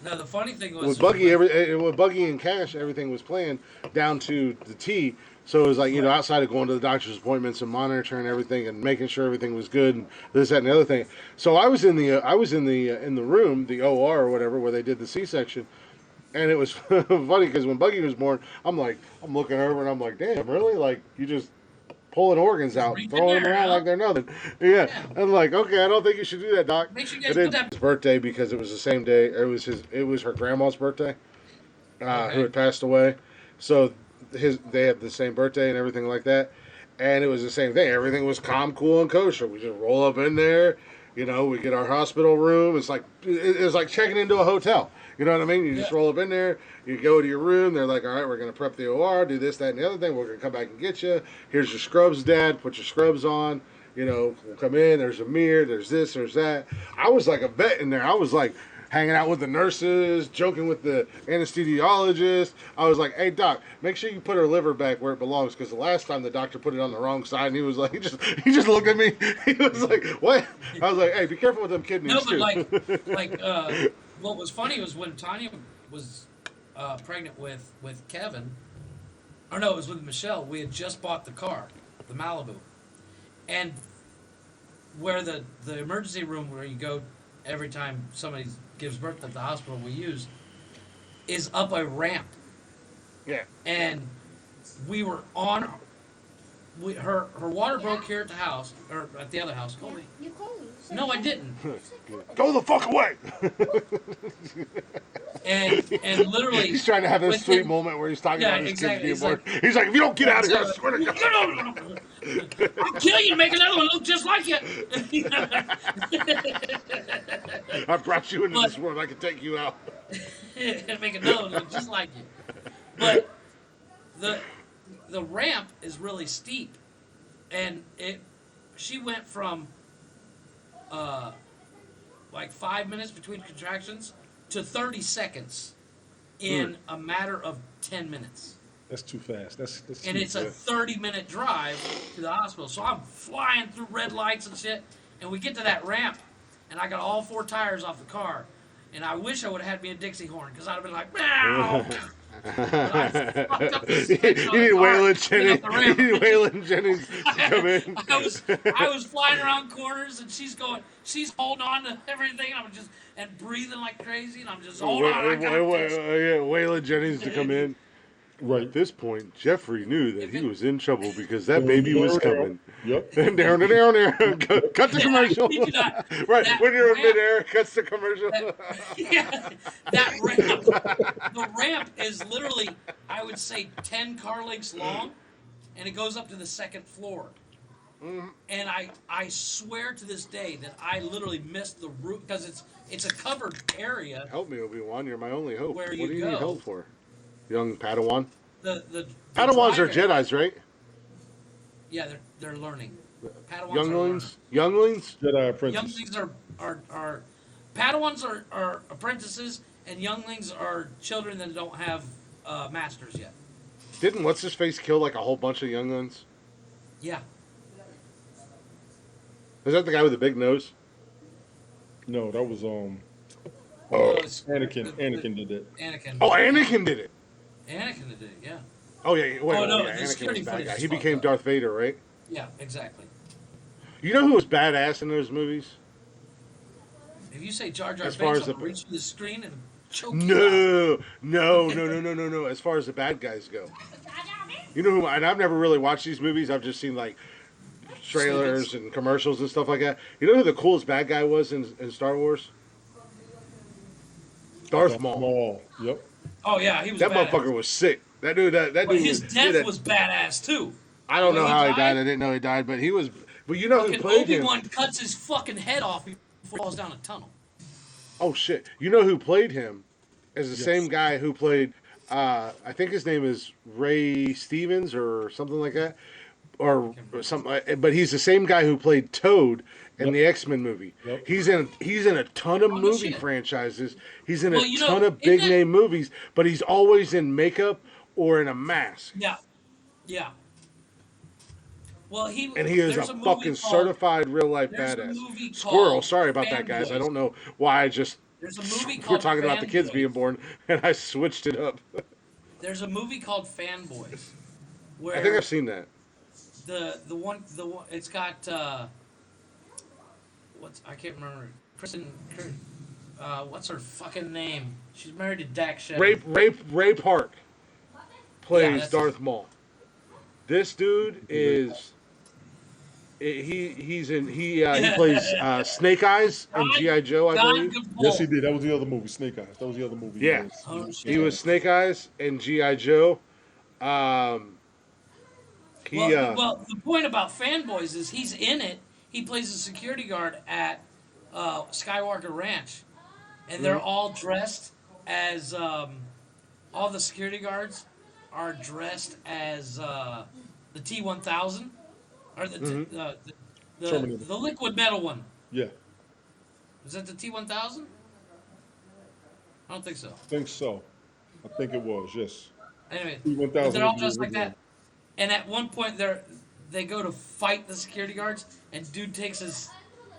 No, the funny thing was
With Buggy and Cash, everything was planned down to the T. So it was like, outside of going to the doctor's appointments and monitoring everything and making sure everything was good and this, that, and the other thing. So I was in the room, the OR or whatever, where they did the C-section, and it was funny because when Buggy was born, I'm looking over and I'm like, damn, really? Like you just pulling organs out,
Reach in
throwing them
there,
around
huh?
like they're nothing. Yeah. I'm like, okay, I don't think you should do that, doc.
Make sure you
And
guys
then
put that.
his birthday because it was the same day. It was her grandma's birthday, who
Okay.
had passed away. So they had the same birthday and everything like that, and it was the same thing. Everything was calm, cool, and kosher. We just roll up in there. We get our hospital room. It's like checking into a hotel. You know what I mean? You just
Yeah.
roll up in there. You go to your room. They're like, all right, we're going to prep the OR, do this, that, and the other thing. We're going to come back and get you. Here's your scrubs, Dad. Put your scrubs on. We'll come in. There's a mirror. There's this. There's that. I was like a vet in there. I was like hanging out with the nurses, joking with the anesthesiologist. I was like, hey, doc, make sure you put her liver back where it belongs, because the last time the doctor put it on the wrong side, and he was like, he just looked at me. He was like, what? I was like, hey, be careful with them kidneys,
No, but
too.
what was funny was when Tanya was pregnant with Kevin, or no, it was with Michelle. We had just bought the car, the Malibu, and where the emergency room where you go every time somebody gives birth at the hospital we use is up a ramp,
Yeah.
and we were on. Her water broke here at the house or at the other house.
Yeah, you called me. You said
No, I
call.
didn't.
You said call.
Go the fuck away.
And literally
He's trying to have this sweet
within-
moment where he's talking
Yeah,
about his
exactly.
kids
He's
being
like-
born. He's like, if you don't get out of here, I swear to God.
I'll kill you and make another one look just like you.
I brought you into
But-
this world. I can take you out.
And make another one look just like you. But the ramp is really steep, and she went from like 5 minutes between contractions to 30 seconds in a matter of 10 minutes.
That's too fast. That's
And
too
it's a
fast.
30-minute drive to the hospital. So I'm flying through red lights and shit, and we get to that ramp, and I got all 4 tires off the car, and I wish I would have had me a Dixie horn, because I'd have been like, meow. But I fucked up the
You
suspension on the
need
car
Waylon
going
Jennings.
up the ramp.
You need Waylon Jennings to come in.
I was flying around corners, and she's holding on to everything, and breathing like crazy, and I'm just holding on. I got this.
Waylon Jennings to come in.
Right.
At this point, Jeffrey knew that he was in trouble because that baby was coming.
Yep.
And down, cut the commercial.
I kid you not.
Right,
That
when you're in
ramp-
midair, cuts the commercial.
Yeah, that ramp. The ramp is literally, I would say, 10 car lengths long, and it goes up to the second floor. And I swear to this day that I literally missed the roof, because it's a covered area.
Help me, Obi-Wan. You're my only hope.
Where
What
you
do you
go.
need help for? Young Padawan.
The
Padawans are
driver-
Jedis, right?
Yeah, they're learning. Padawans
Younglings? Younglings?
Jedi
are
apprentice.
younglings are Padawans are apprentices, and younglings are children that don't have masters yet.
Didn't what's-his-face kill like a whole bunch of younglings?
Yeah.
Is that the guy with the big nose?
No, that was
No, it's-
Anakin. Anakin did that.
Anakin.
Oh, Anakin did it.
Anakin did it, yeah.
Oh, yeah. Wait,
Oh, no,
yeah,
the
Anakin
security
was a bad
footage
guy.
is
He
fucked
became
up.
Darth Vader, right?
Yeah, exactly.
You know who was badass in those movies?
If you say Jar Jar
As far
Binks,
as
I'll
the-
reach through the screen and choke you out.
No. As far as the bad guys go. You know who, and I've never really watched these movies. I've just seen like trailers and commercials and stuff like that. You know who the coolest bad guy was in Star Wars? Darth Maul.
Maul. Yep.
Oh yeah, he was
That
badass.
motherfucker was sick. That dude, that
But
dude
his
was,
death
did
was badass too.
I don't know
when he
how he
died-
died. I didn't know he died, but he was. But you know who
Fucking
played him?
Obi-Wan cuts his fucking head off before he falls down a tunnel.
Oh shit! You know who played him? Is the
Yes.
same guy who played. I think his name is Ray Stevens or something like that, or something. But he's the same guy who played Toad in the X-Men movie.
Yep.
He's in a ton of
Oh, no
movie
shit.
franchises. He's in
Well,
a
you know,
ton of
isn't
big
that-
name movies, but he's always in makeup or in a mask.
Yeah, yeah. Well,
And he is a
there's movie
fucking
called-
certified real life
there's a
badass.
movie
Squirrel.
called
Sorry about that, guys. I
Fanboys.
don't know why I just
There's a movie
We're
called
talking about the kids
Fanboys.
being born, and I switched it up.
There's a movie called Fanboys,
I think
where
I've seen that.
the one it's got what's I can't remember what's her fucking name? She's married to Dak Shepard.
Ray Park
Yeah,
plays
that's
Darth Maul. This dude is he plays Snake Eyes in GI Joe, I
God
believe.
Yes, he did. That was the other movie, Snake Eyes. That was the other movie.
Yeah.
Oh,
He
shit.
was Snake Eyes in GI Joe. Um, he
Well, the point about Fanboys is he's in it. He plays a security guard at Skywalker Ranch, and they're all dressed as all the security guards are dressed as the T-1000 or
Terminator.
the liquid metal one.
Yeah,
Is that the T-1000? I don't think so.
I think so. I think it was, yes.
Anyway,
T-1000
but they're all
is the
dressed like
original.
that. And at one point, they go to fight the security guards, and dude takes his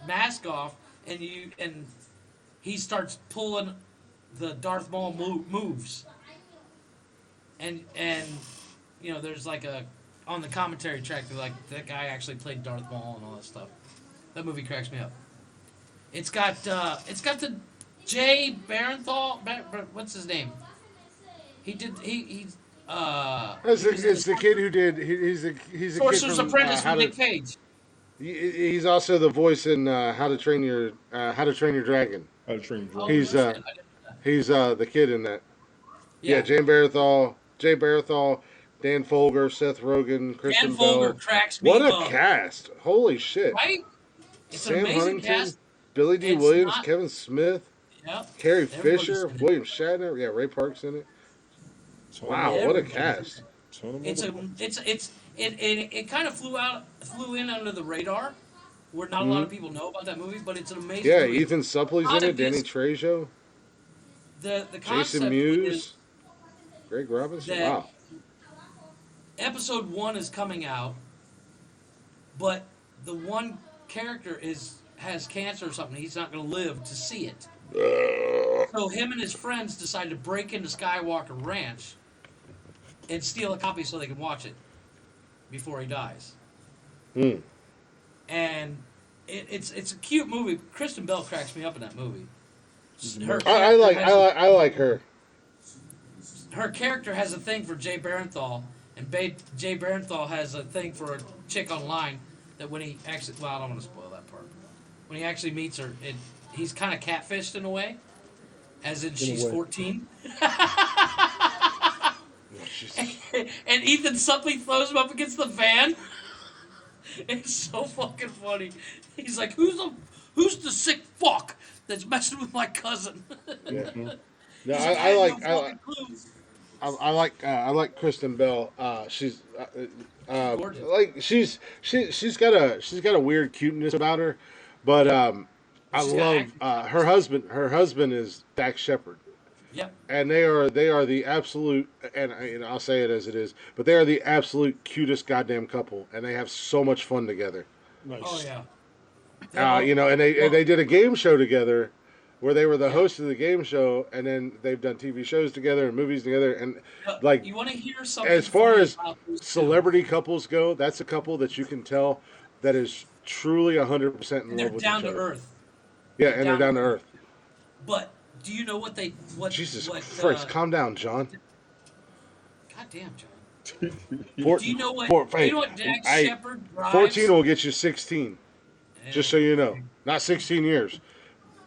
mask off, and he starts pulling the Darth Maul moves. And there's like on the commentary track, they're like, that guy actually played Darth Maul and all that stuff. That movie cracks me up. It's got the Jay Barenthal. What's his name? He's
it's the kid who did. He's the kid
Sorcerer's
from
Apprentice
How
with
to.
Nick Cage.
He's also the voice in How to Train Your Dragon.
How to Train Your
Oh,
Dragon.
He's
no shit, I didn't know that.
he's the kid in that. Yeah, Jay Barenthal, Dan Folger, Seth Rogen, Kristen
Dan Folger
Bell.
cracks me
What a
up.
cast! Holy shit!
Right? It's an
Sam
amazing
Huntington,
cast.
Billy D.
It's
Williams,
not-
Kevin Smith,
Yep.
Carrie
Everybody's
Fisher,
in it.
William Shatner. Yeah, Ray Park's in it. Wow, what a
Everybody's
cast!
It kind of flew in under the radar, where not a lot of people know about that movie, but it's an amazing
Yeah,
movie.
Ethan Suplee's in
Concept
it. Danny
is-
Trejo,
The
Jason
concept
Mewes,
is
Greg Robinson.
that
Wow.
episode 1 is coming out, but the one character has cancer or something. He's not going to live to see it. So him and his friends decide to break into Skywalker Ranch and steal a copy so they can watch it before he dies. And it's a cute movie. Kristen Bell cracks me up in that movie.
I like her.
Her character has a thing for Jay Barenthal, and Jay Barenthal has a thing for a chick online that when he actually, well, I don't want to spoil that part. When he actually meets her, he's kind of catfished in a way, as in she's
way.
14. And Ethan Suplee throws him up against the van. It's so fucking funny. He's like, who's the sick fuck that's messing with my cousin?
Yeah,
He's
I
"I had
like
no fucking clue."
I like Kristen Bell. She's
Gorgeous.
like she's got a weird cuteness about her, but I
She's got
love her husband. Her husband is Dak Shepard.
Yep.
And they are the absolute, and I'll say it as it is, but they are the absolute cutest goddamn couple, and they have so much fun together.
Nice.
Oh yeah.
And they did a game show together, where they were the host of the game show, and then they've done TV shows together and movies together, and like
you want to hear something?
as far
funny
as
about those two?
celebrity couples go, that's a couple that you can tell that is truly 100% in
And they're
love with
down
each
to
other.
earth.
Yeah, and they're down to earth.
But do you know what
Jesus
what,
Christ, calm down, John.
God damn, John.
Four-
Do you know what?
four-
Do you know what Dak
hey,
Shepard drives?
14 will get you 16. Just so you know. Not 16 years.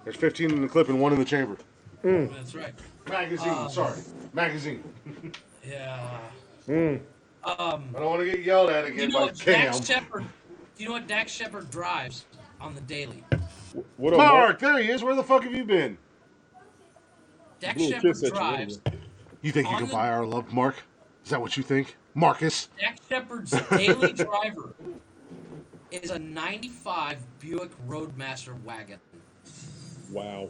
There's 15 in the clip and 1 in the chamber.
That's right.
Magazine, sorry. Magazine.
Yeah.
I don't want to get yelled at
Do you
again
know
by
what Dak
Cam.
Shepard? Do you know what Dak Shepard drives on the daily?
What up,
Mark, there he is. Where the fuck have you been?
Dak
Blew a
Shepard
kiss at you
drives.
anyway.
You think you
On
can
the-
buy our love, Mark? Is that what you think? Marcus?
Dak Shepard's daily driver is a '95 Buick Roadmaster wagon,
Wow.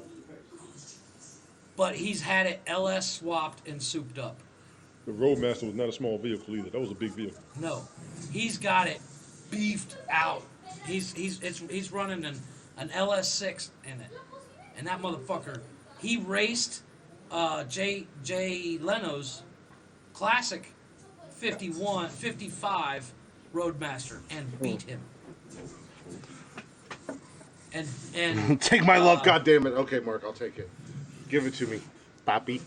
but he's had it LS swapped and souped up.
The Roadmaster was not a small vehicle either. That was a big vehicle.
No, he's got it beefed out. He's running an LS6 in it, and that motherfucker, he raced Jay Leno's classic 55 Roadmaster and beat him. And
Take my love, goddammit. Okay, Mark, I'll take it. Give it to me, Papi.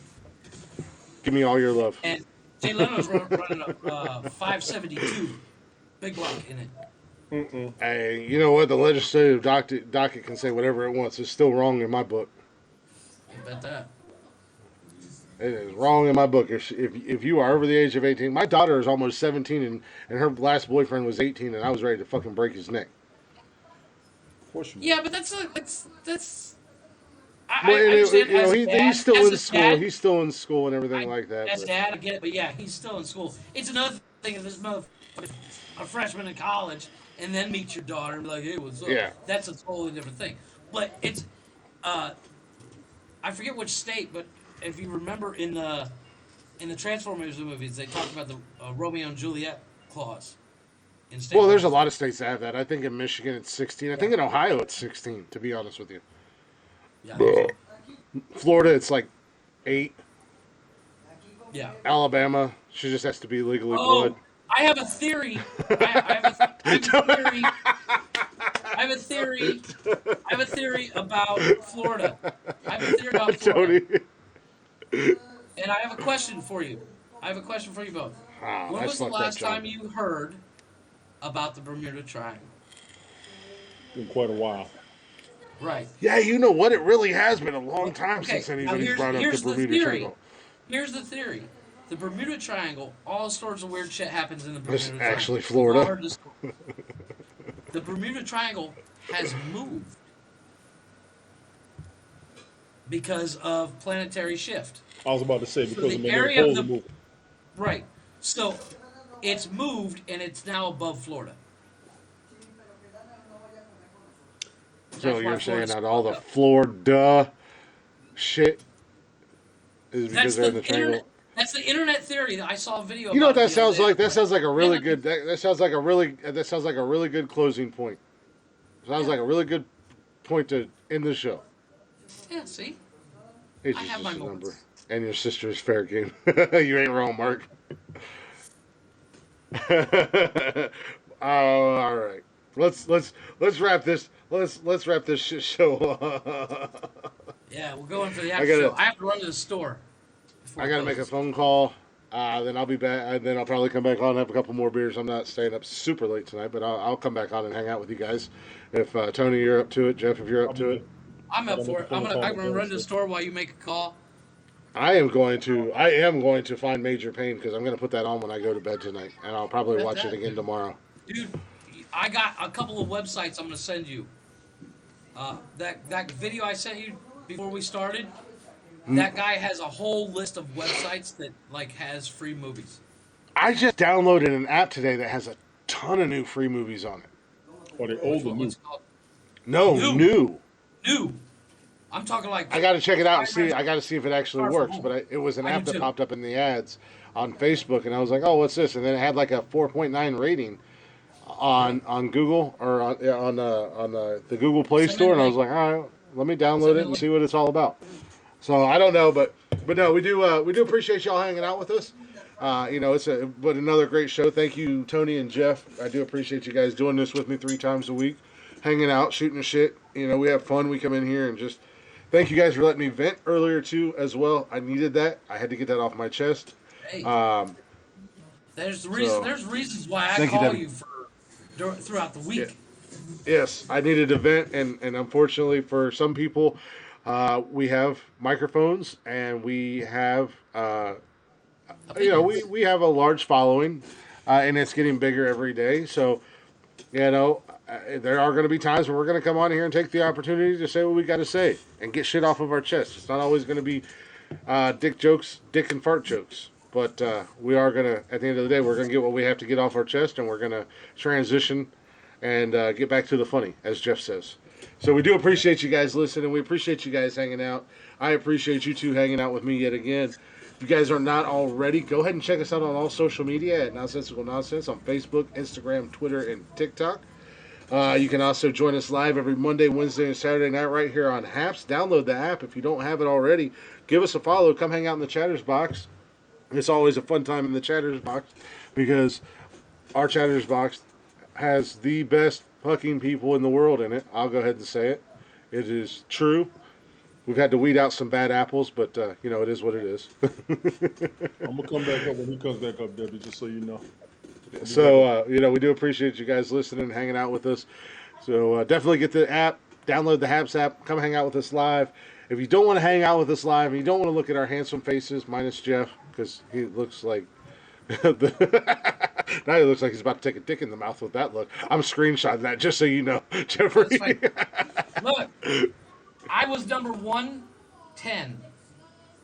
Give me all your love.
and Jay Leno's running a 572 big block in it.
Hey, you know what? The legislative docket can say whatever it wants. It's still wrong in my book.
I bet that.
It is wrong in my book. If you are over the age of 18, my daughter is almost 17, and her last boyfriend was 18, and I was ready to fucking break his neck.
Of course you
Yeah, but that's.
Well,
I understand.
you know,
As a dad,
he's still
as
in
a
school.
dad,
He's still in school and everything like that.
As
but-
dad, I get it, but yeah, he's still in school. It's another thing if this motherfucker, a freshman in college, and then meet your daughter and be like, "Hey, what's up?"
Yeah.
That's a totally different thing. But it's, I forget which state, but if you remember in the Transformers movies, they talk about the Romeo and Juliet clause. In state
Well, there's a
laws.
lot of states that have that. I think in Michigan it's 16. I think in Ohio it's 16, to be honest with you.
Yeah.
Florida it's like 8.
Yeah.
Alabama, she just has to be legally
Oh,
blood.
I have a theory. I have a theory about Florida. I have a theory about Florida.
Tony.
And I have a question for you. I have a question for you both.
Ah,
When
that's
was the
fucked up,
last
John.
time you heard about the Bermuda Triangle?
in quite a while.
Right.
Yeah, you know what? It really has been a long time
Okay,
since
now
anybody's brought up the
here's the
Bermuda
theory.
Triangle.
Here's the theory. The Bermuda Triangle, all sorts of weird shit happens in the Bermuda
It's
Triangle.
actually
We've all
Florida.
heard this story. The Bermuda Triangle has moved because of planetary shift.
I was about to say because
the
of the
area of
polar
the-
movement.
Right. So it's moved and it's now above Florida.
So
That's why
you're saying
Florida's
that all the
fucked up.
Florida shit is
That's
because they're in the
internet.
triangle?
That's the internet theory that I saw a video.
You know what
about
that
the other
sounds
day.
like? That sounds like a really
Yeah.
good. That sounds like a really good closing point. Sounds like a really good point to end the show.
Yeah. See.
Age
I
is
have
just
my
a number,
moments.
and your sister's fair game. You ain't wrong, Mark. Oh, all right. Let's wrap this. Let's wrap this shit show up.
Yeah, we're going for the
I
after
gotta-
show. I have to run to the store. before
I
it
gotta make a
closes.
phone call. Then I'll be back. Then I'll probably come back on and have a couple more beers. I'm not staying up super late tonight, but I'll come back on and hang out with you guys. If Tony, you're up to it. Jeff, if you're up to it.
I'm up
I'll
for
make
it.
a phone call
I'm gonna run to the
first.
store while you make a call.
I am going to find Major Pain because I'm going to put that on when I go to bed tonight, and I'll probably watch it
Fantastic.
again tomorrow.
Dude, I got a couple of websites I'm gonna send you. That video I sent you before we started, that guy has a whole list of websites that like has free movies.
I just downloaded an app today that has a ton of new free movies on it.
Or the older
What's
new.
it called?
No,
New.
new.
New. I'm talking like
I got to check it out and see. I got to see if it actually
Far from
works.
home.
But it was an
I
app
do
that
too.
popped up in the ads on Facebook, and I was like, "Oh, what's this?" And then it had like a 4.9 rating on Google or on the Google Play
Send me
Store, and I
the
was like, "All right, let me download
Send me
it and
the
see what it's all about." So I don't know, but no, we do appreciate y'all hanging out with us. But another great show. Thank you, Tony and Jeff. I do appreciate you guys doing this with me 3 times a week, hanging out, shooting the shit. We have fun. We come in here and just thank you guys for letting me vent earlier too, as well. I needed that. I had to get that off my chest.
hey,
Um,
there's the reason.
so-
There's reasons why I
Thank you,
call
Devin.
you throughout the week.
Yes, I needed a vent, and unfortunately for some people, we have microphones and we have we have a large following, and it's getting bigger every day. So, there are going to be times where we're going to come on here and take the opportunity to say what we got to say and get shit off of our chest. It's not always going to be dick and fart jokes. But we are going to, at the end of the day, we're going to get what we have to get off our chest, and we're going to transition and get back to the funny, as Jeff says. So we do appreciate you guys listening. We appreciate you guys hanging out. I appreciate you two hanging out with me yet again. If you guys are not already, go ahead and check us out on all social media at Nonsensical Nonsense on Facebook, Instagram, Twitter, and TikTok. You can also join us live every Monday, Wednesday, and Saturday night right here on Haps. Download the app if you don't have it already. Give us a follow. Come hang out in the Chatters box. It's always a fun time in the Chatters box because our Chatters box has the best fucking people in the world in it. I'll go ahead and say it. It is true. We've had to weed out some bad apples, but it is what it is.
I'm gonna come back up when he comes back up, Debbie, just so you know.
So, we do appreciate you guys listening and hanging out with us. So, definitely get the app, download the Haps app, come hang out with us live. If you don't want to hang out with us live and you don't want to look at our handsome faces, minus Jeff, because he looks like. Now he looks like he's about to take a dick in the mouth with that look. I'm screenshotting that just so you know, Jeffrey.
Look, I was number 110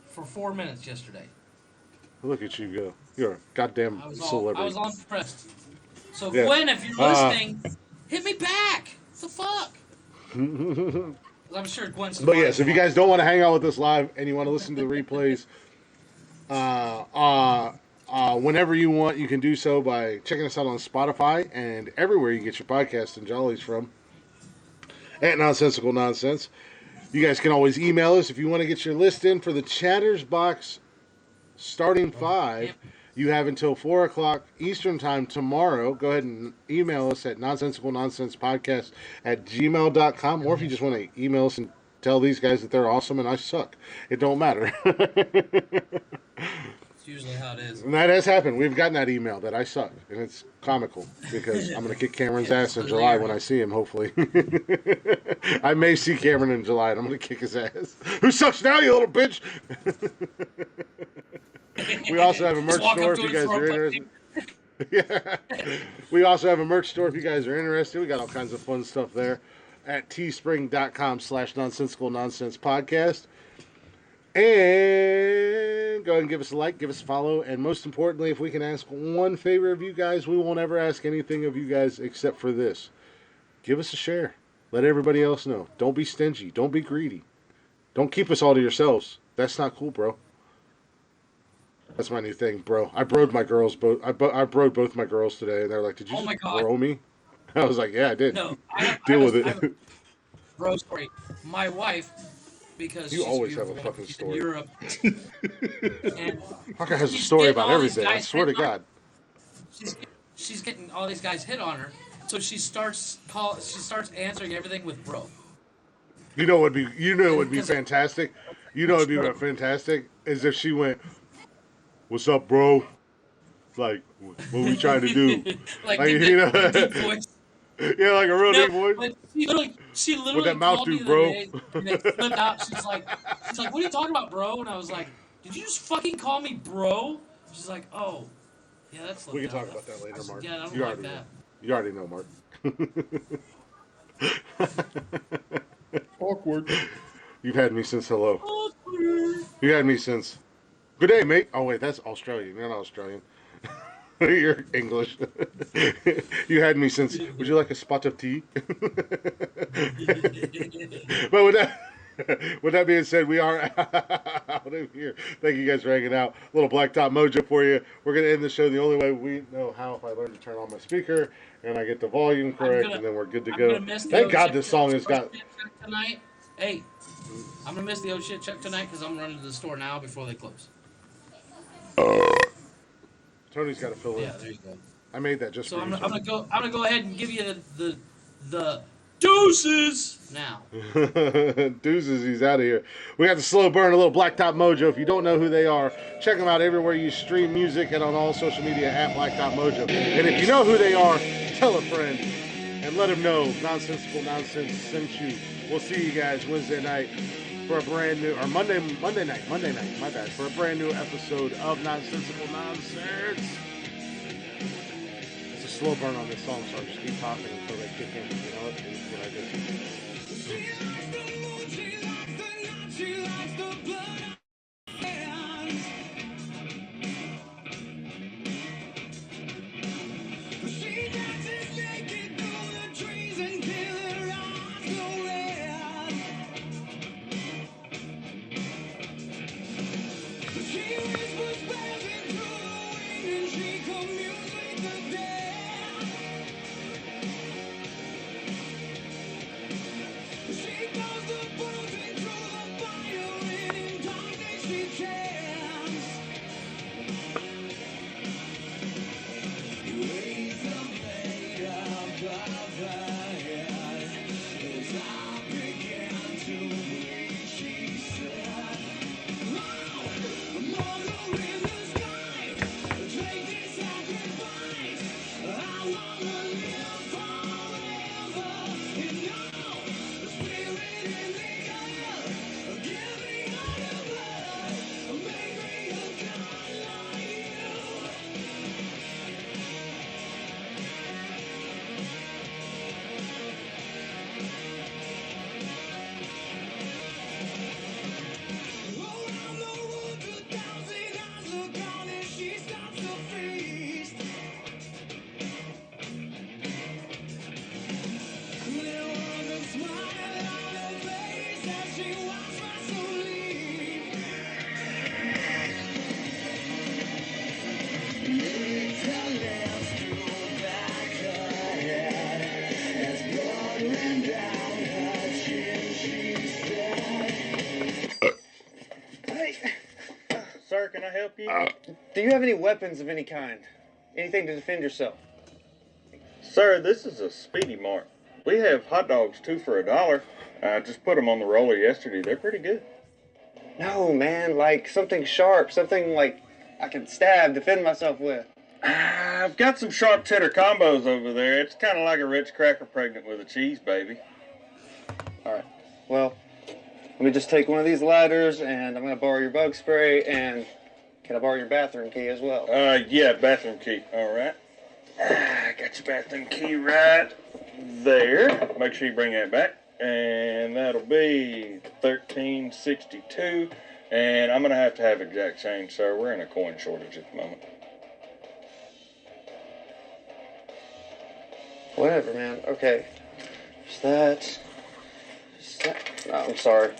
for 4 minutes yesterday.
Look at you go. You're a goddamn celebrity.
I was on pressed. So
Yeah.
Gwen, if you're listening, hit me back. What the fuck? I'm sure Gwen's.
But yes, if you guys don't want to hang out with us live and you want to listen to the replays, whenever you want, you can do so by checking us out on Spotify and everywhere you get your podcasts and jollies from. At Nonsensical Nonsense. You guys can always email us if you want to get your list in for the Chatters box starting 5. You have until 4 o'clock Eastern time tomorrow. Go ahead and email us at nonsensicalnonsensepodcast@gmail.com. Or if you just want to email us and tell these guys that they're awesome and I suck. It don't matter.
It's usually how it is.
And that has happened. We've gotten that email that I suck. And it's comical because I'm going to kick Cameron's ass in July when I see him, hopefully. I may see Cameron in July and I'm going to kick his ass. Who sucks now, you little bitch? We also have a merch store if you guys are interested. Yeah. We also have a merch store if you guys are interested. We got all kinds of fun stuff there at teespring.com/nonsensical nonsense podcast. And go ahead and give us a like, give us a follow, and most importantly, if we can ask one favor of you guys, we won't ever ask anything of you guys except for this. Give us a share. Let everybody else know. Don't be stingy. Don't be greedy. Don't keep us all to yourselves. That's not cool, bro. That's my new thing, bro. I broed my girls both. I broed both my girls today, and they're like, "Did you just bro me?" I was like, "Yeah, I did."
No,
Deal with it.
Bro story. My wife, because
you
she's
always have a
beautiful,
fucking
she's
story.
in Europe, and
Parker has a
she's
story
getting
about
all these
everything. I
guys
swear to
hit on her.
God.
She's getting all these guys hit on her, so she starts answering everything with bro.
You know what would be fantastic? You know what would be fantastic is if she went, "What's up, bro? Like, what we trying to do?"
like
deep
voice.
Yeah, like a real deep voice.
But she literally
What that mouth
called
do,
me the
bro?
other day, and it flipped out. She's like, "What are you talking about, bro?" And I was like, "Did you just fucking call me bro?" She's like, "Oh, yeah, that's."
We can talk about that later, Mark.
Yeah, I don't
you
like
already
that.
know. You already know, Mark.
Awkward.
You've had me since hello. You had me since. Good day, mate. Oh wait, that's Australian. You're not Australian. You're English. You had me since. Would you like a spot of tea? But with that being said, we are out of here. Thank you guys for hanging out. A little Blacktop Mojo for you. We're gonna end the show the only way we know how, if I learn to turn on my speaker and I get the volume correct, and then we're good to go. Thank God this song has got.
Tonight, hey, I'm gonna miss the old shit check tonight because I'm running to the store now before they close.
Tony's got to fill in.
Yeah, there you go.
I made that just
So
for you.
I'm gonna go ahead and give you the deuces now.
Deuces, he's out of here. We got the Slow Burn, a little Blacktop Mojo. If you don't know who they are, check them out everywhere you stream music and on all social media at Blacktop Mojo. And if you know who they are, tell a friend and let them know Nonsensical Nonsense sent you. We'll see you guys Wednesday night for a brand new, or Monday night, my bad, for a brand new episode of Nonsensical Nonsense. It's a slow burn on this song, so I'll just keep talking until they kick in. You know what? This is what I
I help you?
Do you have any weapons of any kind? Anything to defend yourself?
Sir, this is a Speedy Mart. We have hot dogs 2 for $1. I just put them on the roller yesterday. They're pretty good.
No, man, like something sharp, something like I can stab, defend myself with.
I've got some sharp cheddar combos over there. It's kind of like a Ritz cracker pregnant with a cheese baby.
All right, well, let me just take one of these lighters, and I'm going to borrow your bug spray, and can I borrow your bathroom key as well?
Yeah, bathroom key. All right. Got your bathroom key right there. Make sure you bring that back. And that'll be $13.62. And I'm going to have exact change, sir. We're in a coin shortage at the moment.
Whatever, man. Okay. Just that. Just that. No, I'm sorry.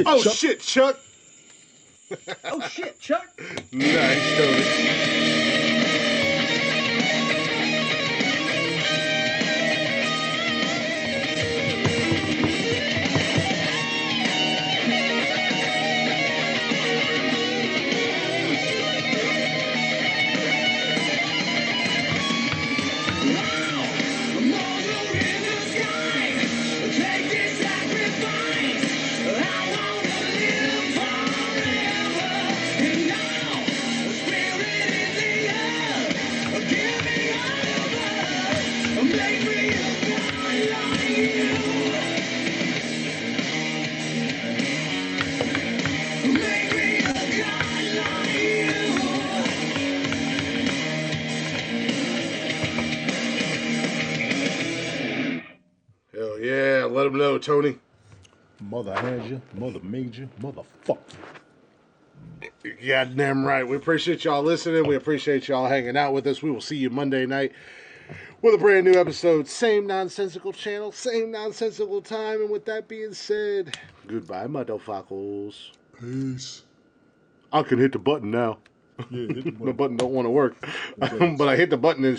Oh, shit, Chuck.
Oh shit, Chuck.
Nice, Tony. Hell yeah, let him know, Tony.
Mother had you, mother made you, motherfucker.
Goddamn right. We appreciate y'all listening. We appreciate y'all hanging out with us. We will see you Monday night with a brand new episode. Same nonsensical channel, same nonsensical time. And with that being said, goodbye, motherfuckers.
Peace.
I can hit the button now.
Yeah, hit the
The button don't want to work. But I hit the button and